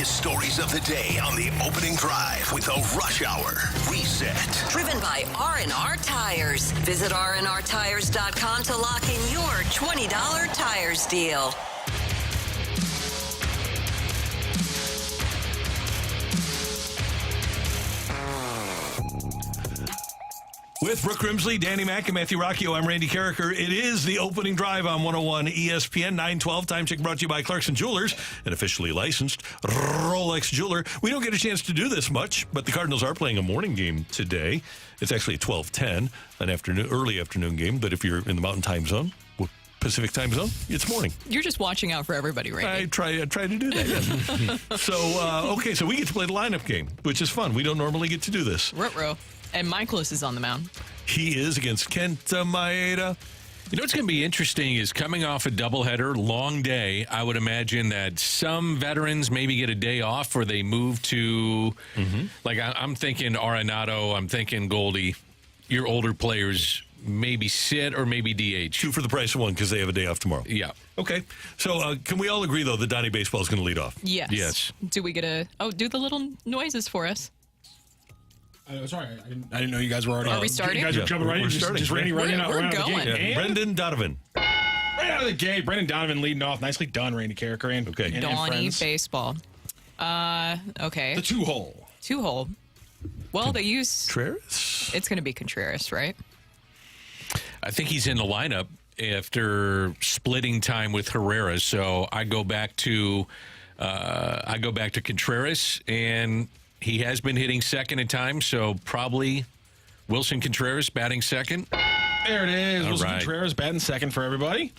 biggest stories of the day on the opening drive with a Rush Hour Reset. Driven by R&R Tires. Visit rnrtires.com to lock in your $20 tires deal. With Brooke Grimsley, Danny Mack, and Matthew Rocchio, I'm Randy Carricker. It is the opening drive on 101 ESPN 912. Time check brought to you by Clarkson Jewelers, an officially licensed Rolex jeweler. We don't get a chance to do this much, but the Cardinals are playing a morning game today. It's actually a 12:10, an early afternoon game. But if you're in the Mountain Time Zone, Pacific Time Zone, it's morning. You're just watching out for everybody, Randy. I try to do that. Yes. So we get to play the lineup game, which is fun. We don't normally get to do this. Ruh-roh. And Michaelis is on the mound. He is against Kenta Maeda. You know what's going to be interesting is coming off a doubleheader, long day. I would imagine that some veterans maybe get a day off or they move to, like I'm thinking Arenado, I'm thinking Goldy. Your older players maybe sit or maybe DH. 2 for the price of 1 because they have a day off tomorrow. Yeah. Okay. So can we all agree, though, that Donnie Baseball is going to lead off? Yes. Do we get do the little noises for us? Sorry, I didn't know you guys were already. Are we starting? You guys are jumping right in. Just Randy running out. We're going. Yeah. Brendan Donovan. Right out of the gate. Brendan Donovan leading off. Nicely done, Randy Carricker. And Donnie Baseball. Okay. The 2-hole. 2-hole. Well, they use Contreras. It's going to be Contreras, right? I think he's in the lineup after splitting time with Herrera. So I go back to Contreras, and he has been hitting second at times, so probably Wilson Contreras batting second. There it is. All Wilson right. Contreras batting second for everybody.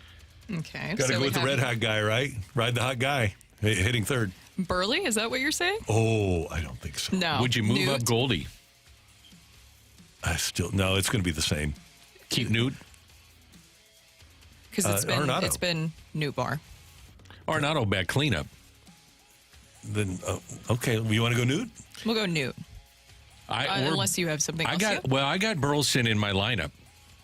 Okay. Got to go with the red hot guy, right? Ride the hot guy. Hitting third. Burley, is that what you're saying? Oh, I don't think so. No. Would you move up Goldy? No, it's going to be the same. Keep Newt? Because it's been Newt Bar. Arenado back cleanup. Then okay, you want to go Newt? We'll go Newt. Unless you have something else. I got Burleson in my lineup,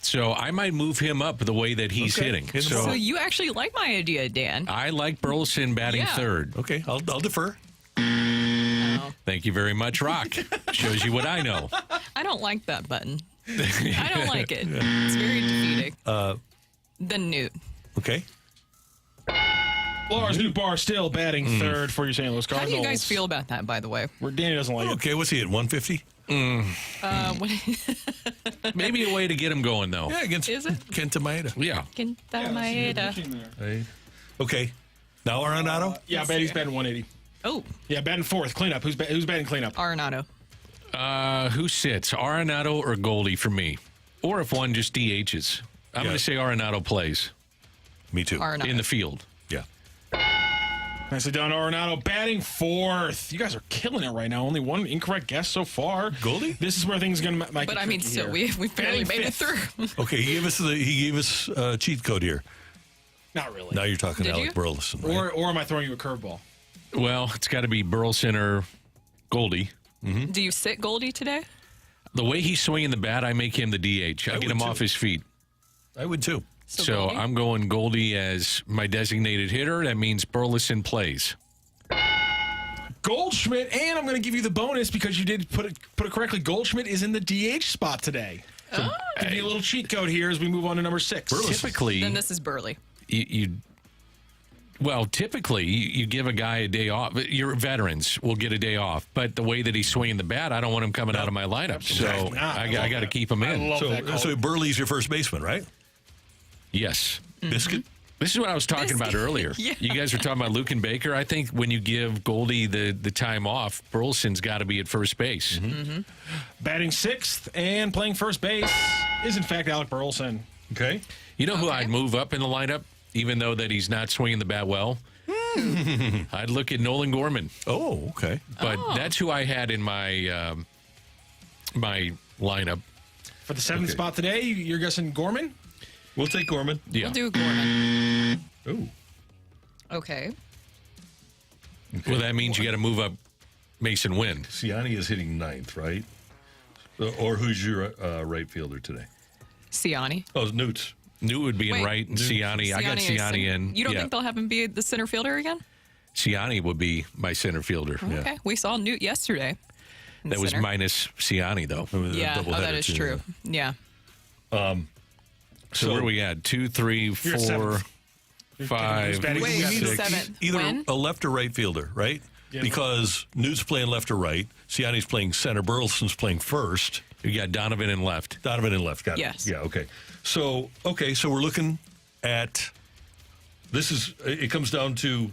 so I might move him up the way that he's hitting. So you actually like my idea, Dan? I like Burleson batting third. Okay, I'll defer. Thank you very much, Rock. Shows you what I know. I don't like that button. I don't like it. It's very defeating. Then Newt. Okay. Lars Newt Bar still batting third for your St. Louis Cardinals. How do you guys feel about that, by the way? Where Danny doesn't like it. Okay, what's he at, 150? Maybe a way to get him going, though. Yeah, against Kenta Maeda. Yeah. Kenta Maeda. Okay. Now Arenado? Yeah, I bet he's batting 180. Oh. Yeah, batting fourth. Cleanup. Who's batting cleanup? Arenado. Who sits? Arenado or Goldy for me? Or if one just DHs. I'm going to say Arenado plays. Me too. Arenado. In the field. Yeah. Nicely done, Arenado batting fourth. You guys are killing it right now. Only one incorrect guess so far. Goldie? This is where things are going to make. But I mean, still, we barely made it through. Okay, he gave us a cheat code here. Not really. Now you're talking Alec Burleson, right? Or am I throwing you a curveball? Well, it's got to be Burleson or Goldy. Mm-hmm. Do you sit Goldy today? The way he's swinging the bat, I make him the DH. I get him off his feet. I would too. So I'm going Goldy as my designated hitter. That means Burleson plays. Goldschmidt, and I'm going to give you the bonus because you did put it correctly. Goldschmidt is in the DH spot today. So give you a little cheat code here as we move on to number 6. Typically, then this is Burley. Typically you give a guy a day off. Your veterans will get a day off, but the way that he's swinging the bat, I don't want him coming out of my lineup. So I got to keep him in. So Burley's your first baseman, right? Yes. Biscuit? This is what I was talking about earlier. Yeah. You guys were talking about Luke and Baker. I think when you give Goldy the time off, Burleson's got to be at first base. Mm-hmm. Batting sixth and playing first base is, in fact, Alec Burleson. Okay. You know who I'd move up in the lineup, even though that he's not swinging the bat well? I'd look at Nolan Gorman. Oh, okay. But that's who I had in my my lineup. For the 7th spot today, you're guessing Gorman? We'll take Gorman. Yeah. We'll do Gorman. Ooh. Okay. Well, that means you got to move up Mason Wynn. Siani is hitting 9th, right? Or who's your right fielder today? Siani. Oh, Newt. Newt would be in right, and Siani. I got Siani in. You don't think they'll have him be the center fielder again? Siani would be my center fielder. Okay. We saw Newt yesterday. That was minus Siani, though. Yeah, that is true. Yeah. So where are we at? 2, 3, 4, 5, we need 6. Either a left or right fielder, right? Yeah. Because Newt's playing left or right. Siani's playing center. Burleson's playing first. You got Donovan in left. Got it. Yes. Yeah, okay. So we're looking at this. It comes down to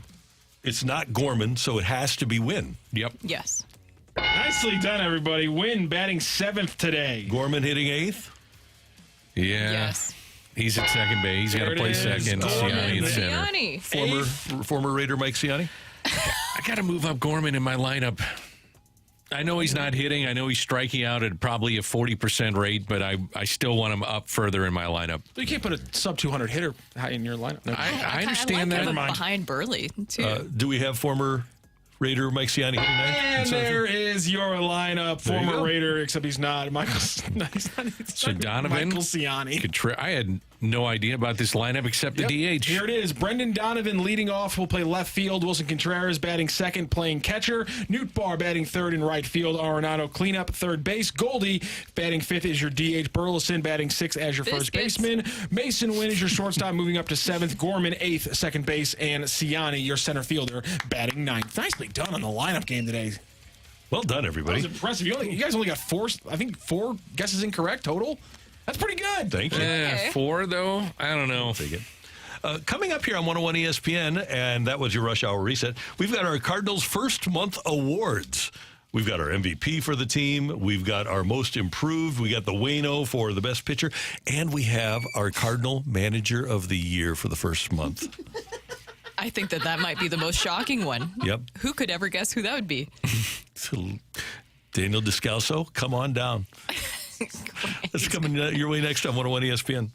it's not Gorman, so it has to be Wynn. Yep. Yes. Nicely done, everybody. Wynn batting 7th today. Gorman hitting 8th? Yeah. Yes. He's at second base. He's got to play second. Siani at center. Former Raider Mike Siani? I got to move up Gorman in my lineup. I know he's not hitting. I know he's striking out at probably a 40% rate, but I still want him up further in my lineup. You can't put a sub-200 hitter high in your lineup. No. I understand that. Behind Burley, too. Do we have former Raider Mike Siani hitting 9th? And there is your lineup. There you Former go. Raider, except he's not. So Donovan, Michael Siani. I had no idea about this lineup except the DH. Here it is. Brendan Donovan leading off will play left field. Wilson Contreras batting second, playing catcher. Newt Barr batting third in right field. Arenado cleanup, third base. Goldie batting 5th is your DH. Burleson batting 6th as your first baseman. Mason Wynn is your shortstop, moving up to 7th. Gorman 8th, second base. And Siani, your center fielder, batting 9th. Nicely done on the lineup game today. Well done, everybody. That was impressive. You guys only got 4 guesses incorrect total. That's pretty good. Thank you. Yeah, 4, though? I don't know. Take it. Coming up here on 101 ESPN, and that was your Rush Hour Reset, we've got our Cardinals First Month Awards. We've got our MVP for the team. We've got our Most Improved. We got the Wayno for the Best Pitcher. And we have our Cardinal Manager of the Year for the first month. I think that might be the most shocking one. Yep. Who could ever guess who that would be? Daniel Descalso, come on down. That's coming your way next on 101 ESPN.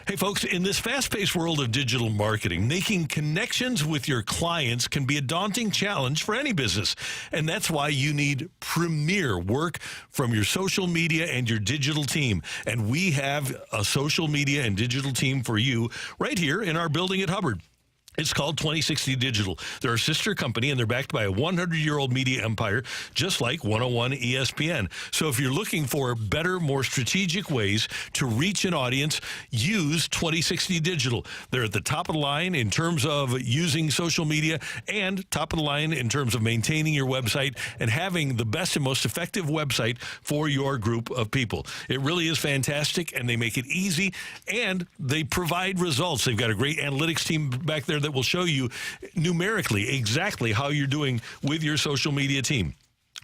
Hey, folks, in this fast-paced world of digital marketing, making connections with your clients can be a daunting challenge for any business. And that's why you need premier work from your social media and your digital team. And we have a social media and digital team for you right here in our building at Hubbard. It's called 2060 Digital. They're a sister company, and they're backed by a 100-year-old media empire, just like 101 ESPN. So if you're looking for better, more strategic ways to reach an audience, use 2060 Digital. They're at the top of the line in terms of using social media and top of the line in terms of maintaining your website and having the best and most effective website for your group of people. It really is fantastic, and they make it easy, and they provide results. They've got a great analytics team back there that will show you numerically exactly how you're doing with your social media team.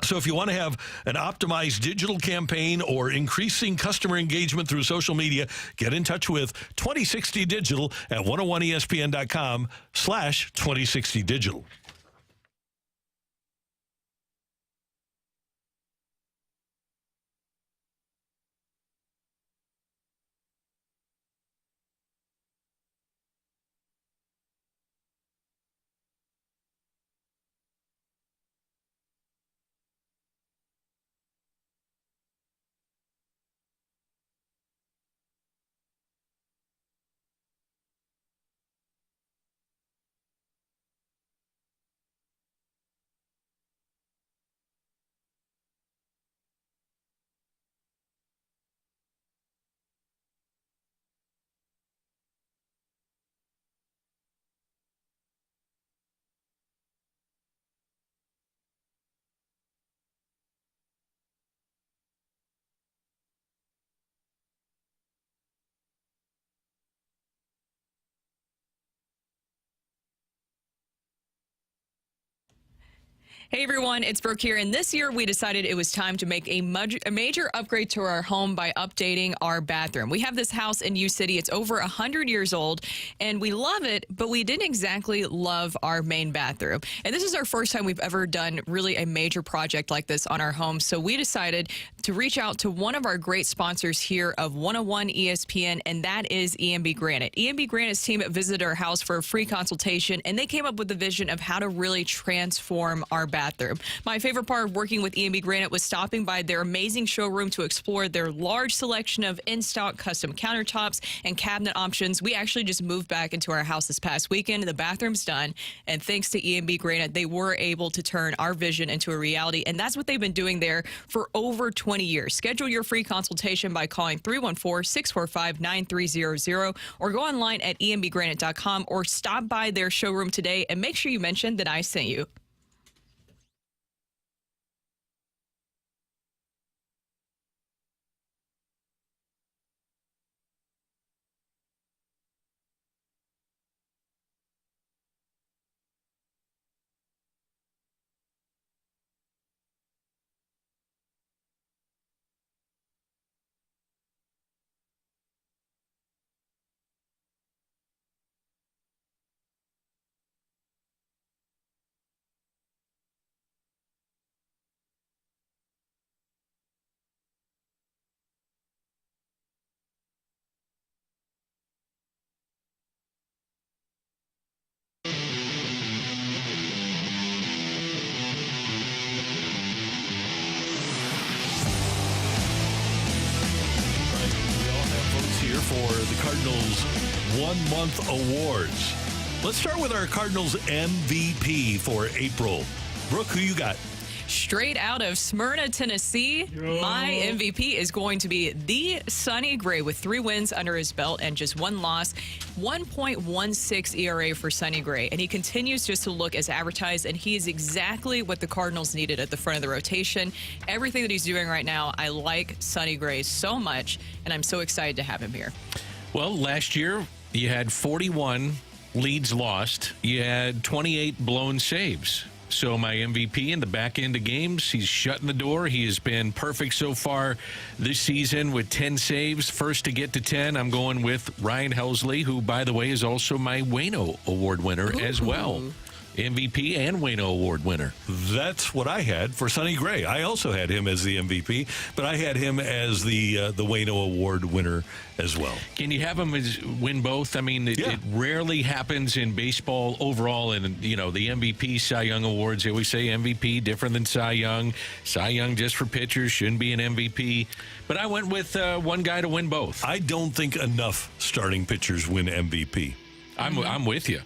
So if you want to have an optimized digital campaign or increasing customer engagement through social media, get in touch with 2060 Digital at 101ESPN.com/2060Digital. Hey everyone, it's Brooke here, and this year we decided it was time to make a major upgrade to our home by updating our bathroom. We have this house in U City. It's over 100 years old, and we love it, but we didn't exactly love our main bathroom. And this is our first time we've ever done really a major project like this on our home, so we decided to reach out to one of our great sponsors here of 101 ESPN, and that is EMB Granite. EMB Granite's team visited our house for a free consultation, and they came up with the vision of how to really transform our bathroom. My favorite part of working with EMB Granite was stopping by their amazing showroom to explore their large selection of in-stock custom countertops and cabinet options. We actually just moved back into our house this past weekend. The bathroom's done, and thanks to EMB Granite, they were able to turn our vision into a reality, and that's what they've been doing there for over 20 years. Schedule your free consultation by calling 314-645-9300 or go online at embgranite.com or stop by their showroom today and make sure you mention that I sent you. For the Cardinals 1 month awards. Let's start with our Cardinals MVP for April. Brooke, who you got? Straight out of Smyrna, Tennessee, my MVP is going to be the Sonny Gray with 3 wins under his belt and just 1 loss. 1.16 ERA for Sonny Gray, and he continues just to look as advertised, and he is exactly what the Cardinals needed at the front of the rotation. Everything that he's doing right now, I like Sonny Gray so much, and I'm so excited to have him here. Well, last year you had 41 leads lost. You had 28 blown saves. So my MVP in the back end of games, he's shutting the door. He has been perfect so far this season with 10 saves. First to get to 10, I'm going with Ryan Helsley, who, by the way, is also my Waino Award winner as well. MVP and Waino Award winner. That's what I had for Sonny Gray. I also had him as the MVP, but I had him as the Waino Award winner as well. Can you have him win both? I mean, it rarely happens in baseball overall. And, you know, the MVP, Cy Young Awards, they always say MVP different than Cy Young. Cy Young just for pitchers, shouldn't be an MVP. But I went with one guy to win both. I don't think enough starting pitchers win MVP. I'm with you.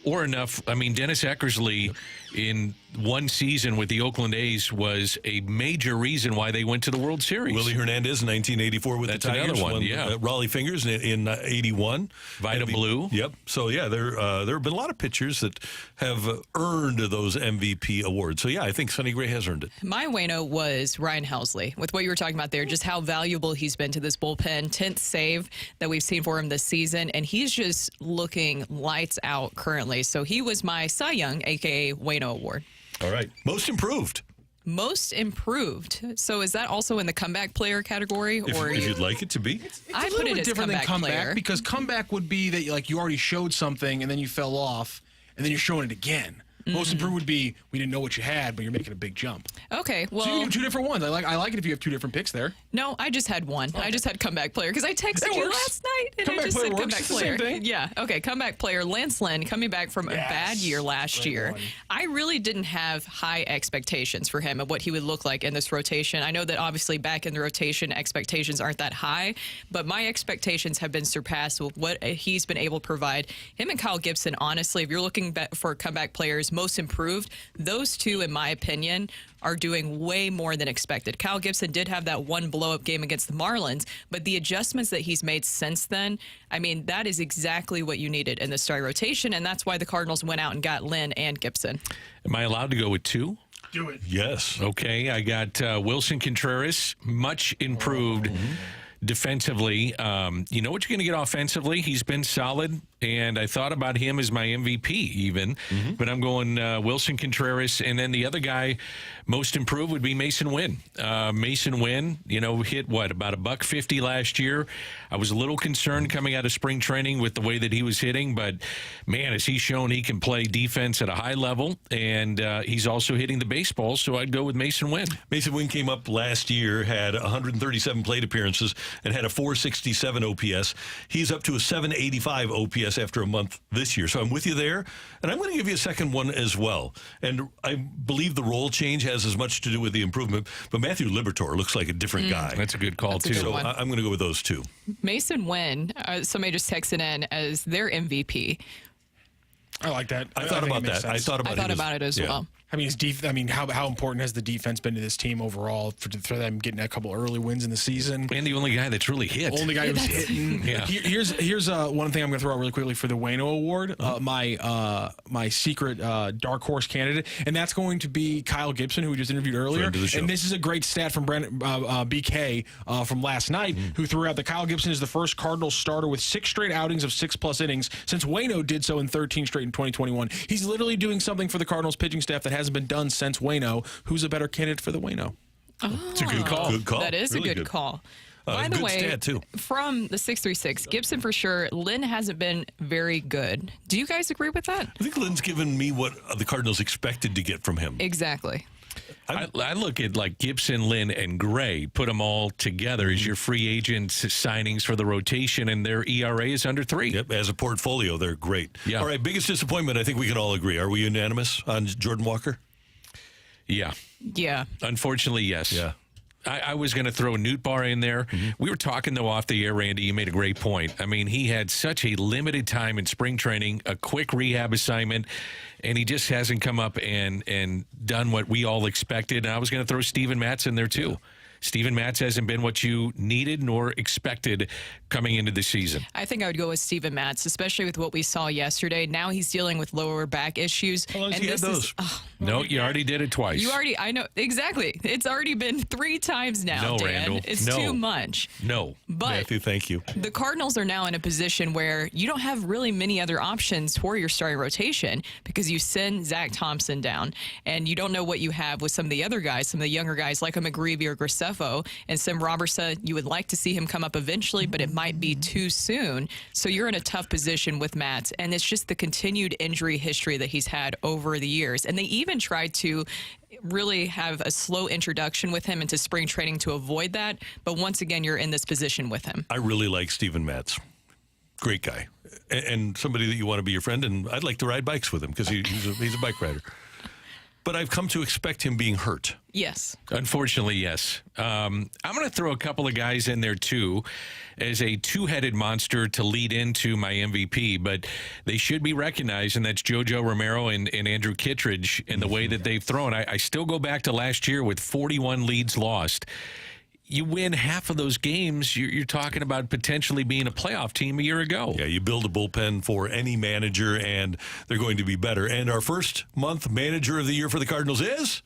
or enough. I mean, Dennis Eckersley in one season with the Oakland A's was a major reason why they went to the World Series. Willie Hernandez in 1984 with That's the Tigers. another one, yeah. Raleigh Fingers in 81. Vida Blue. Yep. So, yeah, there have been a lot of pitchers that have earned those MVP awards. So, yeah, I think Sonny Gray has earned it. My Wayno was Ryan Helsley. With what you were talking about there, just how valuable he's been to this bullpen. 10th save that we've seen for him this season, and he's just looking lights out currently. So he was my Cy Young, a.k.a. Wayno Award. All right. Most improved. Most improved. So is that also in the comeback player category? If you'd like it to be. I put it as different than comeback player. because comeback would be that like you already showed something and then you fell off and then you're showing it again. Most improved would be we didn't know what you had, but you're making a big jump. Okay, well, so you can do two different ones. I like it if you have two different picks there. No, I just had one. Okay. I just had comeback player because I texted you last night and Comeback I just player said works. comeback It's the player. same thing. Yeah, okay, comeback player. Lance Lynn coming back from a bad year last year. I really didn't have high expectations for him and what he would look like in this rotation. I know that obviously back in the rotation, expectations aren't that high, but my expectations have been surpassed with what he's been able to provide. Him and Kyle Gibson, honestly, if you're looking for comeback players, most improved, those two, in my opinion, are doing way more than expected. Kyle Gibson did have that one blow-up game against the Marlins, but the adjustments that he's made since then, I mean, that is exactly what you needed in the starting rotation, and that's why the Cardinals went out and got Lynn and Gibson. Am I allowed to go with two? Do it. Yes. Okay, I got Wilson Contreras, much improved defensively. You know what you're going to get offensively? He's been solid, and I thought about him as my MVP even, but I'm going Wilson Contreras, and then the other guy most improved would be Mason Wynn. Mason Wynn, hit about $150 last year. I was a little concerned coming out of spring training with the way that he was hitting, but man, has he shown he can play defense at a high level, and he's also hitting the baseball, so I'd go with Mason Wynn. Mason Wynn came up last year, had 137 plate appearances, and had a 467 OPS. He's up to a 785 OPS after a month this year. So I'm with you there. And I'm going to give you a second one as well. And I believe the role change has as much to do with the improvement. But Matthew Liberatore looks like a different guy. That's a good call, too. So I'm going to go with those two. Mason Wynn, somebody just texted in as their MVP. I like that. I thought about that. I thought about it as well. I mean, how important has the defense been to this team overall for them getting a couple early wins in the season? And the only guy that's really hit. Only guy who's hitting. Yeah. Here's one thing I'm going to throw out really quickly for the Wayno Award. My secret dark horse candidate, and that's going to be Kyle Gibson, who we just interviewed earlier. And this is a great stat from BK from last night, who threw out that Kyle Gibson is the first Cardinals starter with 6 straight outings of 6+ innings since Wayno did so in 13 straight in 2021. He's literally doing something for the Cardinals pitching staff that hasn't been done since Wayno. Who's a better candidate for the Wayno? It's a good call. Good call. That is really a good call. By the good way, stat, too. From the 636, Gibson for sure. Lynn hasn't been very good. Do you guys agree with that? I think Lynn's given me what the Cardinals expected to get from him. Exactly. I look at like Gibson, Lynn, and Gray, put them all together as your free agent signings for the rotation, and their ERA is under 3. Yep, as a portfolio, they're great. Yeah. All right, biggest disappointment, I think we can all agree. Are we unanimous on Jordan Walker? Yeah. Yeah. Unfortunately, yes. Yeah. I was going to throw Newt Bar in there. We were talking, though, off the air, Randy. You made a great point. I mean, he had such a limited time in spring training, a quick rehab assignment, and he just hasn't come up and done what we all expected. And I was going to throw Steven Matz in there, too. Steven Matz hasn't been what you needed nor expected coming into the season. I think I would go with Steven Matz, especially with what we saw yesterday. Now he's dealing with lower back issues. How long has he had those? No, you already did it twice. I know, exactly. It's already been 3 times now, No, Dan. Randall. It's No. too much. No. But Matthew, thank you. the Cardinals are now in a position where you don't have really many other options for your starting rotation because you send Zach Thompson down, and you don't know what you have with some of the other guys, some of the younger guys like a McGreevy or Graceffo. And Sim Robertson, you would like to see him come up eventually, but it might be too soon. So you're in a tough position with Matt, and it's just the continued injury history that he's had over the years. And they even tried to really have a slow introduction with him into spring training to avoid that. But once again, you're in this position with him. I really like Steven Matz. Great guy. And somebody that you want to be your friend, and I'd like to ride bikes with him because he's a bike rider. but I've come to expect him being hurt. Yes. Unfortunately, yes. I'm going to throw a couple of guys in there, too, as a two-headed monster to lead into my MVP, but they should be recognized, and that's JoJo Romero and Andrew Kittredge in the way that they've thrown. I still go back to last year with 41 leads lost. You win half of those games, you're talking about potentially being a playoff team a year ago. Yeah, you build a bullpen for any manager, and they're going to be better. And our first month manager of the year for the Cardinals is...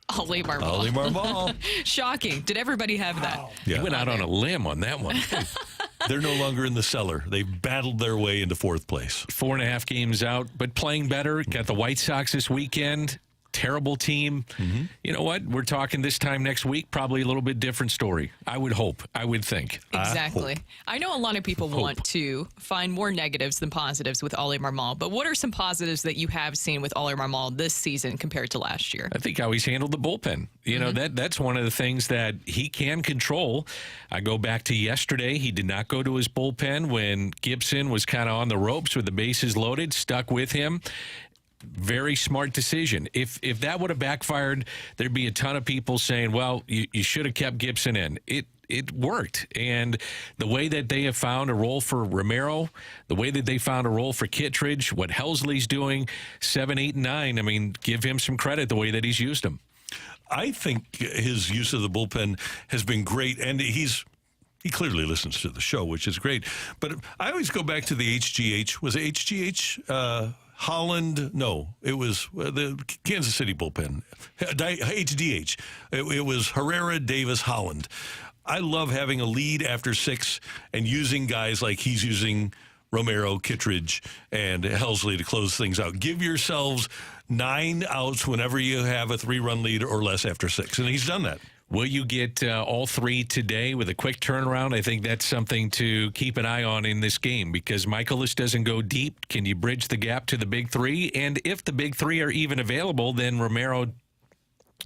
Ollie Marmol. Ollie Marmol. Shocking. Did everybody have that? Yeah. You went out on a limb on that one. They're no longer in the cellar. They've battled their way into fourth place. 4.5 games out, but playing better. Got the White Sox this weekend. Terrible team. Mm-hmm. You know what? We're talking this time next week, probably a little bit different story. I would hope. I would think. Exactly. I know a lot of people want to find more negatives than positives with Ollie Marmol, but what are some positives that you have seen with Ollie Marmol this season compared to last year? I think how he's handled the bullpen. You know, that's one of the things that he can control. I go back to yesterday. He did not go to his bullpen when Gibson was kind of on the ropes with the bases loaded, stuck with him. Very smart decision. If that would have backfired, there'd be a ton of people saying, well, you should have kept Gibson in. It worked. And the way that they have found a role for Romero, the way that they found a role for Kittredge, what Helsley's doing, 7, 8, and 9, I mean, give him some credit the way that he's used them. I think his use of the bullpen has been great, and he clearly listens to the show, which is great. But I always go back to the HGH. Was it HGH? Holland? No, it was the Kansas City bullpen. HDH. It was Herrera, Davis, Holland. I love having a lead after 6 and using guys like he's using Romero, Kittredge, and Helsley to close things out. Give yourselves 9 outs whenever you have a 3-run lead or less after 6, and he's done that. Will you get all 3 today with a quick turnaround? I think that's something to keep an eye on in this game because Michaelis doesn't go deep. Can you bridge the gap to the big 3? And if the big 3 are even available, then Romero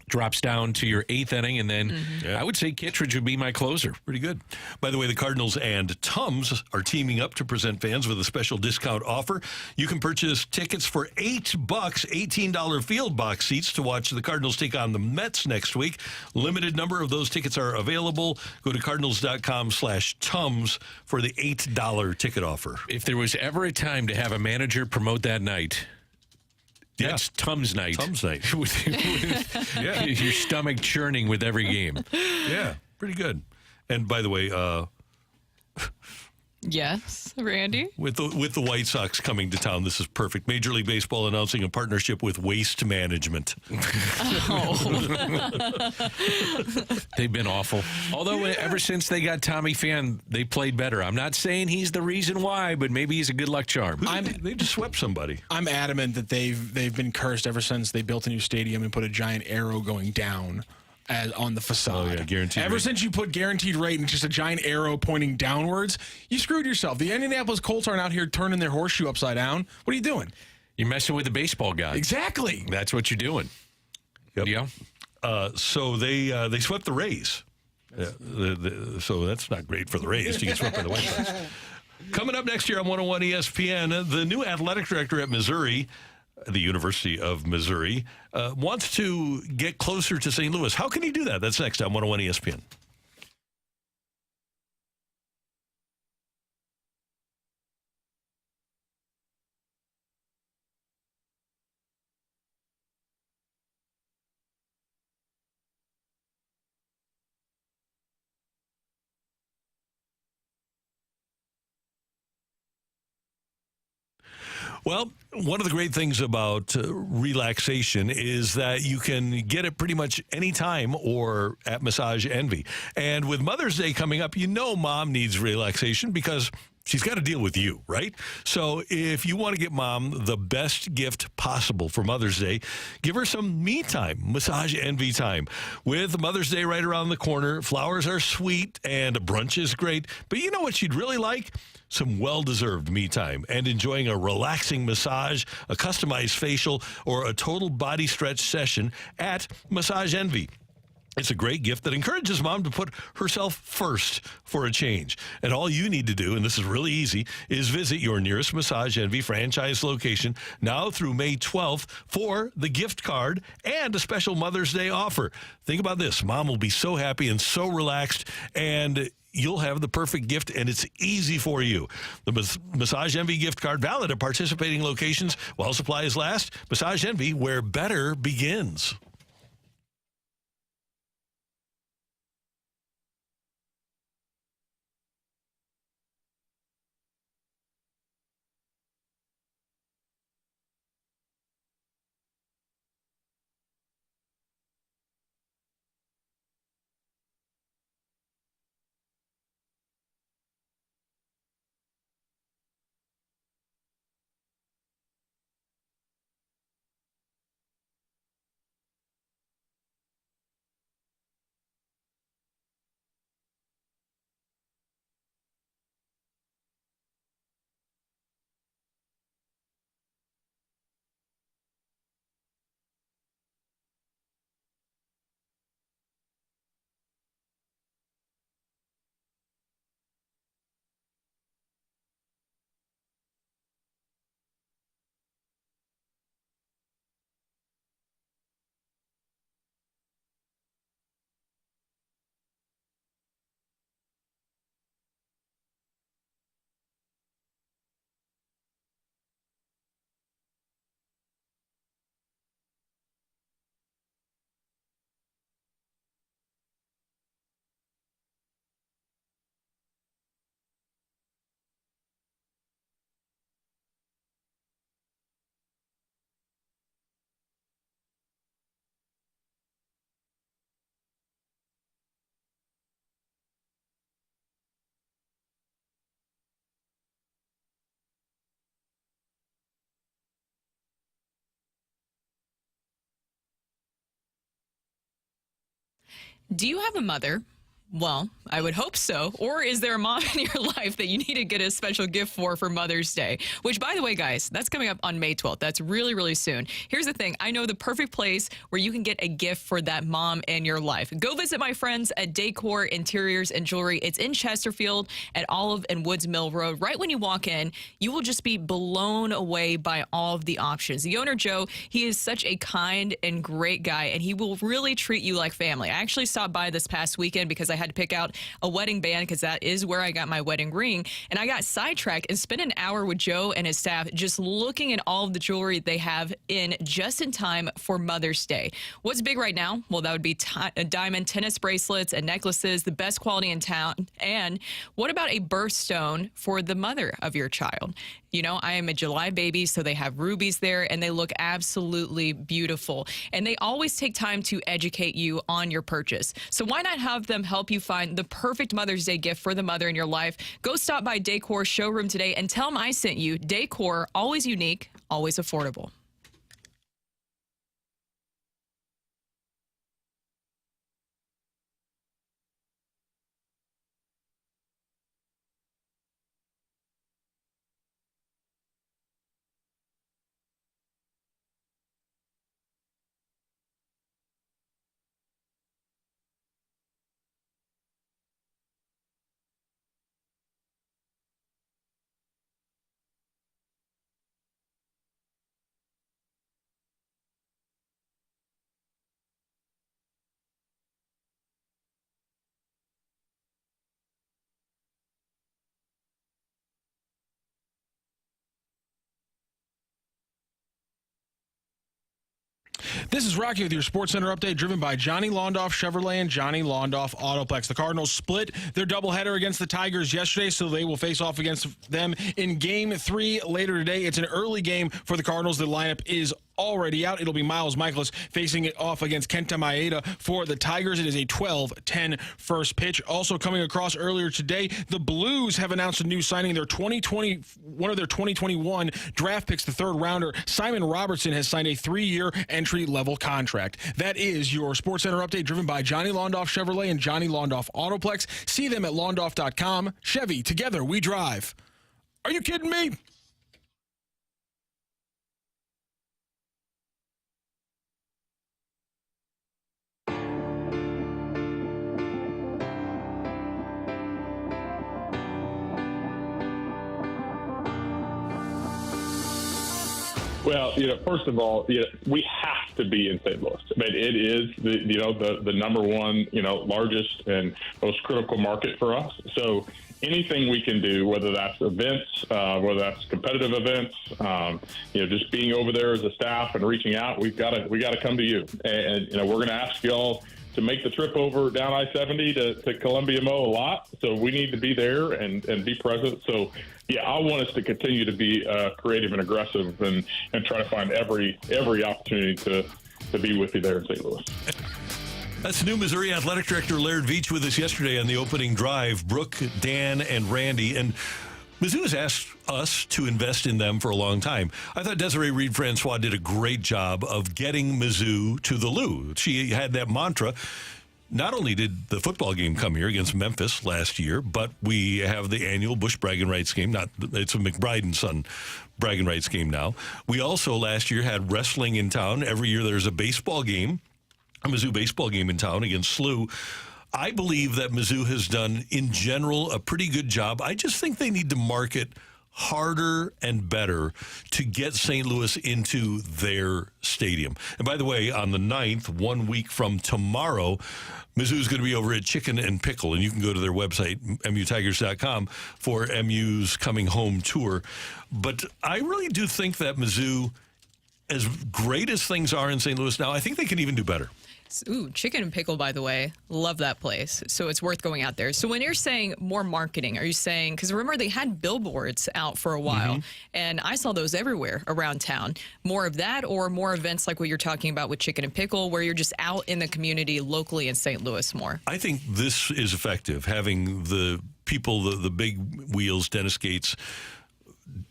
drops down to your 8th inning, and then I would say Kittredge would be my closer. Pretty good. By the way, the Cardinals and Tums are teaming up to present fans with a special discount offer. You can purchase tickets for $8, $18 field box seats to watch the Cardinals take on the Mets next week. Limited number of those tickets are available. Go to cardinals.com/Tums for the $8 ticket offer. If there was ever a time to have a manager promote that night, that's Tums night. Tums night. with your stomach churning with every game. Yeah, pretty good. And by the way, yes, Randy? With the White Sox coming to town, this is perfect. Major League Baseball announcing a partnership with Waste Management. They've been awful. Although ever since they got Tommy Pham, they played better. I'm not saying he's the reason why, but maybe he's a good luck charm. They just swept somebody. I'm adamant that they've been cursed ever since they built a new stadium and put a giant arrow going down on the facade. Oh, yeah, guaranteed Ever rate. since you put guaranteed rate and just a giant arrow pointing downwards, you screwed yourself. The Indianapolis Colts aren't out here turning their horseshoe upside down. What are you doing? You're messing with the baseball gods. Exactly. That's what you're doing. Yep. Yeah. So they swept the Rays. So that's not great for the Rays to get swept by the White Sox. Coming up next year on 101 ESPN, the new athletic director at Missouri, the University of Missouri, wants to get closer to St. Louis. How can he do that? That's next on 101 ESPN. Well, one of the great things about relaxation is that you can get it pretty much anytime or at Massage Envy. And with Mother's Day coming up, you know mom needs relaxation because she's got to deal with you, right? So if you want to get mom the best gift possible for Mother's Day, give her some me time, Massage Envy time. With Mother's Day right around the corner, flowers are sweet and brunch is great. But you know what she'd really like? Some well-deserved me time and enjoying a relaxing massage, a customized facial, or a total body stretch session at Massage Envy. It's a great gift that encourages mom to put herself first for a change. And all you need to do, and this is really easy, is visit your nearest Massage Envy franchise location now through May 12th for the gift card and a special Mother's Day offer. Think about this. Mom will be so happy and so relaxed, and you'll have the perfect gift, and it's easy for you. The Massage Envy gift card valid at participating locations while supplies last. Massage Envy, where better begins. Do you have a mother? Well, I would hope so. Or is there a mom in your life that you need to get a special gift for Mother's Day? Which, by the way, guys, that's coming up on May 12th. That's really, really soon. Here's the thing. I know the perfect place where you can get a gift for that mom in your life. Go visit my friends at Decor Interiors and Jewelry. It's in Chesterfield at Olive and Woods Mill Road. Right when you walk in, you will just be blown away by all of the options. The owner, Joe, he is such a kind and great guy, and he will really treat you like family. I actually stopped by this past weekend because I had to pick out a wedding band because that is where I got my wedding ring. And I got sidetracked and spent an hour with Joe and his staff just looking at all of the jewelry they have in just in time for Mother's Day. What's big right now? Well, that would be diamond tennis bracelets and necklaces, the best quality in town. And what about a birthstone for the mother of your child? You know, I am a July baby, so they have rubies there, and they look absolutely beautiful. And they always take time to educate you on your purchase. So why not have them help you find the perfect Mother's Day gift for the mother in your life? Go stop by Decor Showroom today and tell them I sent you. Decor, always unique, always affordable. This is Rocky with your Sports Center update, driven by Johnny Londoff Chevrolet and Johnny Londoff Autoplex. The Cardinals split their doubleheader against the Tigers yesterday, so they will face off against them in Game 3 later today. It's an early game for the Cardinals. The lineup is already out. It'll be Miles Michaelis facing it off against Kenta Maeda for the Tigers. It is a 12-10 first pitch. Also coming across earlier today, the Blues have announced a new signing. One of their 2021 draft picks, the third rounder, Simon Robertson, has signed a 3-year entry-level contract. That is your Sports Center update, driven by Johnny Londoff Chevrolet and Johnny Londoff Autoplex. See them at londoff.com. Chevy, together we drive. Are you kidding me? Well, first of all, we have to be in St. Louis. I mean, it is the number one, largest and most critical market for us. So anything we can do, whether that's events, whether that's competitive events, just being over there as a staff and reaching out, we got to come to you. And we're going to ask y'all to make the trip over down I-70 to Columbia Mo a lot. So we need to be there and be present. So, yeah, I want us to continue to be creative and aggressive and try to find every opportunity to be with you there in St. Louis. That's new Missouri Athletic Director Laird Veatch with us yesterday on the opening drive. Brooke, Dan, and Randy. And Mizzou has asked us to invest in them for a long time. I thought Desiree Reed-Francois did a great job of getting Mizzou to the Lou. She had that mantra. Not only did the football game come here against Memphis last year, but we have the annual Bush Bragging Rights game. It's a McBride and Son Bragging Rights game now. We also last year had wrestling in town. Every year there's a baseball game, a Mizzou baseball game in town against SLU. I believe that Mizzou has done, in general, a pretty good job. I just think they need to market harder and better to get St. Louis into their stadium. And by the way, on the 9th, 1 week from tomorrow, Mizzou's going to be over at Chicken and Pickle, and you can go to their website, mutigers.com, for MU's coming home tour. But I really do think that Mizzou, as great as things are in St. Louis now, I think they can even do better. Ooh, Chicken and Pickle, by the way. Love that place. So it's worth going out there. So when you're saying more marketing, are you saying, because remember they had billboards out for a while, and I saw those everywhere around town. More of that or more events like what you're talking about with Chicken and Pickle, where you're just out in the community locally in St. Louis more? I think this is effective, having the people, the big wheels, Dennis Gates,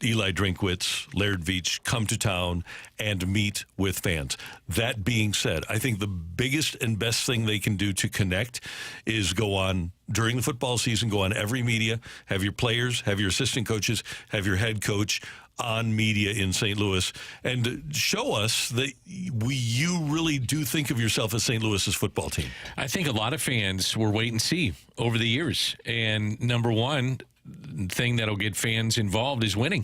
Eli Drinkwitz, Laird Veatch come to town and meet with fans. That being said, I think the biggest and best thing they can do to connect is go on during the football season, go on every media, have your players, have your assistant coaches, have your head coach on media in St. Louis, and show us that you really do think of yourself as St. Louis's football team. I think a lot of fans were wait and see over the years. And number one thing that'll get fans involved is winning.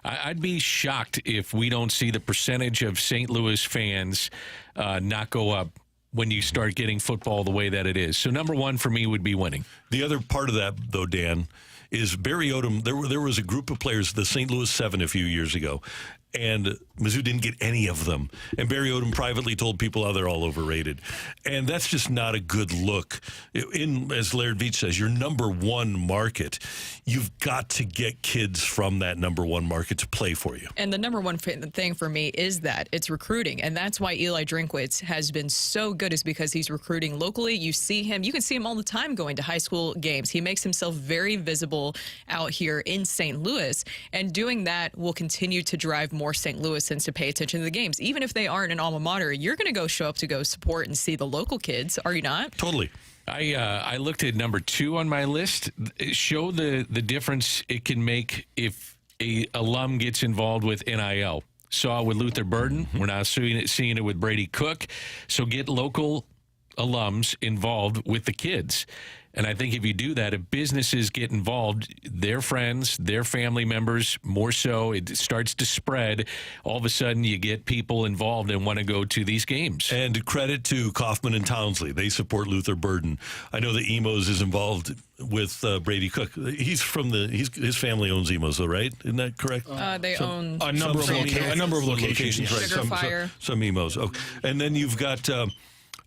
I'd be shocked if we don't see the percentage of St. Louis fans not go up when you start getting football the way that it is. So number one for me would be winning. The other part of that, though, Dan, is Barry Odom. There was a group of players, the St. Louis 7 a few years ago, and Mizzou didn't get any of them. And Barry Odom privately told people how they're all overrated. And that's just not a good look. As Laird Veatch says, your number one market, you've got to get kids from that number one market to play for you. And the number one thing for me is that it's recruiting. And that's why Eli Drinkwitz has been so good, is because he's recruiting locally. You see him, you can see him all the time going to high school games. He makes himself very visible out here in St. Louis. And doing that will continue to drive more St. Louisans to pay attention to the games. Even if they aren't an alma mater, you're going to go show up to go support and see the local kids, are you not? Totally. I looked at number 2 on my list. Show the difference it can make if a alum gets involved with NIL. Saw it with Luther Burden. We're now seeing it with Brady Cook. So get local alums involved with the kids. And I think if you do that, if businesses get involved, their friends, their family members, more so, it starts to spread. All of a sudden, you get people involved and want to go to these games. And credit to Kaufman and Townsley. They support Luther Burden. I know that Emos is involved with Brady Cook. His family owns Emos, though, right? Isn't that correct? They own a number of locations. Right. Sugar Fire. Some Emos. Okay. And then you've got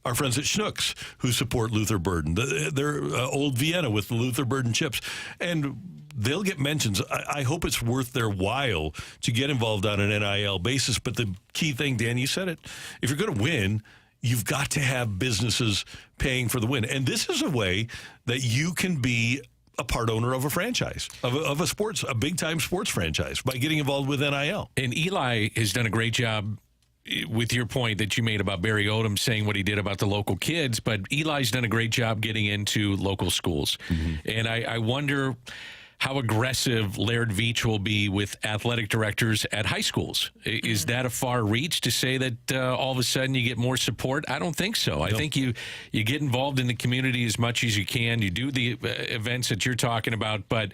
our friends at Schnucks who support Luther Burden. They're Old Vienna with the Luther Burden chips. And they'll get mentions. I hope it's worth their while to get involved on an NIL basis. But the key thing, Dan, you said it. If you're going to win, you've got to have businesses paying for the win. And this is a way that you can be a part owner of a franchise, of a big-time sports franchise, by getting involved with NIL. And Eli has done a great job with your point that you made about Barry Odom saying what he did about the local kids, but Eli's done a great job getting into local schools. And I wonder how aggressive Laird Veatch will be with athletic directors at high schools. Is that a far reach to say that all of a sudden you get more support? I don't think so. I think you get involved in the community as much as you can. You do the events that you're talking about, but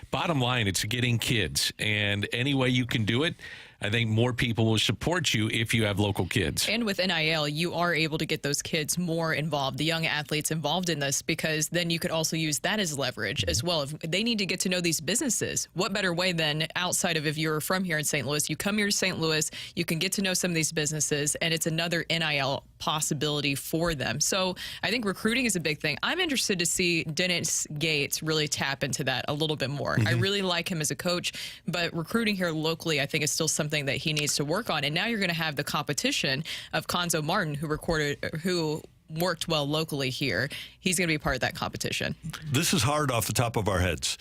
bottom line, it's getting kids. And any way you can do it, I think more people will support you if you have local kids. And with NIL, you are able to get those kids more involved, the young athletes involved in this, because then you could also use that as leverage as well. If they need to get to know these businesses, what better way than outside of if you're from here in St. Louis, you come here to St. Louis, you can get to know some of these businesses, and it's another NIL possibility for them. So I think recruiting is a big thing. I'm interested to see Dennis Gates really tap into that a little bit more. I really like him as a coach, but recruiting here locally, I think, is still something that he needs to work on. And now you're going to have the competition of Conzo Martin, who worked well locally here. He's going to be part of that competition. This is hard off the top of our heads.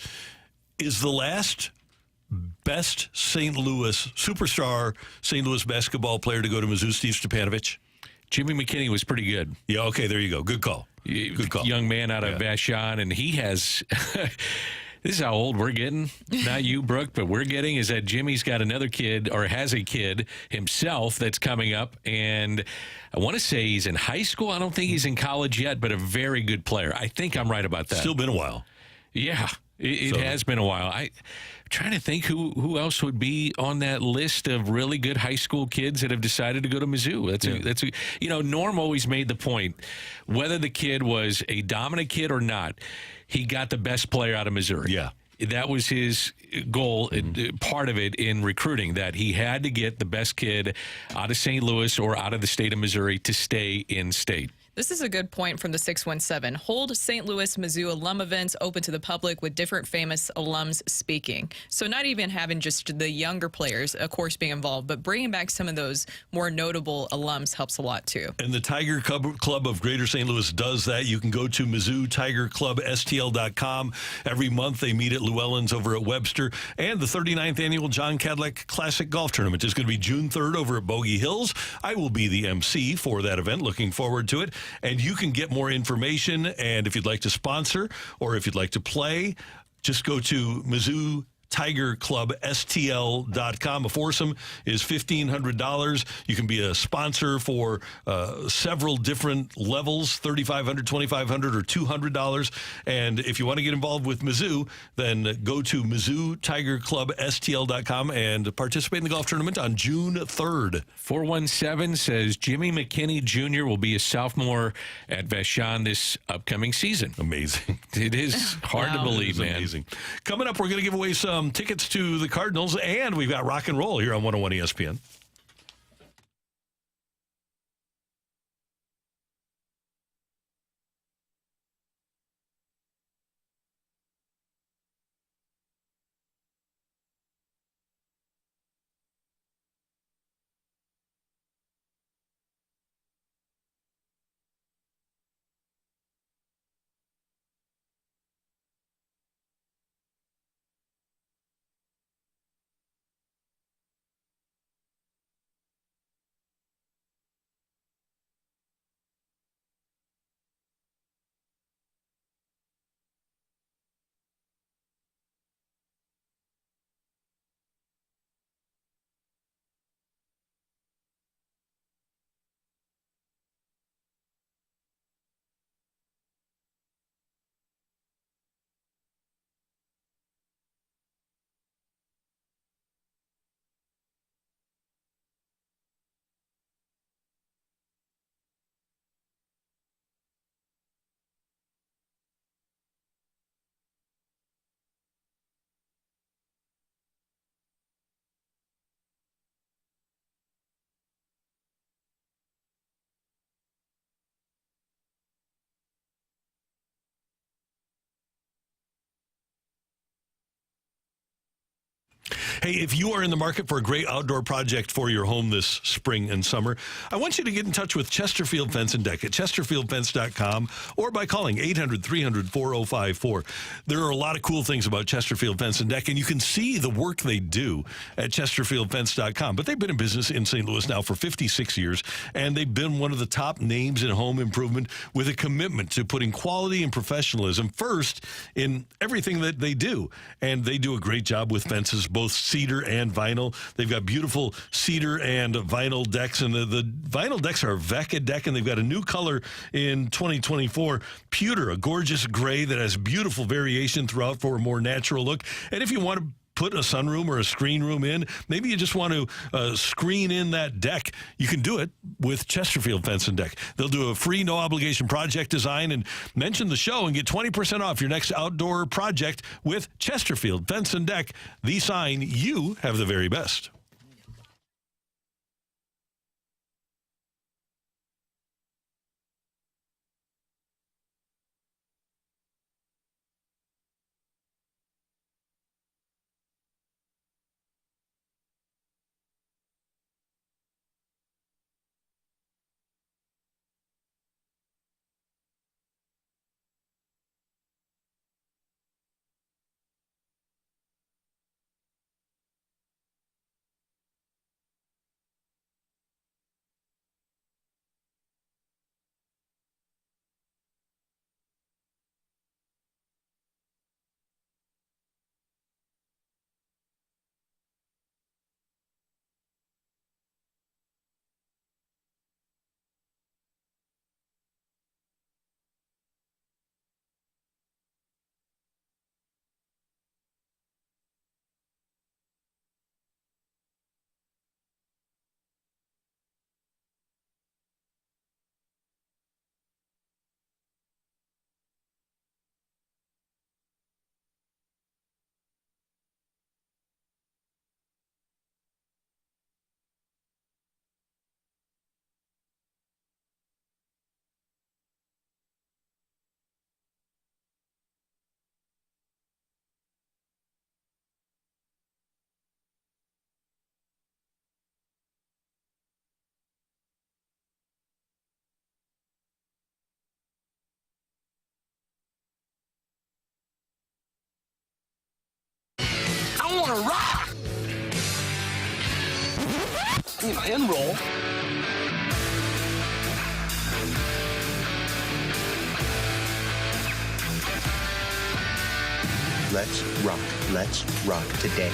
Is the last best St. Louis superstar St. Louis basketball player to go to Mizzou Steve Stepanovich? Jimmy McKinney was pretty good. Yeah, okay, there you go. Good call. Good call. Young man out of Vashon, and he has... This is how old we're getting. Not you, Brooke, but we're getting is that Jimmy's got another kid, or has a kid himself, that's coming up. And I want to say he's in high school. I don't think he's in college yet, but a very good player. I think I'm right about that. Still been a while. Yeah, it has been a while. I'm trying to think who else would be on that list of really good high school kids that have decided to go to Mizzou. Norm always made the point, whether the kid was a dominant kid or not, he got the best player out of Missouri. Yeah. That was his goal, part of it in recruiting, that he had to get the best kid out of St. Louis or out of the state of Missouri to stay in state. This is a good point from the 617. Hold St. Louis Mizzou alum events open to the public with different famous alums speaking. So not even having just the younger players, of course, being involved, but bringing back some of those more notable alums helps a lot, too. And the Tiger Club of Greater St. Louis does that. You can go to MizzouTigerClubSTL.com. Every month they meet at Llewellyn's over at Webster. And the 39th Annual John Cadillac Classic Golf Tournament is going to be June 3rd over at Bogey Hills. I will be the MC for that event. Looking forward to it. And you can get more information, and if you'd like to sponsor or if you'd like to play, just go to MizzouTigerClubSTL.com. A foursome is $1,500. You can be a sponsor for several different levels, $3,500, $2,500, or $200. And if you want to get involved with Mizzou, then go to MizzouTigerClubSTL.com and participate in the golf tournament on June 3rd. 417 says Jimmy McKinney Jr. will be a sophomore at Vashon this upcoming season. Amazing. It is hard to believe, man. Amazing. Coming up, we're going to give away some tickets to the Cardinals, and we've got Rocc and Roll here on 101 ESPN. Hey, if you are in the market for a great outdoor project for your home this spring and summer, I want you to get in touch with Chesterfield Fence and Deck at chesterfieldfence.com or by calling 800-300-4054. There are a lot of cool things about Chesterfield Fence and Deck, and you can see the work they do at chesterfieldfence.com. But they've been in business in St. Louis now for 56 years, and they've been one of the top names in home improvement with a commitment to putting quality and professionalism first in everything that they do. And they do a great job with fences, both cedar and vinyl. They've got beautiful cedar and vinyl decks, and the vinyl decks are Vecca deck, and they've got a new color in 2024, pewter, a gorgeous gray that has beautiful variation throughout for a more natural look. And if you want to put a sunroom or a screen room in. Maybe you just want to screen in that deck. You can do it with Chesterfield Fence and Deck. They'll do a free, no-obligation project design and mention the show and get 20% off your next outdoor project with Chesterfield Fence and Deck. The sign you have the very best. I want to rock. And roll. Let's rock. Let's rock today.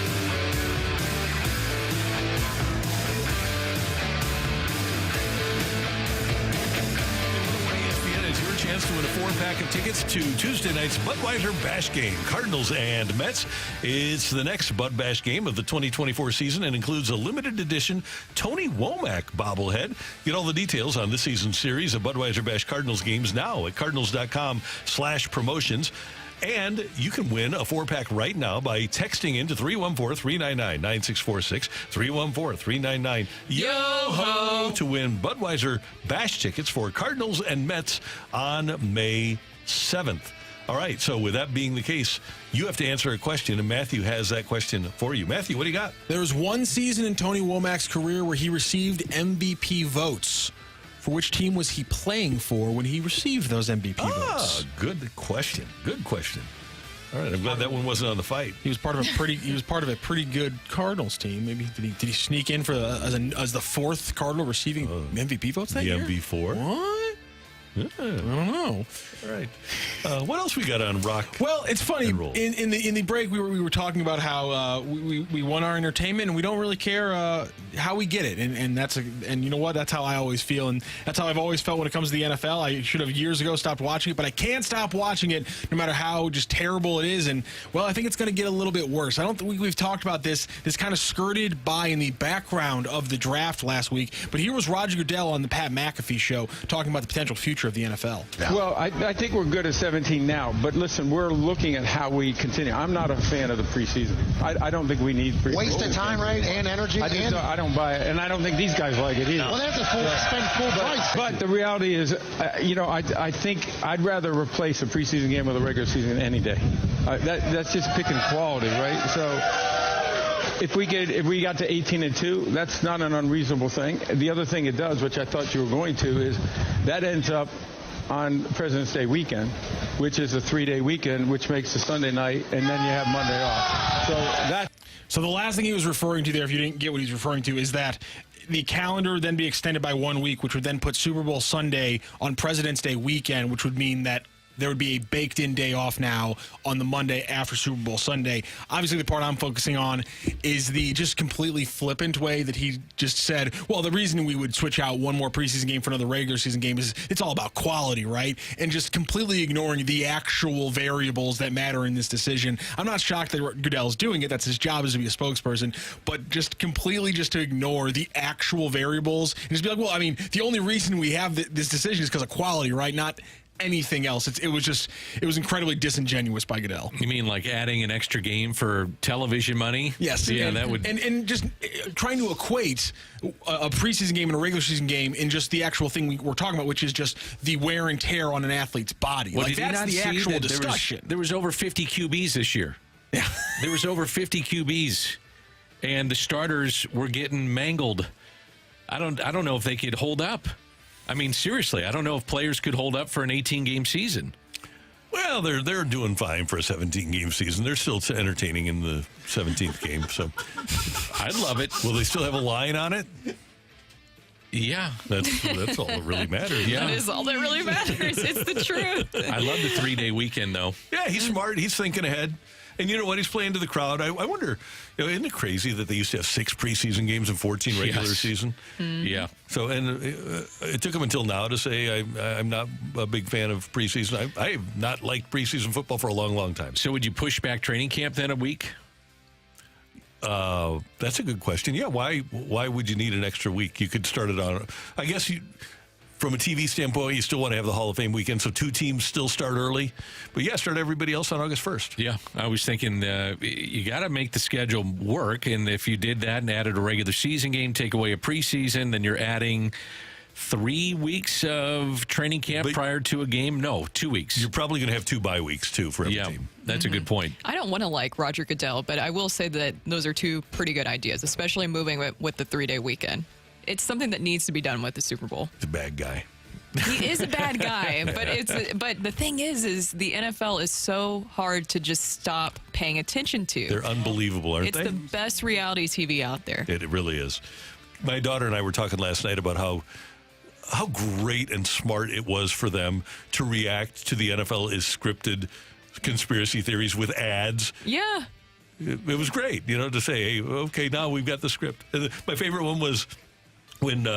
Your chance to win a 4-pack of tickets to Tuesday night's Budweiser Bash game, Cardinals and Mets. It's the next Bud Bash game of the 2024 season and includes a limited edition Tony Womack bobblehead. Get all the details on this season's series of Budweiser Bash Cardinals games now at cardinals.com/promotions. And you can win a 4-pack right now by texting in to 314-399-9646, 314-399-YO-HO to win Budweiser Bash tickets for Cardinals and Mets on May 7th. All right, so with that being the case, you have to answer a question, and Matthew has that question for you. Matthew, what do you got? There was one season in Tony Womack's career where he received MVP votes. For which team was he playing for when he received those MVP votes? Good question. Good question. All right, I'm glad that one wasn't on the fight. He was part of a pretty good Cardinals team. Maybe did he sneak in for as the fourth Cardinal receiving MVP votes that year? The MV4. What? Yeah. I don't know. All right. What else we got on Rocc? Well, it's funny. And Roll? In the break, we were talking about how we want our entertainment and we don't really care how we get it. And you know what? That's how I always feel, and that's how I've always felt when it comes to the NFL. I should have years ago stopped watching it, but I can't stop watching it no matter how just terrible it is. And well, I think it's going to get a little bit worse. I don't think we've talked about this. This kind of skirted by in the background of the draft last week. But here was Roger Goodell on the Pat McAfee show talking about the potential future of the NFL. Well, I think we're good at 17 now, but listen, we're looking at how we continue. I'm not a fan of the preseason. I don't think we need preseason. Waste of time, right, and energy. I don't buy it, and I don't think these guys like it either. Well, they have to spend full price. But the reality is, I think I'd rather replace a preseason game with a regular season any day. That's just picking quality, right? So if we got to 18-2, that's not an unreasonable thing. The other thing it does, which I thought you were going to, is that ends up on President's Day weekend, which is a 3-day weekend, which makes the Sunday night, and then you have Monday off. So the last thing he was referring to there, if you didn't get what he's referring to, is that the calendar would then be extended by 1 week, which would then put Super Bowl Sunday on President's Day weekend, which would mean that there would be a baked-in day off now on the Monday after Super Bowl Sunday. Obviously, the part I'm focusing on is the just completely flippant way that he just said, well, the reason we would switch out one more preseason game for another regular season game is it's all about quality, right? And just completely ignoring the actual variables that matter in this decision. I'm not shocked that Goodell's doing it. That's his job, is to be a spokesperson. But just completely just to ignore the actual variables and just be like, well, I mean, the only reason we have this decision is because of quality, right? Not anything else. It was incredibly disingenuous by Goodell. You mean like adding an extra game for television money? Yes. Yeah, and, that would. And just trying to equate a preseason game and a regular season game in just the actual thing we're talking about, which is just the wear and tear on an athlete's body. Well, like, did you that's not the see actual that discussion. There was over 50 QBs this year. Yeah. There was over 50 QBs, and the starters were getting mangled. I don't know if they could hold up. I mean, seriously, I don't know if players could hold up for an 18-game season. Well, they're doing fine for a 17-game season. They're still entertaining in the 17th game, so I'd love it. Will they still have a line on it? Yeah. That's all that really matters. Yeah. That is all that really matters. It's the truth. I love the 3-day weekend, though. Yeah, he's smart. He's thinking ahead. And you know what? He's playing to the crowd. I wonder, isn't it crazy that they used to have 6 preseason games and 14 regular season? Mm-hmm. Yeah. So, and it took him until now to say I'm not a big fan of preseason. I have not liked preseason football for a long, long time. So would you push back training camp then a week? That's a good question. Yeah, why would you need an extra week? You could start it on, I guess from a TV standpoint, you still want to have the Hall of Fame weekend, so 2 teams still start early. But yeah, start everybody else on August 1st. Yeah, I was thinking you got to make the schedule work, and if you did that and added a regular season game, take away a preseason, then you're adding 3 weeks of training camp prior to a game? No, 2 weeks. You're probably going to have 2 bye weeks, too, for every team. That's a good point. I don't want to like Roger Goodell, but I will say that those are 2 pretty good ideas, especially moving with the 3-day weekend. It's something that needs to be done with the Super Bowl. He's a bad guy. He is a bad guy, but the thing is the NFL is so hard to just stop paying attention to. They're unbelievable, aren't they? It's the best reality TV out there. It really is. My daughter and I were talking last night about how great and smart it was for them to react to the NFL is scripted conspiracy theories with ads. Yeah. It was great, to say, hey, okay, now we've got the script. And my favorite one was when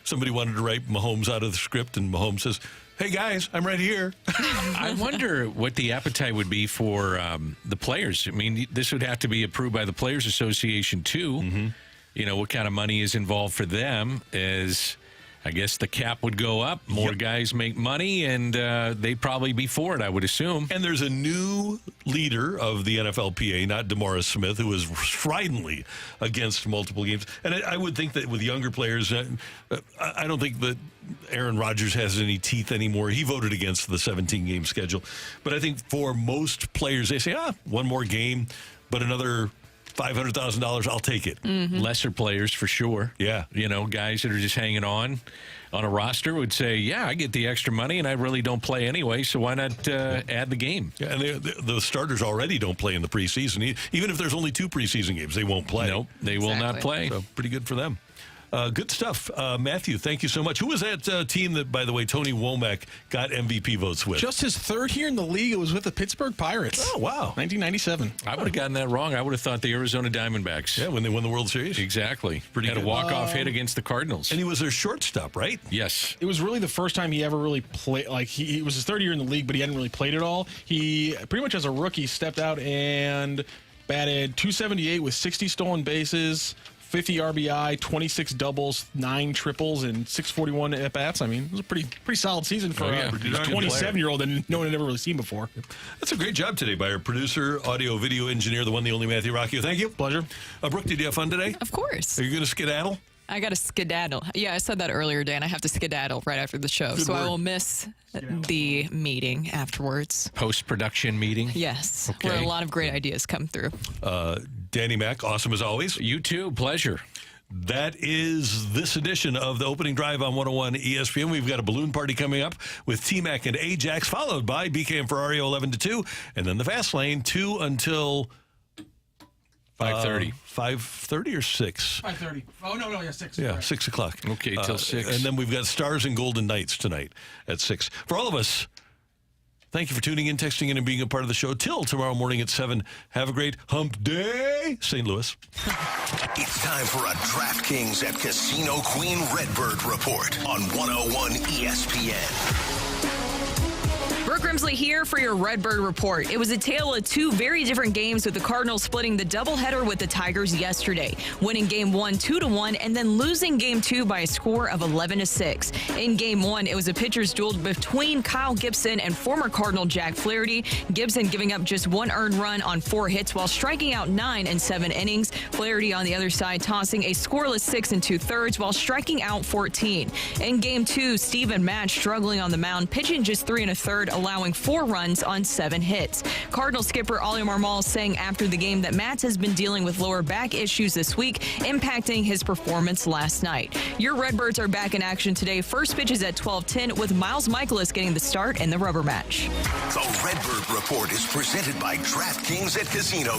somebody wanted to write Mahomes out of the script, and Mahomes says, hey, guys, I'm right here. I wonder what the appetite would be for the players. I mean, this would have to be approved by the Players Association, too. Mm-hmm. What kind of money is involved for them is... I guess the cap would go up. More guys make money, and they'd probably be for it, I would assume. And there's a new leader of the NFLPA, not DeMaurice Smith, who is stridently against multiple games. And I would think that with younger players, I don't think that Aaron Rodgers has any teeth anymore. He voted against the 17-game schedule. But I think for most players, they say, one more game, but another $500,000, I'll take it. Mm-hmm. Lesser players for sure. Yeah. Guys that are just hanging on a roster would say, yeah, I get the extra money and I really don't play anyway, so why not add the game? Yeah, and the starters already don't play in the preseason. Even if there's only 2 preseason games, they won't play. Nope, they will not play. So pretty good for them. Good stuff. Matthew, thank you so much. Who was that team that, by the way, Tony Womack got MVP votes with? Just his 3rd year in the league. It was with the Pittsburgh Pirates. Oh, wow. 1997. I would have gotten that wrong. I would have thought the Arizona Diamondbacks. Yeah, when they won the World Series. Exactly. Pretty Had good. a walk-off hit against the Cardinals. And he was their shortstop, right? Yes. It was really the first time he ever really played. Like, he was his 3rd year in the league, but he hadn't really played at all. He pretty much as a rookie stepped out and batted .278 with 60 stolen bases, 50 RBI, 26 doubles, 9 triples, and 641 at-bats. I mean, it was a pretty solid season for a 27-year-old that no one had ever really seen before. That's a great job today by our producer, audio, video engineer, the one, the only Matthew Rocchio. Thank you. Pleasure. Brooke, did you have fun today? Of course. Are you going to skedaddle? I got to skedaddle. Yeah, I said that earlier, Dan. I have to skedaddle right after the show. Good so word. I will miss the meeting afterwards. Post-production meeting? Yes. Okay. Where a lot of great ideas come through. Danny Mac, awesome as always. You too. Pleasure. That is this edition of the Opening Drive on 101 ESPN. We've got a balloon party coming up with T-Mac and Ajax, followed by BK and Ferrario 11 to 2, and then the Fast Lane 2 until 5:30. 5:30 or 6? 5:30. Oh, no, yeah, 6. Yeah, 6 o'clock. Okay, till 6. And then we've got Stars and Golden Knights tonight at 6. For all of us, Thank you for tuning in, texting in, and being a part of the show. Till tomorrow morning at 7. Have a great hump day, St. Louis. It's time for a DraftKings at Casino Queen Redbird report on 101 ESPN. Brooke Grimsley here for your Redbird report. It was a tale of two very different games, with the Cardinals splitting the doubleheader with the Tigers yesterday, winning Game 1 2-1, and then losing Game 2 by a score of 11-6. In Game 1, it was a pitcher's duel between Kyle Gibson and former Cardinal Jack Flaherty. Gibson giving up just 1 earned run on 4 hits while striking out 9 in 7 innings. Flaherty on the other side tossing a scoreless 6 2/3 while striking out 14. In Game 2, Steven Matz struggling on the mound, pitching just 3 1/3, allowing 4 runs on 7 hits. Cardinal skipper Oli Marmol saying after the game that Matz has been dealing with lower back issues this week, impacting his performance last night. Your Redbirds are back in action today. First pitch is at 12:10 with Miles Michaelis getting the start in the rubber match. The Redbird Report is presented by DraftKings at Casino